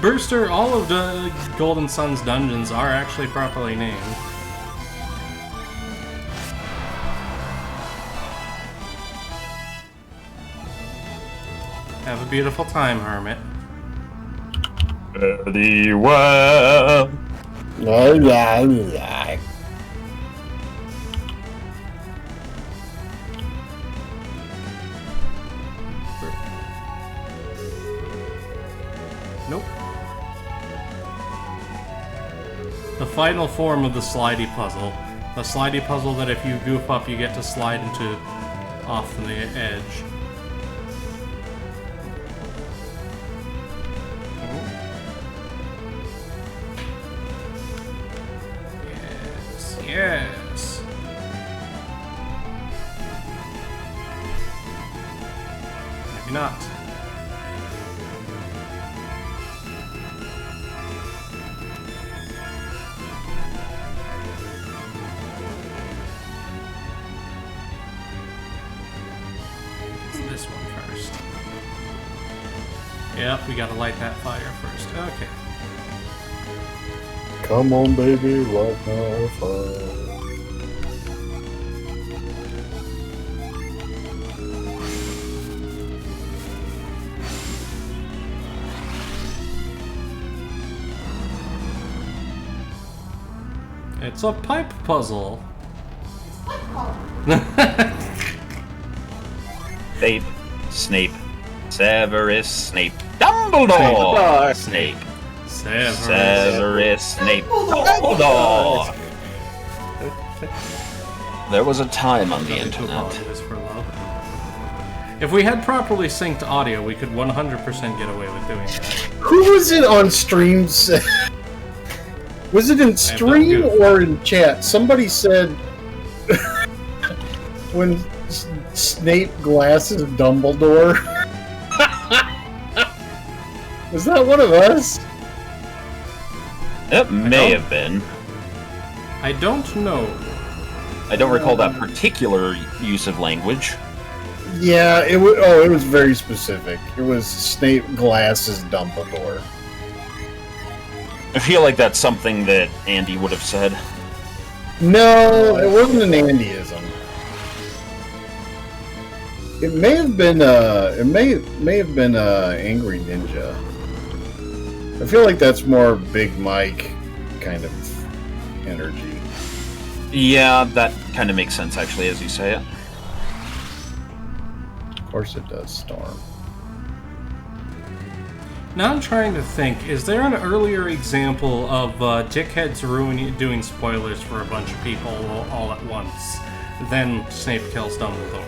Brewster, all of the Golden Sun's dungeons are actually properly named. Have a beautiful time, Hermit. Very well. Oh, yeah. Nope. The final form of the slidey puzzle. The slidey puzzle that if you goof up, you get to slide into off the edge. Yes, yes. Maybe not. Yep, we gotta light that fire first. Okay. Come on, baby, light my fire. It's a pipe puzzle. Snape, Severus Snape, Dumbledore, Snape, Severus Snape, Dumbledore. There was a time on the internet. If we had properly synced audio, we could 100% get away with doing that. Who was it on streams? Was it in stream or in chat? Somebody said when Snape glasses Dumbledore. Was that one of us? It may have been. I don't know. I don't recall that particular use of language. Yeah, it was. Oh, it was very specific. It was Snape glasses Dumbledore. I feel like that's something that Andy would have said. No, it wasn't an Andyism. It may have been. It may have been Angry Ninja. I feel like that's more Big Mike kind of energy. Yeah, that kind of makes sense actually, as you say it. Of course, it does, Storm. Now I'm trying to think, is there an earlier example of dickheads doing spoilers for a bunch of people all at once, then Snape kills Dumbledore?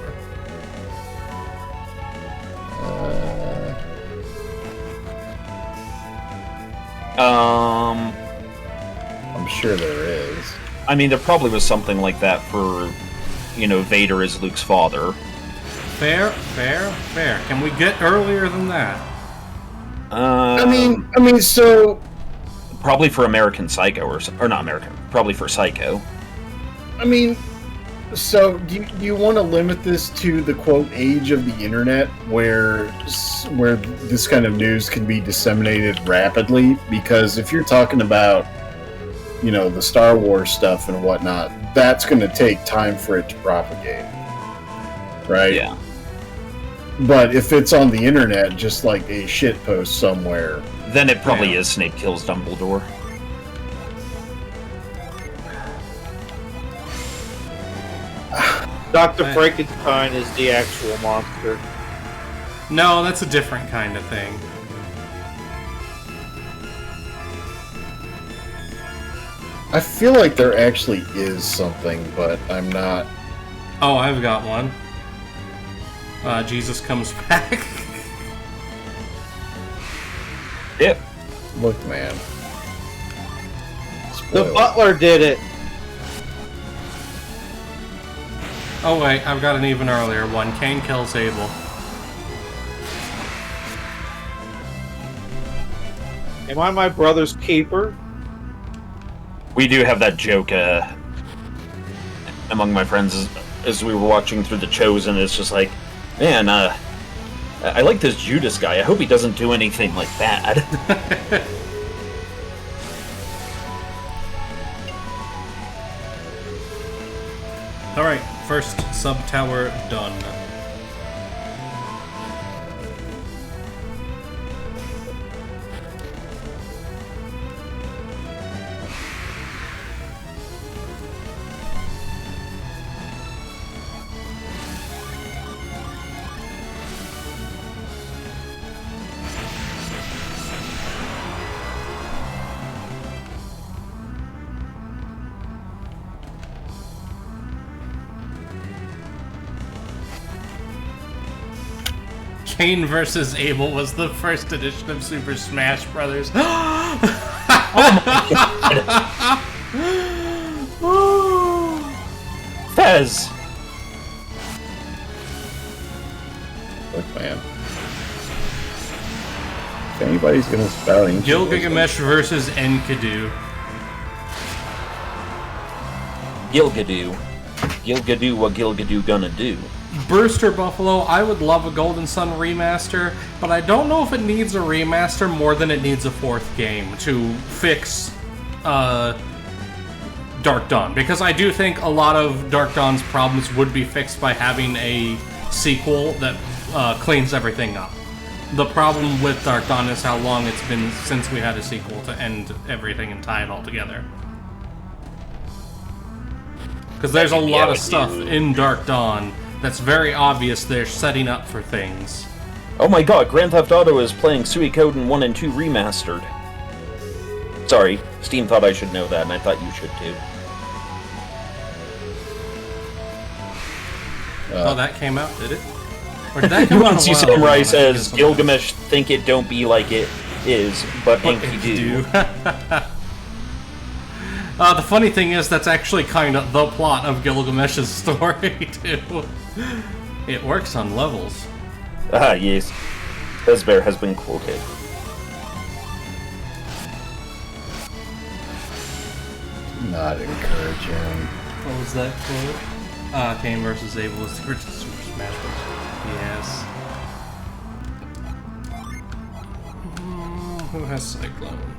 I'm sure there is. I mean, there probably was something like that for, Vader is Luke's father. Fair. Can we get earlier than that? I mean, so probably for American Psycho or not American, probably for Psycho. I mean, so do you want to limit this to the quote age of the internet, where this kind of news can be disseminated rapidly? Because if you're talking about, the Star Wars stuff and whatnot, that's going to take time for it to propagate, right? Yeah. But if it's on the internet, just like a shit post somewhere, then it probably is Snape kills Dumbledore. Dr. Frankenstein is the actual monster. No, that's a different kind of thing. I feel like there actually is something, but I'm not. Oh, I've got one. Jesus comes back. Yep. Look, man. The butler did it. Oh wait, I've got an even earlier one. Cain kills Abel. Am I my brother's keeper? We do have that joke among my friends as we were watching through The Chosen. It's just like, man, I like this Judas guy. I hope he doesn't do anything like bad. Alright, first sub-tower done. Cain versus Abel was the first edition of Super Smash Brothers. Fez! Look, man. If anybody's gonna spout ancient Gilgamesh versus Enkidu. Gilgadoo. Gilgadoo, what Gilgadoo gonna do? Brewster Buffalo, I would love a Golden Sun remaster, but I don't know if it needs a remaster more than it needs a fourth game to fix Dark Dawn. Because I do think a lot of Dark Dawn's problems would be fixed by having a sequel that cleans everything up. The problem with Dark Dawn is how long it's been since we had a sequel to end everything and tie it all together. Because there's a lot of stuff in Dark Dawn that's very obvious they're setting up for things. Oh my god, Grand Theft Auto is playing Suikoden 1 and 2 remastered. Sorry, Steam thought I should know that, and I thought you should too. Oh, that came out, did it? Or did that come out? Once you Samurai says, Gilgamesh think it don't be like it is, but Enki do. The funny thing is, that's actually kind of the plot of Gilgamesh's story, too. It works on levels. Ah, yes. Bezbear has been quoted. Not encouraging. What was that quote? Cain versus Abel is the original Super Smash Bros. Yes. Who has Cyclone?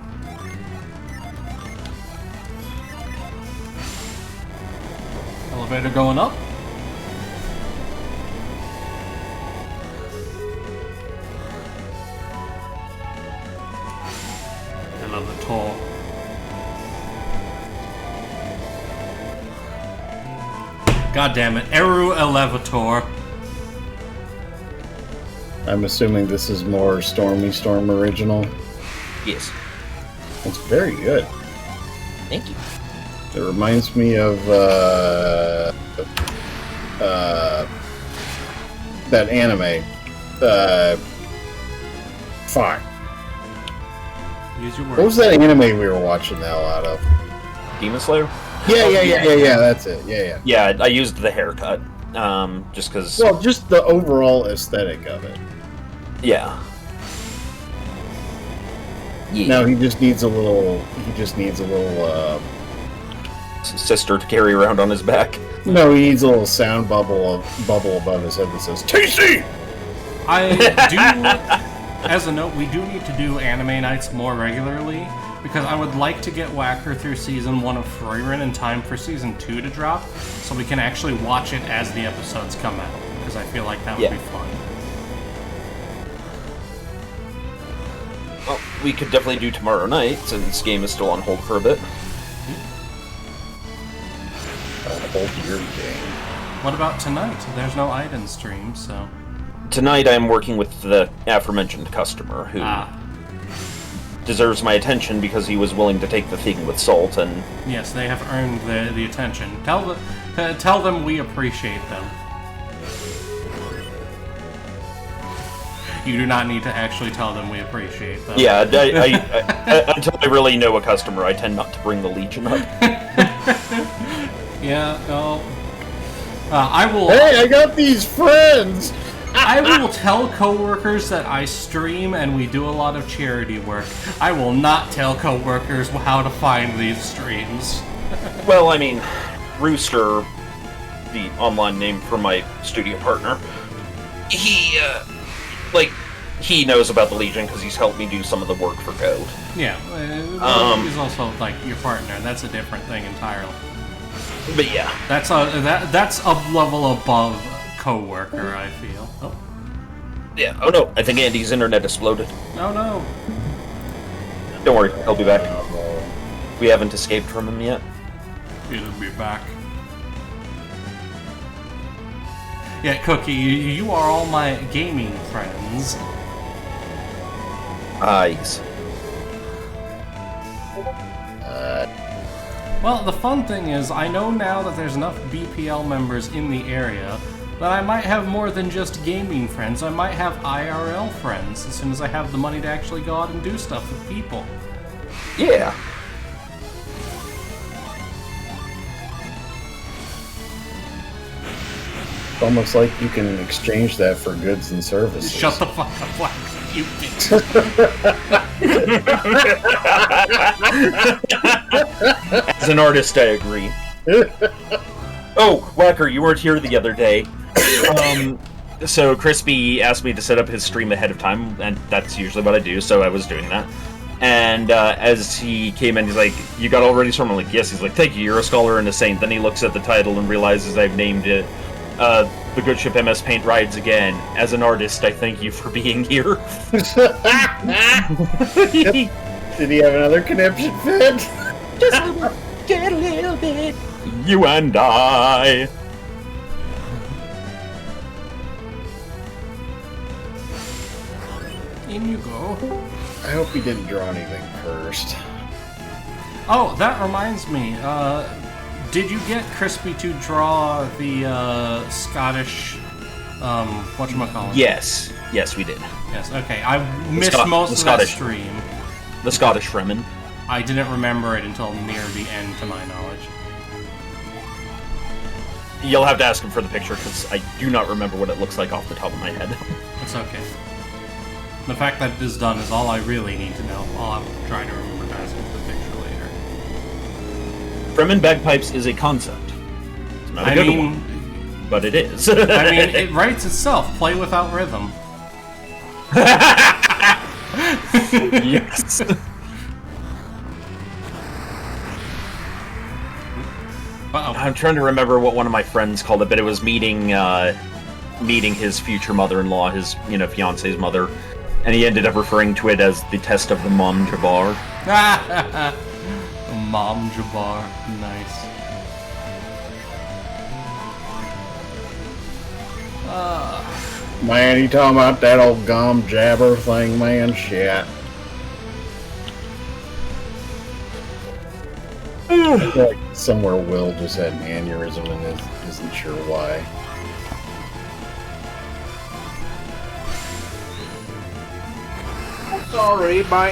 Elevator going up. Elevator. God damn it. Eru Elevator. I'm assuming this is more Stormy Storm original. Yes. It's very good. Thank you. It reminds me of that anime. Fuck. Use your What words. was that anime we were watching the hell out of? Demon Slayer? Yeah, that's it. Yeah. Yeah, I used the haircut. Just because... Well, just the overall aesthetic of it. Yeah. Now he just needs a little. Sister to carry around on his back. No, he needs a little sound bubble above his head that says TC. I do, as a note, we do need to do anime nights more regularly, because I would like to get Whacker through Season 1 of Freyren in time for Season 2 to drop, so we can actually watch it as the episodes come out, because I feel like that would be fun. Well, we could definitely do tomorrow night, since this game is still on hold for a bit. Hold your game. What about tonight? There's no Aiden stream, so... Tonight I am working with the aforementioned customer, who deserves my attention because he was willing to take the thing with salt, and... Yes, they have earned the attention. Tell them we appreciate them. You do not need to actually tell them we appreciate them. Yeah, I until I really know a customer, I tend not to bring the Legion up. Yeah, no. I will... Hey, I got these friends! I will tell coworkers that I stream and we do a lot of charity work. I will not tell coworkers how to find these streams. Well, I mean, Rooster, the online name for my studio partner, he knows about the Legion because he's helped me do some of the work for Code. Yeah, he's also, like, your partner. That's a different thing entirely. But yeah. That's a level above coworker, I feel. Oh. Yeah, oh no, I think Andy's internet exploded. No, no. Don't worry, he'll be back. We haven't escaped from him yet. He'll be back. Yeah, Cookie, you are all my gaming friends. Eyes. Well, the fun thing is, I know now that there's enough BPL members in the area that I might have more than just gaming friends. I might have IRL friends as soon as I have the money to actually go out and do stuff with people. Yeah. It's almost like you can exchange that for goods and services. Shut the fuck up, Wax. You bitch. As an artist, I agree. Oh, Whacker, you weren't here the other day. So Crispy asked me to set up his stream ahead of time, and that's usually what I do, so I was doing that. And as he came in, he's like, "You got all ready?" So I'm like, "Yes." He's like, "Thank you, you're a scholar and a saint." Then he looks at the title and realizes I've named it The Good Ship MS Paint Rides Again. As an artist, I thank you for being here. Did he have another conniption fit? Just get a little bit. You and I. In you go. I hope he didn't draw anything first. Oh, that reminds me. Did you get Crispy to draw the Scottish, whatchamacallit? Yes, we did. Yes, okay. I missed most of that stream. The Scottish Fremen. I didn't remember it until near the end, to my knowledge. You'll have to ask him for the picture, because I do not remember what it looks like off the top of my head. It's okay. The fact that it is done is all I really need to know. I'll try to remember to ask him for the picture later. Fremen bagpipes is a concept. It's not a good one, but it is. I mean, it writes itself. Play without rhythm. Yes. Uh-oh. I'm trying to remember what one of my friends called it, but it was meeting his future mother-in-law, his fiance's mother, and he ended up referring to it as the test of the Mom Jabbar. Mom Jabbar, nice. Man, you talking about that old gum jabber thing, man? Shit. I feel like somewhere Will just had an aneurysm and isn't sure why. Sorry, my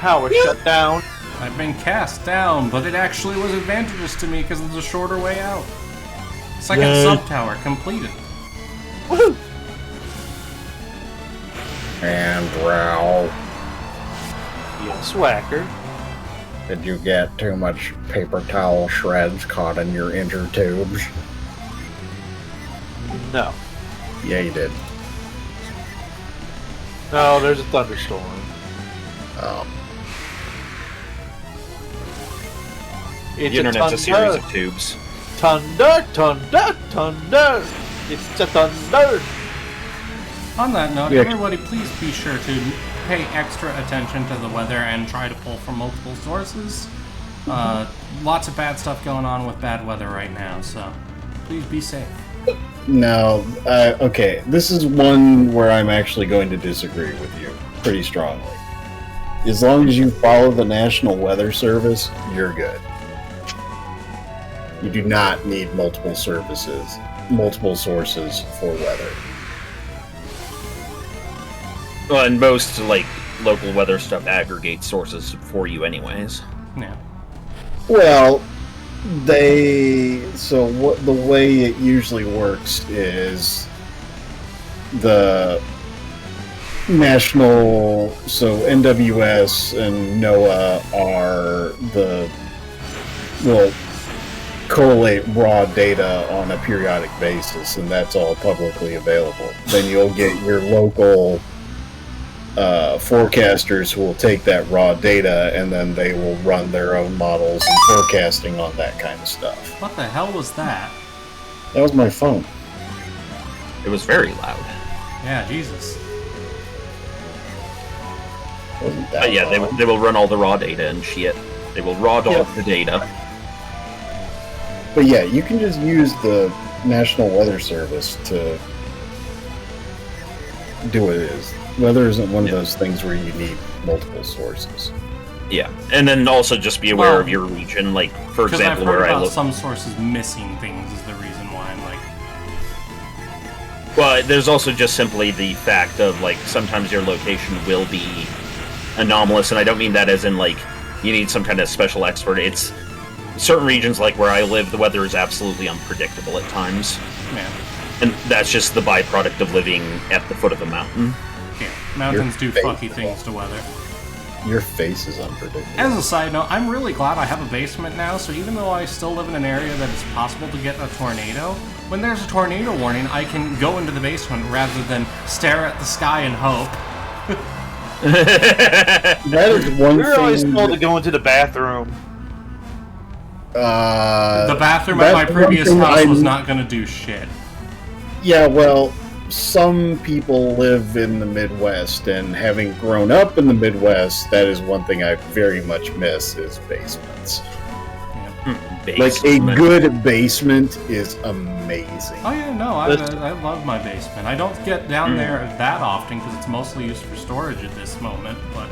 power shut down. I've been cast down, but it actually was advantageous to me because of the shorter way out. Second sub-tower completed. Woohoo! And Rale, Yes, Whacker. did you get too much paper towel shreds caught in your inner tubes? No. Yeah, you did. No, there's a thunderstorm. Oh. It's The internet's a series of tubes. Thunder, thunder, thunder. It's a thunder. On that note, Yeah. everybody please be sure to pay extra attention to the weather and try to pull from multiple sources. Lots of bad stuff going on with bad weather right now, so please be safe. No, okay, this is one where I'm actually going to disagree with you pretty strongly. As long as you follow the National Weather Service, you're good. You do not need multiple sources for weather. Well, and most local weather stuff aggregates sources for you, anyways. Yeah. Well, the way it usually works is the national, so NWS and NOAA will collate raw data on a periodic basis, and that's all publicly available. Then you'll get your local forecasters who will take that raw data, and then they will run their own models and forecasting on that kind of stuff. What the hell was that? That was my phone. It was very loud. Yeah, Jesus. Wasn't that But yeah, loud. they will run all the raw data and shit. They will raw dog the data. But yeah, you can just use the National Weather Service to do what it is. Weather isn't one of those things where you need multiple sources. Yeah, and then also just be aware of your region. Like, for Because I've example, heard where I about live. some sources missing things is the reason why I'm like... Well, there's also just simply the fact of, sometimes your location will be anomalous, and I don't mean that as in, you need some kind of special expert. It's certain regions, like where I live, the weather is absolutely unpredictable at times. Yeah. And that's just the byproduct of living at the foot of a mountain. Yeah. Mountains do face. fucky things to weather. Your face is unpredictable. As a side note, I'm really glad I have a basement now, so even though I still live in an area that it's possible to get a tornado, when there's a tornado warning, I can go into the basement rather than stare at the sky and hope. That is one You're always thing. told to go into the bathroom. The bathroom at my that's one previous thing house was not going to do shit. Yeah, well, some people live in the Midwest, and having grown up in the Midwest, that is one thing I very much miss is basements. Like, a good basement is amazing. Oh yeah, no, I love my basement. I don't get down there that often because it's mostly used for storage at this moment, but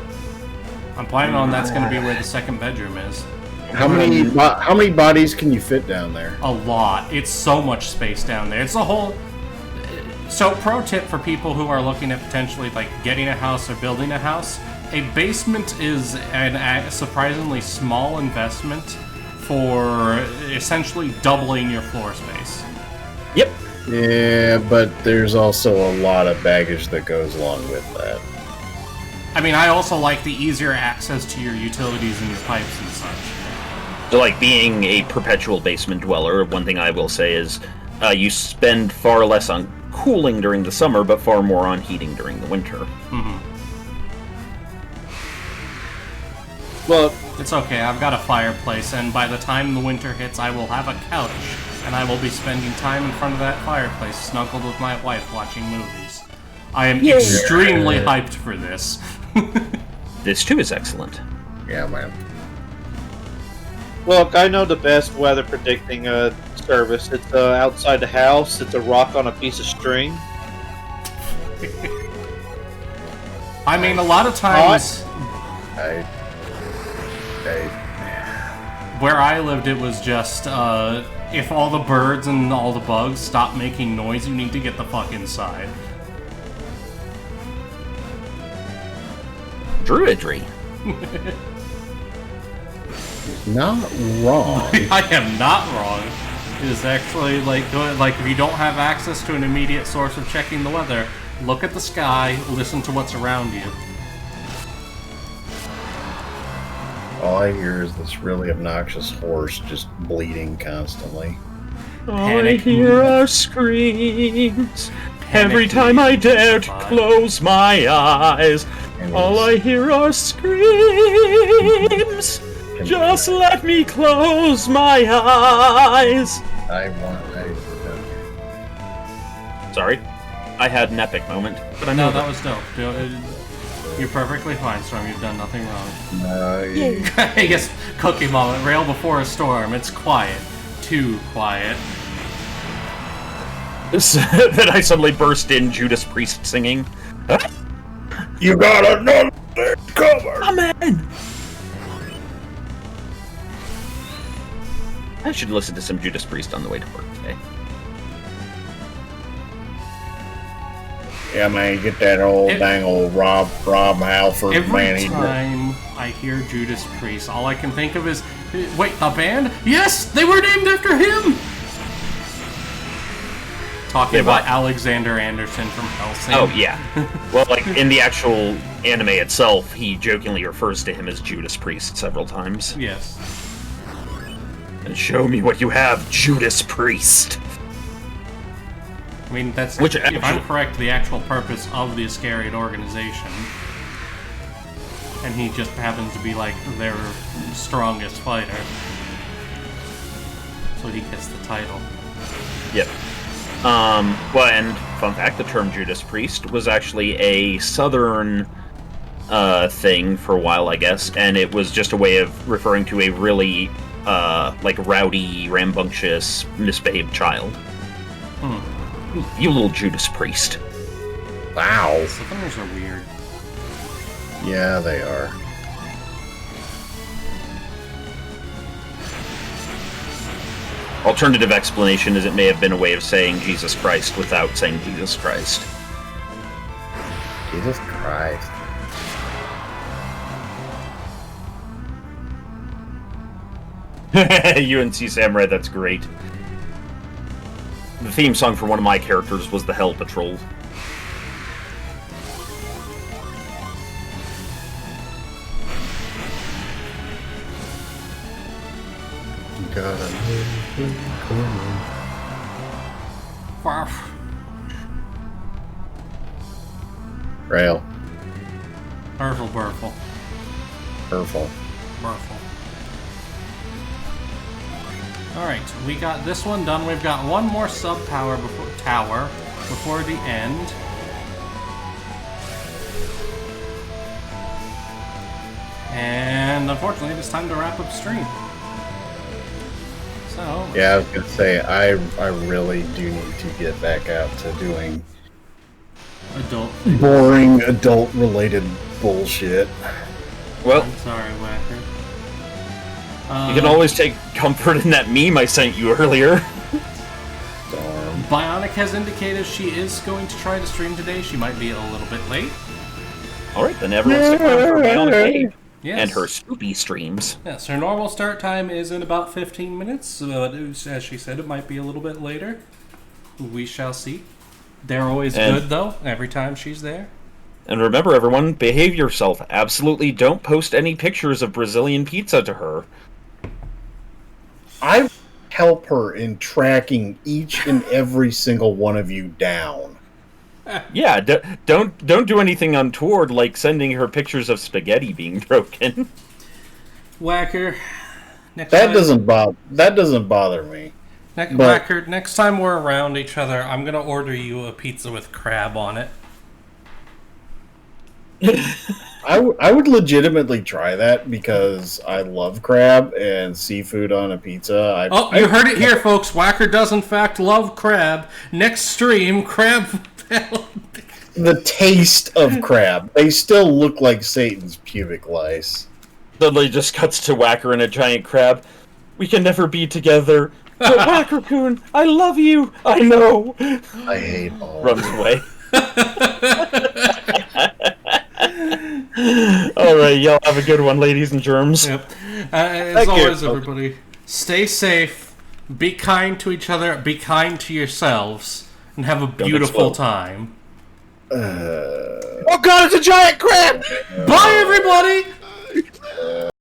I'm planning on that's going to be where the second bedroom is. How many bodies can you fit down there? A lot. It's so much space down there. It's a whole... So, pro tip for people who are looking at potentially, like, getting a house or building a house, a basement is a surprisingly small investment for essentially doubling your floor space. Yep. Yeah, but there's also a lot of baggage that goes along with that. I mean, I also like the easier access to your utilities and your pipes and such. So, like, being a perpetual basement dweller, one thing I will say is you spend far less on cooling during the summer, but far more on heating during the winter. Mm-hmm. Well, it's okay, I've got a fireplace, and by the time the winter hits, I will have a couch, and I will be spending time in front of that fireplace, snuggled with my wife, watching movies. I am extremely hyped for this. This, too, is excellent. Yeah, man. look, I know the best weather predicting service. It's outside the house. It's a rock on a piece of string. I mean, a lot of times... Where I lived, it was just, if all the birds and all the bugs stop making noise, you need to get the fuck inside. Druidry. Not wrong. I am not wrong. It is actually, like if you don't have access to an immediate source of checking the weather, look at the sky, listen to what's around you. All I hear is this really obnoxious horse just bleeding constantly. All I hear are screams. Every time I dare to close my eyes, all I hear are screams. Just let me close my eyes. Sorry, I had an epic moment, but I know that was dope. You're perfectly fine, Storm. You've done nothing wrong. I guess cookie moment. Rale before a storm. It's quiet. Too quiet. Then I suddenly burst in, Judas Priest singing. You got another cover! Come in! I should listen to some Judas Priest on the way to work today. Yeah, man, get that dang old Rob Halford, every man. Every time I hear Judas Priest, all I can think of is, wait, the band? Yes, they were named after him! Talking about Alexander Anderson from Hellsing. Oh, yeah. Well, like, in the actual anime itself, he jokingly refers to him as Judas Priest several times. Yes. And show me what you have, Judas Priest. I mean, that's, if I'm correct, the actual purpose of the Iscariot organization. And he just happens to be, like, their strongest fighter. So he gets the title. Yep. Well, and fun fact, the term Judas Priest was actually a southern thing for a while, I guess, and it was just a way of referring to a really, like, rowdy, rambunctious, misbehaved child. You little Judas Priest. Wow. Southerners are weird. Yeah, they are. Alternative explanation is it may have been a way of saying Jesus Christ without saying Jesus Christ. Jesus Christ. UNC Samurai, that's great. The theme song for one of my characters was the Hell Patrol. Rale. Burfle. Purple. Alright, we got this one done. We've got one more sub-tower before the end. And unfortunately, it's time to wrap up stream. So... Yeah, I was going to say, I really do need to get back out to doing boring adult-related bullshit. Well, I'm sorry, Whacker. you can always take comfort in that meme I sent you earlier. Darn. Bionic has indicated she is going to try to stream today. She might be a little bit late. Alright, then everyone stick around for Bionic 8 Yes. and her spoopy streams. Yes, her normal start time is in about 15 minutes. As she said, it might be a little bit later. We shall see. They're always good, though, every time she's there. And remember, everyone, behave yourself. Absolutely don't post any pictures of Brazilian pizza to her. I help her in tracking each and every single one of you down. Yeah, don't do anything untoward like sending her pictures of spaghetti being broken. Whacker. Next That time, doesn't bother me. Whacker, next time we're around each other, I'm going to order you a pizza with crab on it. I would legitimately try that because I love crab and seafood on a pizza. You heard it here, folks. Whacker does, in fact, love crab. Next stream, crab... The taste of crab. They still look like Satan's pubic lice. Suddenly just cuts to Whacker and a giant crab. We can never be together. But Whacker-kun, I love you. I know. I hate all. Runs away. Alright, y'all have a good one, ladies and germs. Yep. As always, everybody, stay safe, be kind to each other, be kind to yourselves, and have a beautiful time. Oh god, it's a giant crab! Bye, everybody!